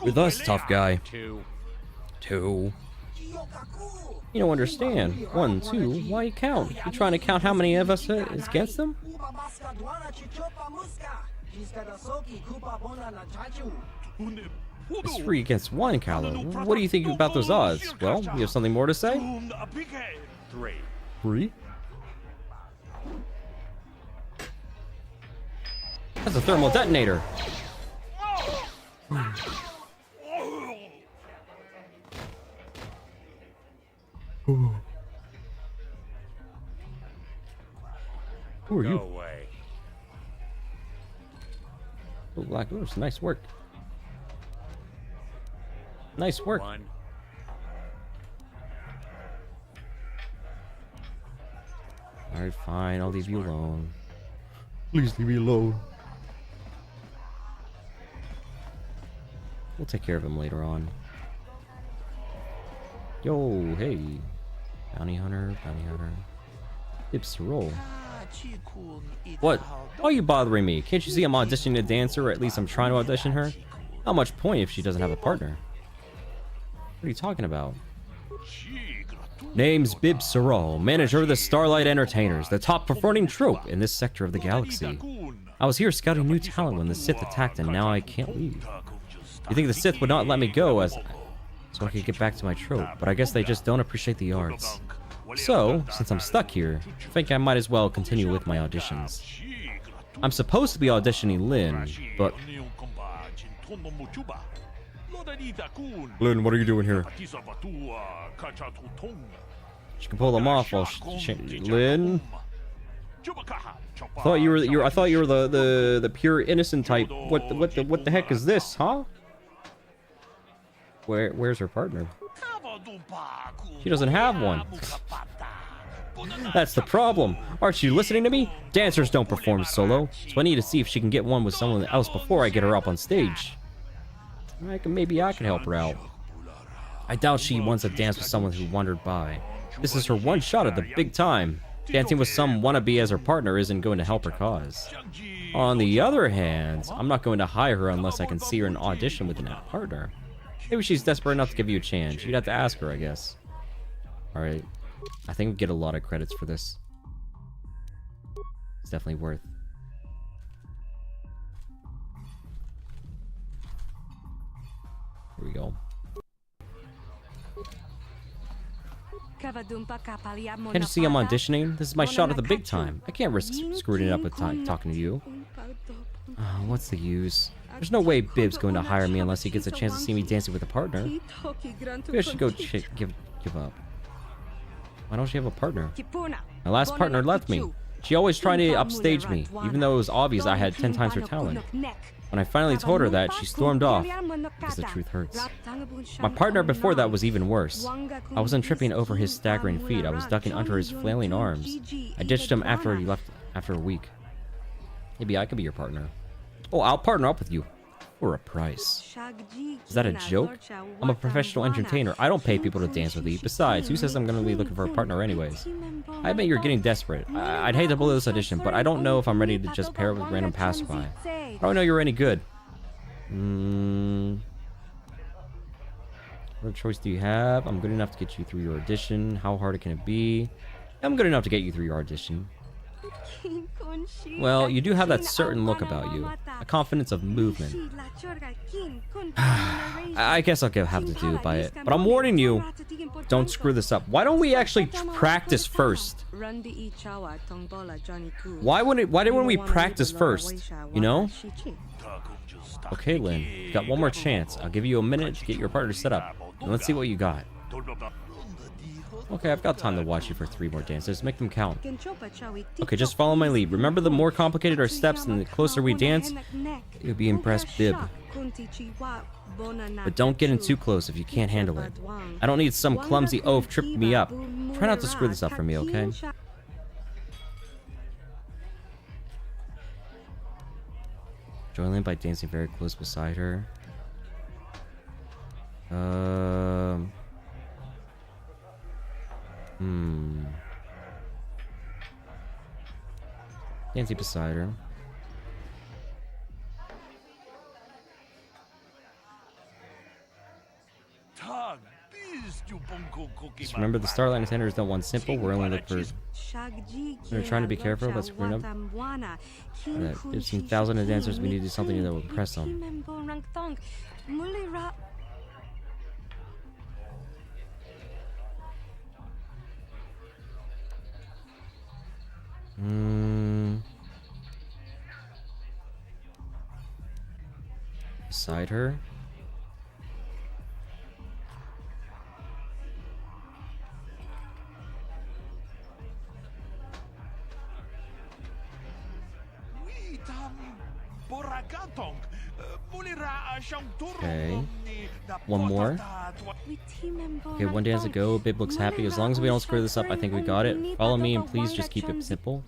with us, tough guy. Two. You don't understand. 1, 2. Why you count? You trying to count how many of us is against them? It's 3 against 1, Gallo. What do you think about those odds? Well, you have something more to say? 3? That's a thermal detonator. Who are you? Oh, Black Ops, nice work. Nice work. Alright, fine, I'll leave you alone. Please leave me alone. We'll take care of him later on. Yo, hey. Bounty hunter, bounty hunter. Tips roll. What? Why are you bothering me? Can't you see I'm auditioning a dancer, or at least I'm trying to audition her? Not much point if she doesn't have a partner. What are you talking about? Name's Bib Sorrel, manager of the Starlight Entertainers, the top performing troupe in this sector of the galaxy. I was here scouting new talent when the Sith attacked, and now I can't leave. You think the Sith would not let me go so I could get back to my trope, but I guess they just don't appreciate the arts. So, since I'm stuck here, I think I might as well continue with my auditions. I'm supposed to be auditioning Lin, but... Lin, what are you doing here? She can pull them off while Lin? I thought you were the pure innocent type. What the heck is this, huh? Where's her partner? She doesn't have one. That's the problem. Aren't you listening to me? Dancers don't perform solo, so I need to see if she can get one with someone else before I get her up on stage. Maybe I can help her out. I doubt she wants to dance with someone who wandered by. This is her one shot at the big time. Dancing with some wannabe as her partner isn't going to help her cause. On the other hand, I'm not going to hire her unless I can see her in audition with a partner. Maybe she's desperate enough to give you a chance. You'd have to ask her, I guess. Alright. I think we get a lot of credits for this. It's definitely worth. Here we go. Can't you see I'm auditioning? This is my shot at the big time. I can't risk screwing it up with talking to you. What's the use? There's no way Bib's going to hire me unless he gets a chance to see me dancing with a partner. Maybe I should go give up. Why don't she have a partner? My last partner left me. She always tried to upstage me, even though it was obvious I had 10 times her talent. When I finally told her that, she stormed off, because the truth hurts. My partner before that was even worse. I wasn't tripping over his staggering feet, I was ducking under his flailing arms. I ditched him after he left after a week. Maybe I could be your partner. Oh, I'll partner up with you. For a price. Is that a joke? I'm a professional entertainer. I don't pay people to dance with me. Besides, who says I'm going to be looking for a partner anyways? I admit you're getting desperate. I'd hate to blow this audition, but I don't know if I'm ready to just pair up with random passerby. I don't know you're any good. What choice do you have? I'm good enough to get you through your audition. How hard can it be? I'm good enough to get you through your audition. Well, you do have that certain look about you. A confidence of movement. I guess I'll have to do by it. But I'm warning you, don't screw this up. Why don't we actually practice first? Why didn't we practice first? You know? Okay, Lynn. You got one more chance. I'll give you a minute to get your partner set up. And let's see what you got. Okay, I've got time to watch you for 3 more dances. Make them count. Okay, just follow my lead. Remember, the more complicated our steps and the closer we dance, you'll be impressed, Bib. But don't get in too close if you can't handle it. I don't need some clumsy oaf tripping me up. Try not to screw this up for me, okay? Join Lynn by dancing very close beside her. Dancing beside her. Just remember, the Starlight Intenders don't want simple. We're only looking for... We're trying to be careful about screwing up. That 15,000 of dancers, we need to do something that will impress them. Beside her. Okay. One more. Okay, one dance to go. Bib looks happy. As long as we don't screw this up, I think we got it. Follow me and please just keep it simple.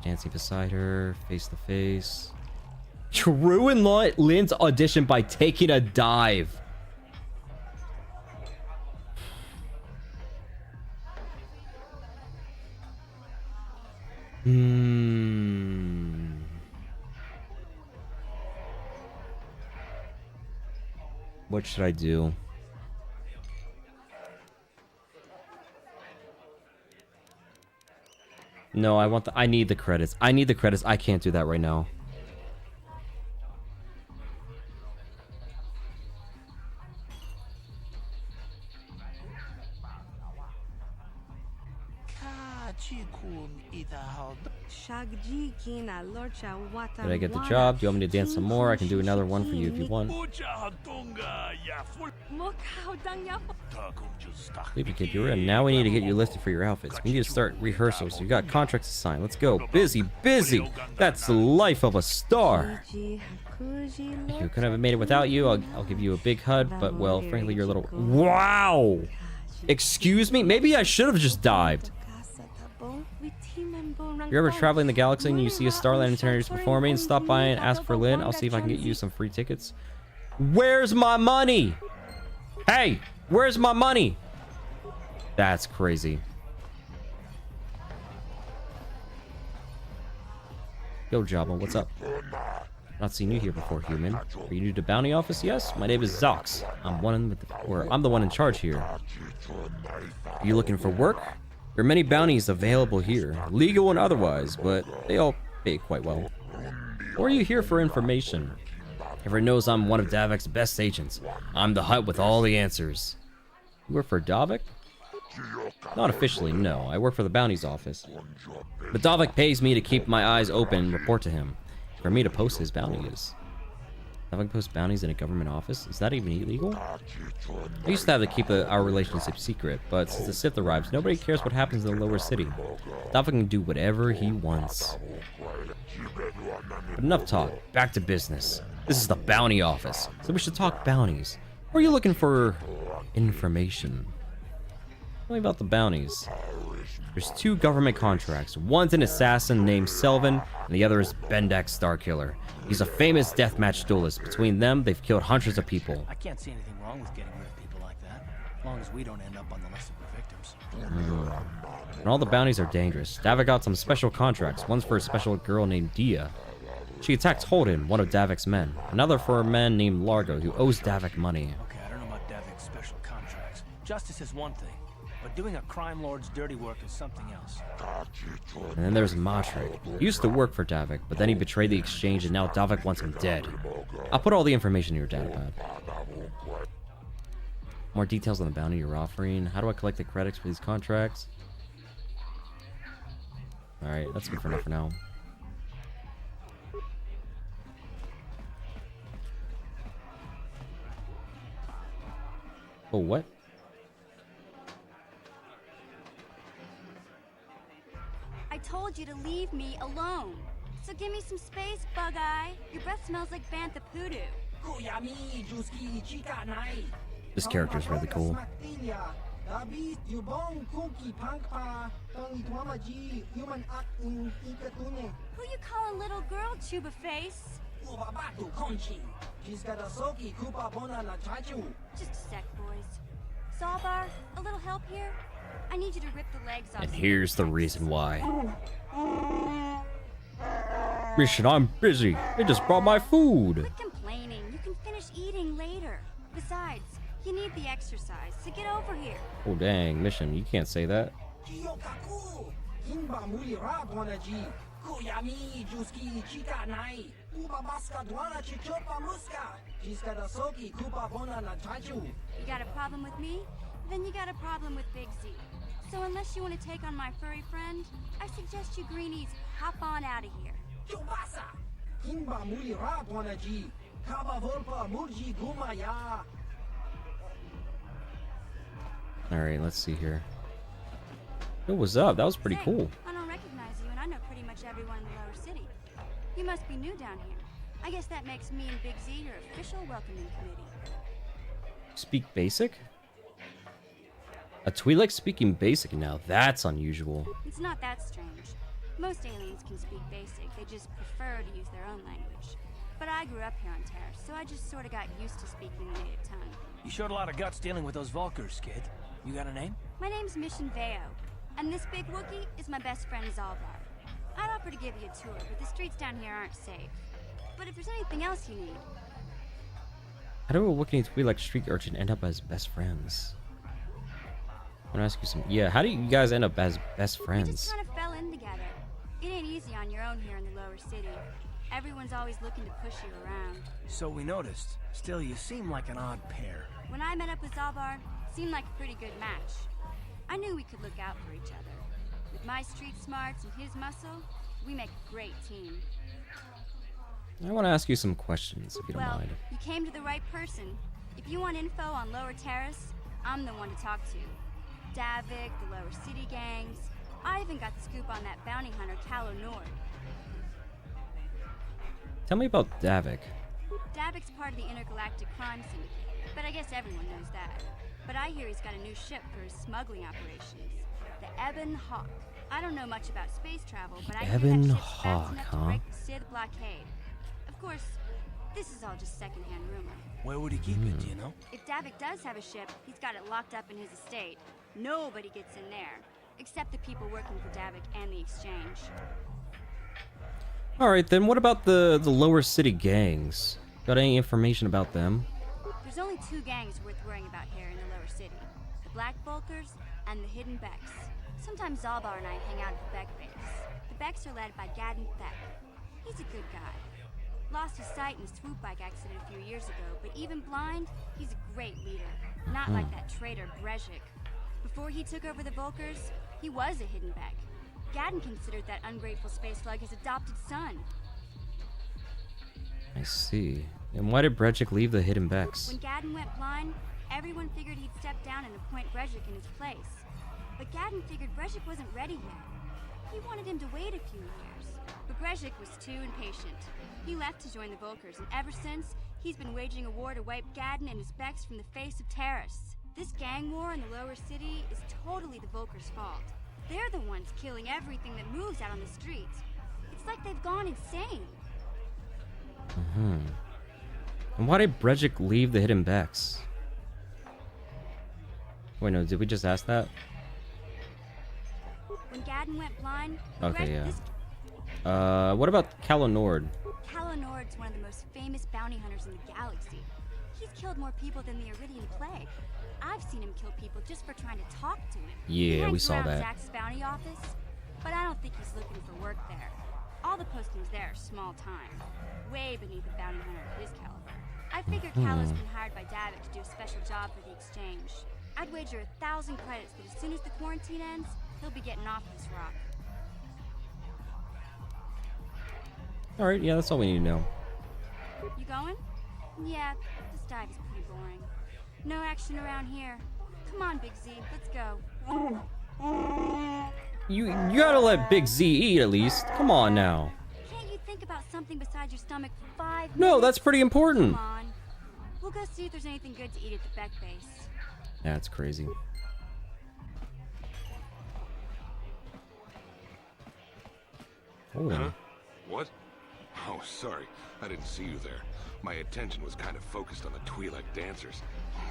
Dancing beside her, face to face. Ruin Lynn's audition by taking a dive. What should I do? No, I need the credits. I need the credits. I can't do that right now. Did I get the job? Do you want me to dance some more? I can do another one for you if you want. Sleepy kid, you're in. Now we need to get you listed for your outfits. We need to start rehearsals. You got contracts to sign. Let's go. Busy, busy. That's the life of a star. You couldn't have made it without you. I'll give you a big hug, but well, frankly, you're a little... Wow! Excuse me? Maybe I should have just dived. If you're ever traveling the galaxy and you see a Starlight Intenders performing, stop by and ask for Lynn. I'll see if I can get you some free tickets. Where's my money? Hey, where's my money? That's crazy. Yo, Jabba, what's up? Not seen you here before, human. Are you new to bounty office? Yes, my name is Zox. I'm the one in charge here. Are you looking for work? There are many bounties available here, legal and otherwise, but they all pay quite well. Or are you here for information? Everyone knows I'm one of Davik's best agents. I'm the hut with all the answers. You work for Davik? Not officially, no. I work for the bounties office. But Davik pays me to keep my eyes open and report to him. For me to post his bounties. Davik posts bounties in a government office? Is that even illegal? I used to have to keep our relationship secret, but since the Sith arrives, nobody cares what happens in the lower city. Davik can do whatever he wants. But enough talk. Back to business. This is the bounty office, so we should talk bounties. Or are you looking for information? Tell me about the bounties. There's 2 government contracts. One's an assassin named Selvin, and the other is Bendak Starkiller. He's a famous deathmatch duelist. Between them, they've killed hundreds of people. I can't see anything wrong with getting rid of people like that. As long as we don't end up on the list of the victims. And all the bounties are dangerous. Davik got some special contracts. One's for a special girl named Dia. She attacked Holden, one of Davik's men. Another for a man named Largo, who owes Davik money. Okay, I don't know about Davik's special contracts. Justice is one thing, but doing a crime lord's dirty work is something else. And then there's Matrik. He used to work for Davik, but then he betrayed the exchange and now Davik wants him dead. I'll put all the information in your datapad. More details on the bounty you're offering. How do I collect the credits for these contracts? Alright, that's good for enough for now. Oh, what? I told you to leave me alone. So give me some space, Bug-Eye. Your breath smells like Bantha Poodoo. This character is really cool. Who you calling little girl, Chuba Face? Just a sec, boys. Zalbar, a little help here? I need you to rip the legs off. And here's the reason why. Mission, I'm busy. They just brought my food. Quit complaining. You can finish eating later. Besides, you need the exercise, so get over here. Oh, dang. Mission, you can't say that. You got a problem with me? Then you got a problem with Big Z. So unless you want to take on my furry friend, I suggest you greenies hop on out of here. Alright, let's see here. Yo, what's up? That was pretty cool. I don't recognize you, and I know pretty much everyone in the lower city. You must be new down here. I guess that makes me and Big Z your official welcoming committee. Speak basic? A Twi'lek speaking basic now. That's unusual. It's not that strange. Most aliens can speak basic. They just prefer to use their own language. But I grew up here on Terra, so I just sort of got used to speaking the native tongue. You showed a lot of guts dealing with those Vulkars, kid. You got a name? My name's Mission Veo, and this big Wookiee is my best friend Zalbar. I'd offer to give you a tour, but the streets down here aren't safe. But if there's anything else you need... How do a Wookiee and Twi'lek street urchin end up as best friends? I'm gonna ask you some... Yeah, how do you guys end up as best friends? We just kind of fell in together. It ain't easy on your own here in the lower city. Everyone's always looking to push you around. So we noticed. Still, you seem like an odd pair. When I met up with Zalbar, it seemed like a pretty good match. I knew we could look out for each other. With my street smarts and his muscle, we make a great team. I want to ask you some questions, if you don't mind. You came to the right person. If you want info on Lower Terrace, I'm the one to talk to. Davik, the Lower City gangs. I even got the scoop on that bounty hunter, Calo Nord. Tell me about Davik. Davik's part of the Intergalactic Crime Syndicate, but I guess everyone knows that. But I hear he's got a new ship for his smuggling operations, the Ebon Hawk. I don't know much about space travel, but I hear that ship's fast enough to break the Sith blockade. Of course, this is all just secondhand rumor. Where would he keep it, do you know? If Davik does have a ship, he's got it locked up in his estate. Nobody gets in there, except the people working for Davik and the exchange. Alright, then what about the lower city gangs? Got any information about them? There's only two gangs worth worrying about here in the lower city. The Black Vulkars and the Hidden Becks. Sometimes Zalbar and I hang out at the Beck base. The Becks are led by Gadden Beck. He's a good guy. Lost his sight in a swoop bike accident a few years ago, but even blind, he's a great leader. Not like that traitor Brezhik. Before he took over the Vulkars, he was a Hidden Beck. Gadden considered that ungrateful space slug his adopted son. I see. And why did Brezhik leave the Hidden Becks? When Gadden went blind, everyone figured he'd step down and appoint Brezhik in his place. But Gadden figured Brezhik wasn't ready yet. He wanted him to wait a few years. But Brezhik was too impatient. He left to join the Vulkars, and ever since, he's been waging a war to wipe Gadden and his Becks from the face of Terrace. This gang war in the lower city is totally the Vulkars' fault. They're the ones killing everything that moves out on the streets. It's like they've gone insane. And why did Brezhik leave the Hidden Becks? Wait, no, did we just ask that? When Gadden went blind, Okay, yeah. What about Calo Nord? Calo Nord's one of the most famous bounty hunters in the galaxy. He's killed more people than the Iridian Plague. I've seen him kill people just for trying to talk to him. Yeah, we saw that. Zach's bounty office, but I don't think he's looking for work there. All the postings there are small time, way beneath a bounty hunter of his caliber. I figure Calo's been hired by Davik to do a special job for the exchange. I'd wager 1,000 credits that as soon as the quarantine ends, he'll be getting off this rock. Alright, yeah, that's all we need to know. You going? Yeah, this dive is pretty boring. No action around here. Come on, Big Z, let's go. You gotta let Big Z eat at least. Come on now. Can't you think about something besides your stomach for 5 minutes? No, that's pretty important. Come on. We'll go see if there's anything good to eat at the Beck base. That's crazy. Hold on. Huh? What? Oh, sorry. I didn't see you there. My attention was kind of focused on the Twi'lek dancers.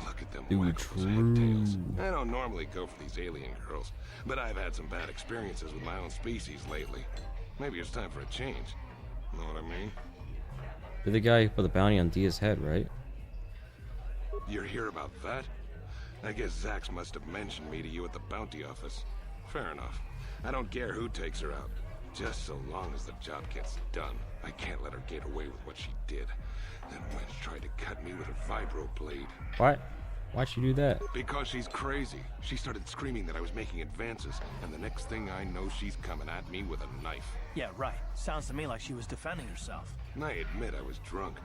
Look at them wackles and tails. I don't normally go for these alien girls, but I've had some bad experiences with my own species lately. Maybe it's time for a change. Know what I mean? You're the guy who put the bounty on Dia's head, right? You're here about that? I guess Zax must have mentioned me to you at the bounty office. Fair enough. I don't care who takes her out. Just so long as the job gets done. I can't let her get away with what she did. That wench tried to cut me with her vibro blade. What? Why'd she do that? Because she's crazy. She started screaming that I was making advances, and the next thing I know, she's coming at me with a knife. Yeah, right. Sounds to me like she was defending herself. And I admit I was drunk.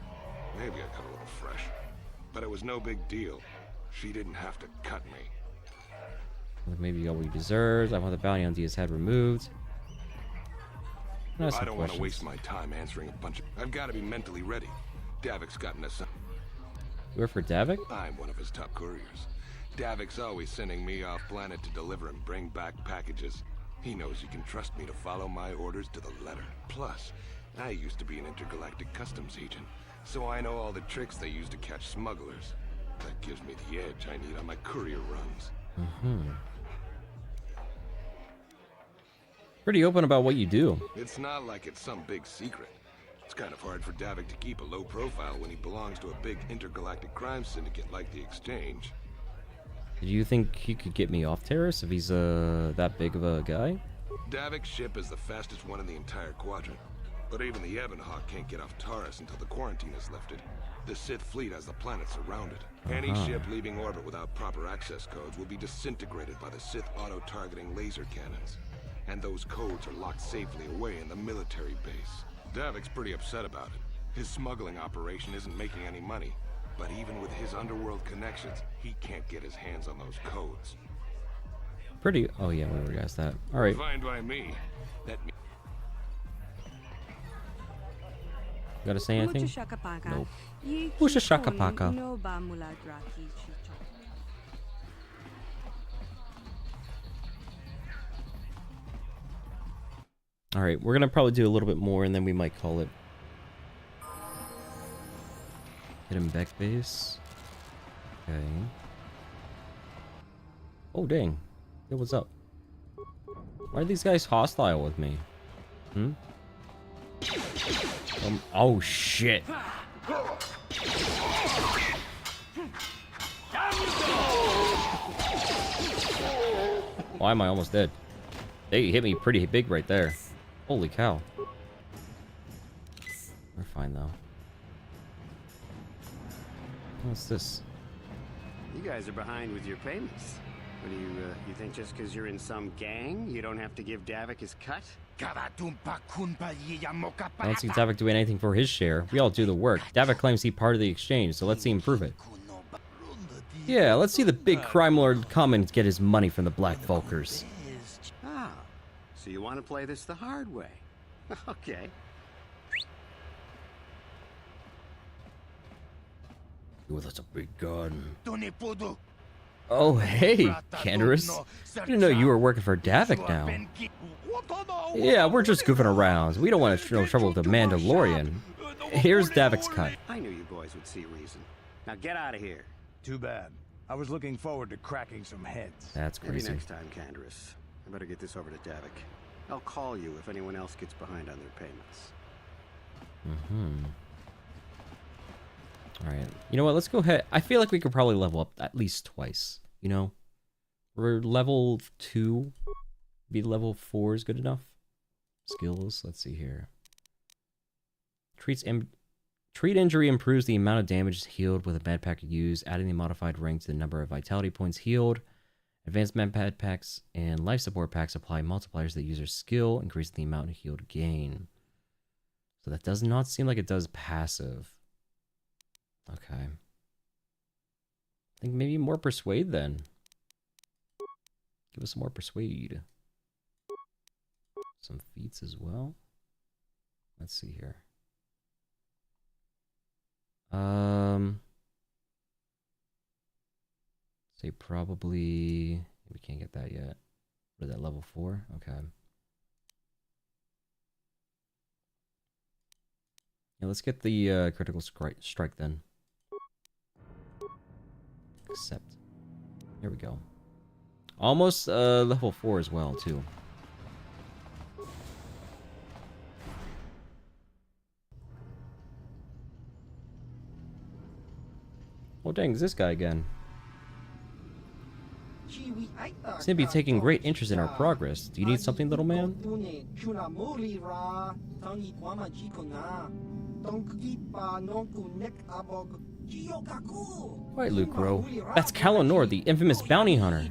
Maybe I got a little fresh. But it was no big deal. She didn't have to cut me. Maybe you got what he deserves. I want the bounty on Dia's head removed. I don't want to waste my time answering a bunch of... I've got to be mentally ready. Davik's gotten us... You work for Davik? I'm one of his top couriers. Davik's always sending me off planet to deliver and bring back packages. He knows he can trust me to follow my orders to the letter. Plus, I used to be an intergalactic customs agent, so I know all the tricks they use to catch smugglers. That gives me the edge I need on my courier runs. Pretty open about what you do. It's not like it's some big secret. It's kind of hard for Davik to keep a low profile when he belongs to a big intergalactic crime syndicate like the Exchange. Do you think he could get me off Terrace if he's that big of a guy? Davik's ship is the fastest one in the entire quadrant. But even the Ebonhawk can't get off Taurus until the quarantine is lifted. The Sith fleet has the planet surrounded. Any ship leaving orbit without proper access codes will be disintegrated by the Sith auto-targeting laser cannons. And those codes are locked safely away in the military base. Davik's pretty upset about it. His smuggling operation isn't making any money. But even with his underworld connections, he can't get his hands on those codes. Pretty... Oh yeah, we already asked that. Alright. Fine by me. That me. Gotta say anything? Nope. Pusha shakapaka. Alright, we're gonna probably do a little bit more and then we might call it. Hidden Beck base. Okay. Oh dang. Yo, what's up? Why are these guys hostile with me? Oh shit. Why am I almost dead? They hit me pretty big right there. Holy cow. We're fine though. What's this? You guys are behind with your payments. What do you think just because you're in some gang, you don't have to give Davik his cut? I don't see Davik doing anything for his share. We all do the work. Davik claims he's part of the exchange, so let's see him prove it. Yeah, let's see the big crime lord come and get his money from the Black Vulkers. Ah, so you want to play this the hard way? Okay. Ooh, that's a big gun. Oh, hey, Canderous. I didn't know you were working for Davik now. Yeah, we're just goofing around. We don't want to no trouble with the Mandalorian. Here's Davik's cut. I knew you boys would see reason. Now get out of here. Too bad. I was looking forward to cracking some heads. That's Maybe crazy. next time, Canderous. I better get this over to Davik. I'll call you if anyone else gets behind on their payments. Alright. You know what? Let's go ahead. I feel like we could probably level up at least twice. You know? We're level 2. Maybe level 4 is good enough. Skills. Let's see here. Treat injury improves the amount of damage healed with a med pack used, adding the modified rank to the number of vitality points healed. Advanced med packs and life support packs apply multipliers to the user's skill, increasing the amount of healed gain. So that does not seem like it does passive. Okay. I think maybe more persuade then. Give us some more persuade. Some feats as well. Let's see here. Say probably we can't get that yet. What is that, level 4? Okay. Yeah, let's get the critical strike then. Accept. Here we go. Almost level 4 as well too. Oh dang, it's this guy again. Seems to be taking great interest in our progress. Do you need something, little man? Right, Lucro. That's Kalonor, the infamous bounty hunter.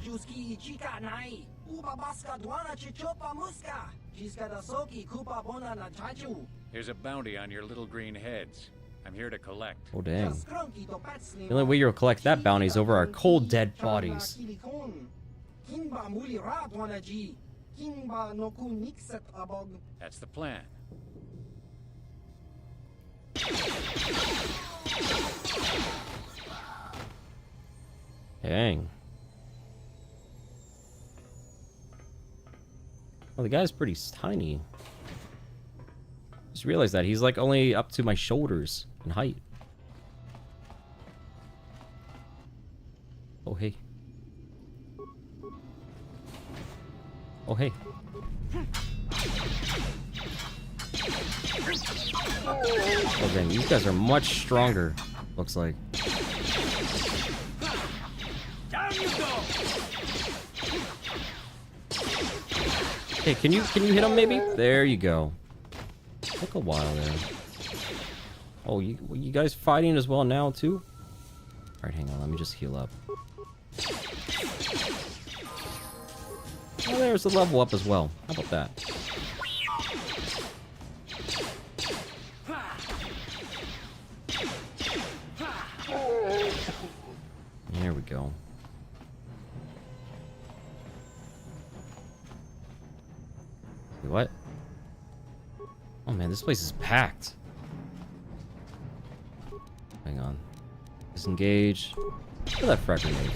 Here's a bounty on your little green heads. I'm here to collect. Oh dang. The only way you'll collect that bounty is over our cold dead bodies. That's the plan. Dang. Well, the guy's pretty tiny. Just realized that he's like only up to my shoulders in height. Oh hey. Oh hey. Oh dang, these guys are much stronger. Looks like. Down you go. Hey, can you hit him maybe? There you go. Took a while there. Oh, you guys fighting as well now too? Alright, hang on, let me just heal up. Oh, there's a level up as well. How about that? There we go. Wait, what? Oh man, this place is packed. Hang on. Disengage. Look at that frag grenade.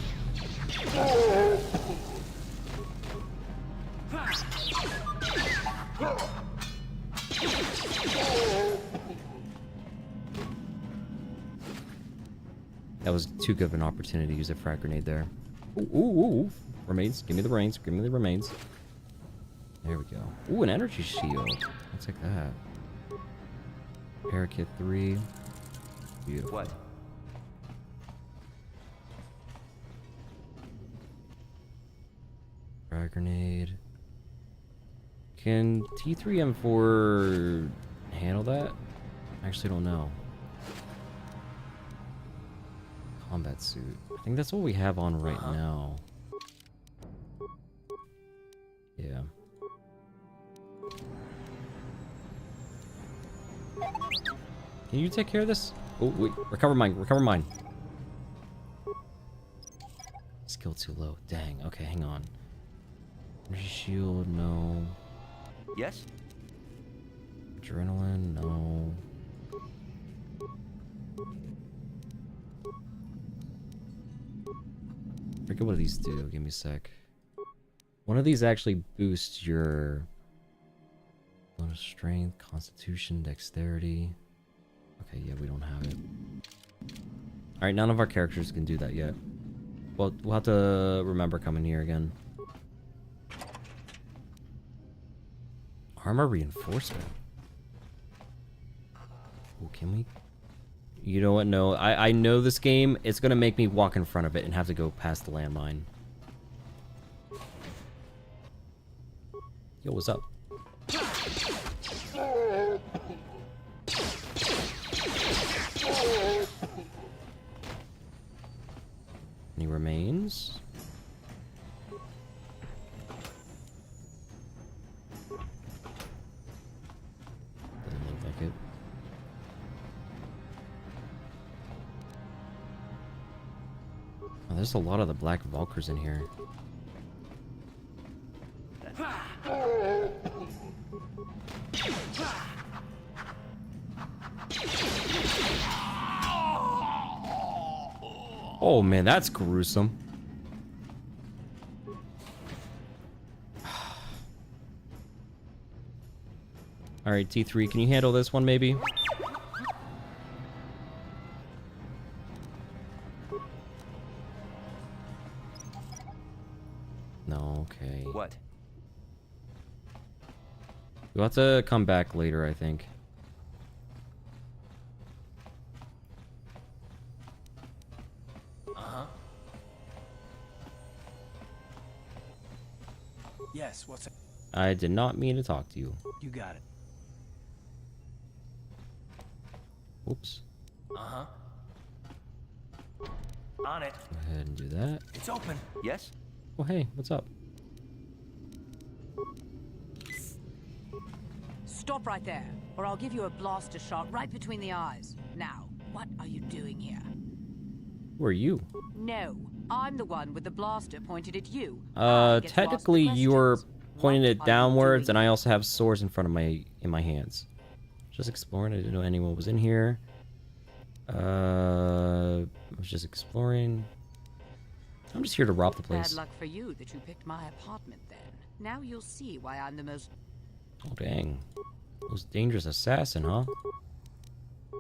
That was too good of an opportunity to use a frag grenade there. Ooh, ooh, ooh. Remains. Give me the reins. Give me the remains. There we go. Ooh, an energy shield. I'll take that. Parakit 3. Beautiful. What? Frag grenade. Can T3M4 handle that? I actually don't know. Combat suit. I think that's what we have on right now. Yeah. Can you take care of this? Oh, wait. Recover mine. Recover mine. Skill too low. Dang. Okay, hang on. Energy shield, no. Yes? Adrenaline, no. I forget what these do. Give me a sec. One of these actually boosts your bonus strength, constitution, dexterity. Okay, yeah, we don't have it. Alright, none of our characters can do that yet. Well, we'll have to remember coming here again. Armor reinforcement. Oh, can we? You know what? No, I know this game. It's gonna make me walk in front of it and have to go past the landmine. Yo, what's up? Any remains? Doesn't look like it. Oh, there's a lot of the Black Valkyrs in here. Oh man, that's gruesome. Alright, T3, can you handle this one maybe? No, okay. What? We'll have to come back later, I think. Yes, what's it? I did not mean to talk to you. You got it. Oops. Uh-huh. On it. Go ahead and do that. It's open. Yes? Oh, hey, what's up? Stop right there, or I'll give you a blaster shot right between the eyes. Now, what are you doing here? Who are you? No, I'm the one with the blaster pointed at you. Technically you were pointing it downwards, and I also have swords in front of my hands. Just exploring. I didn't know anyone was in here. I was just exploring. I'm just here to rob the place. Bad luck for you that you picked my apartment then. Now you'll see why I'm the most... Oh dang. Most dangerous assassin, huh?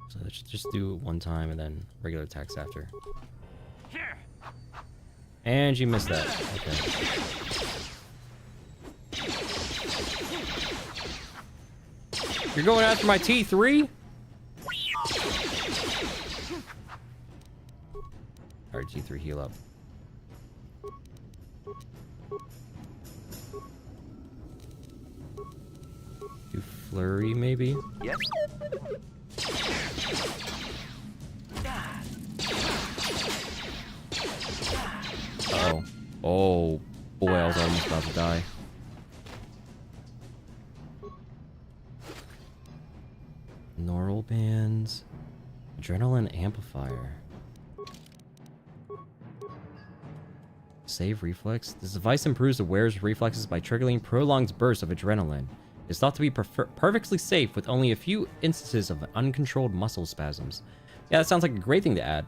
So let's just do it one time and then regular attacks after. Here. And you missed that. Okay. You're going after my T3? Alright, T3, heal up. Do flurry, maybe? Yes. Uh-oh. Oh, boy, I was almost about to die. Neural bands. Adrenaline amplifier. Save reflex. This device improves the wearer's reflexes by triggering prolonged bursts of adrenaline. It's thought to be perfectly safe with only a few instances of uncontrolled muscle spasms. Yeah, that sounds like a great thing to add.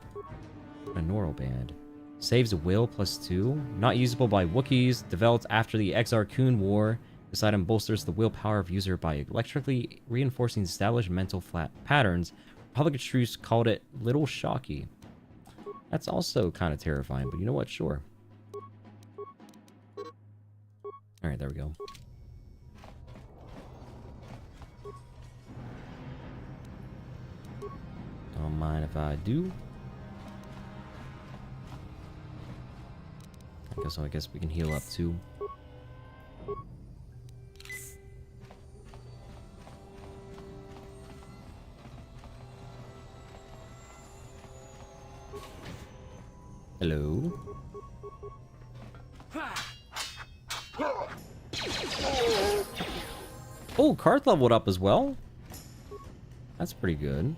A neural band. Saves will +2. Not usable by Wookiees. Developed after the Exar Kun War. This item bolsters the willpower of user by electrically reinforcing established mental flat patterns. Public Truce called it Little Shocky. That's also kind of terrifying, but you know what? Sure. Alright, there we go. Don't mind if I do. I guess we can heal up too. Hello. Oh, Karth leveled up as well. That's pretty good.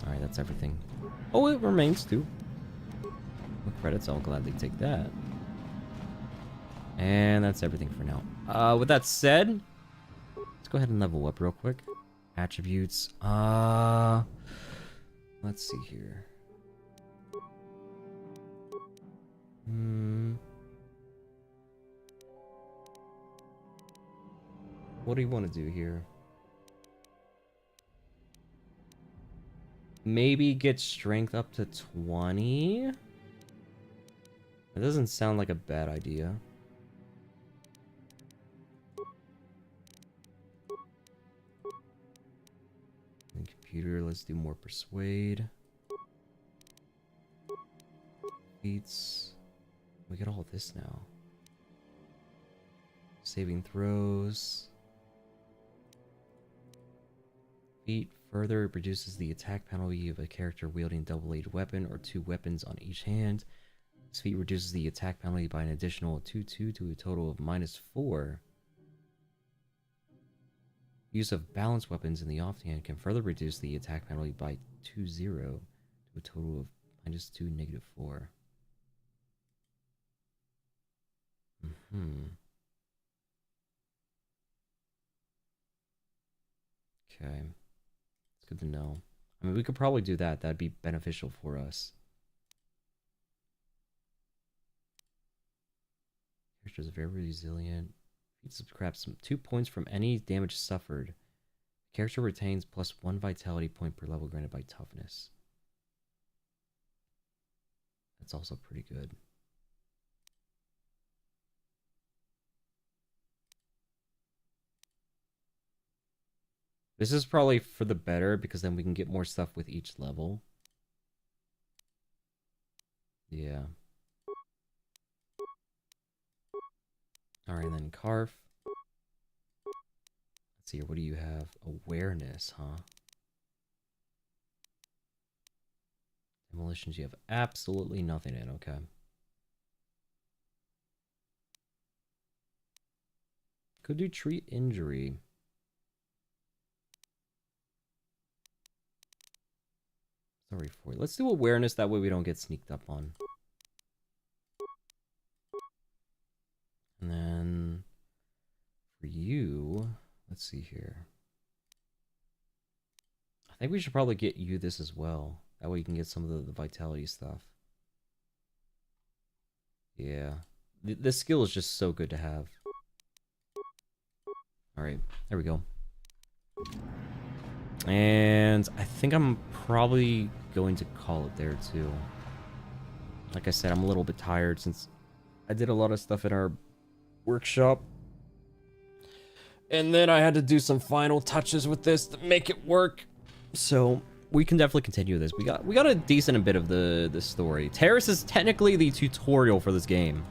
Alright, that's everything. Oh, it remains too. The credits, I'll gladly take that. And that's everything for now. With that said, let's go ahead and level up real quick. Attributes. Let's see here. What do you want to do here? Maybe get strength up to 20. It doesn't sound like a bad idea. And computer, let's do more persuade. Feats. We got all this now. Saving throws. Feat further reduces the attack penalty of a character wielding a double-bladed weapon or 2 weapons on each hand. This feat reduces the attack penalty by an additional 2/2 to a total of -4. Use of balanced weapons in the offhand can further reduce the attack penalty by 2/0 to a total of -2 -4. Okay. It's good to know. I mean, we could probably do that. That'd be beneficial for us. Characters are very resilient. Feat subtracts 2 points from any damage suffered. The character retains +1 vitality point per level granted by toughness. That's also pretty good. This is probably for the better because then we can get more stuff with each level. Yeah. Alright, then Carf. Let's see here, what do you have? Awareness, huh? Demolitions, you have absolutely nothing in, okay. Could do treat injury. Sorry for you. Let's do awareness, that way we don't get sneaked up on. And then for you, let's see here. I think we should probably get you this as well. That way you can get some of the vitality stuff. Yeah. This skill is just so good to have. Alright, there we go. And I think I'm probably going to call it there too. Like I said, I'm a little bit tired since I did a lot of stuff in our workshop. And then I had to do some final touches with this to make it work. So we can definitely continue this. We got a decent bit of the story. Terrace is technically the tutorial for this game.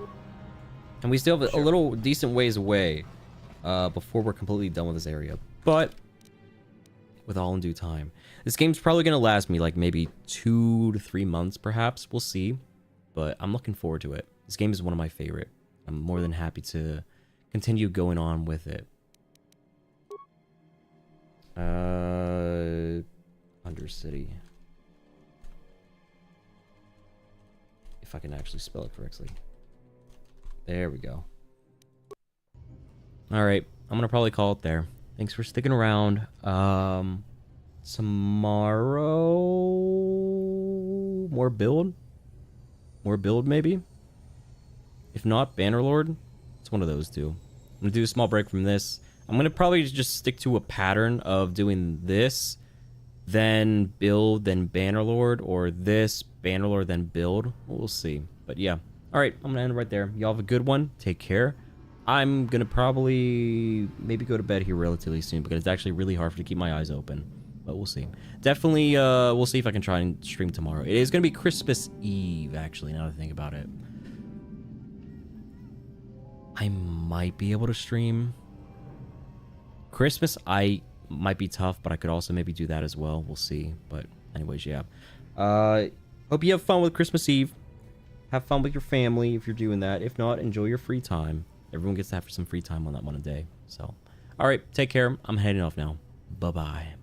And we still have a little decent ways away before we're completely done with this area. But with all in due time. This game's probably going to last me like maybe 2 to 3 months perhaps. We'll see. But I'm looking forward to it. This game is one of my favorite. I'm more than happy to continue going on with it. Undercity. If I can actually spell it correctly. There we go. Alright, I'm gonna probably call it there. Thanks for sticking around. Tomorrow... More build? More build, maybe? If not, Bannerlord? It's one of those two. I'm gonna do a small break from this. I'm gonna probably just stick to a pattern of doing this, then build, then Bannerlord, or this, Bannerlord, then build. We'll see. But yeah. Alright, I'm gonna end right there. Y'all have a good one. Take care. I'm gonna probably maybe go to bed here relatively soon because it's actually really hard to keep my eyes open. But we'll see. Definitely, we'll see if I can try and stream tomorrow. It is gonna be Christmas Eve, actually, now that I think about it. I might be able to stream. Christmas, I might be tough, but I could also maybe do that as well. We'll see. But anyways, yeah. Hope you have fun with Christmas Eve. Have fun with your family if you're doing that. If not, enjoy your free time. Everyone gets to have some free time on that one a day. So, all right, take care. I'm heading off now. Bye-bye.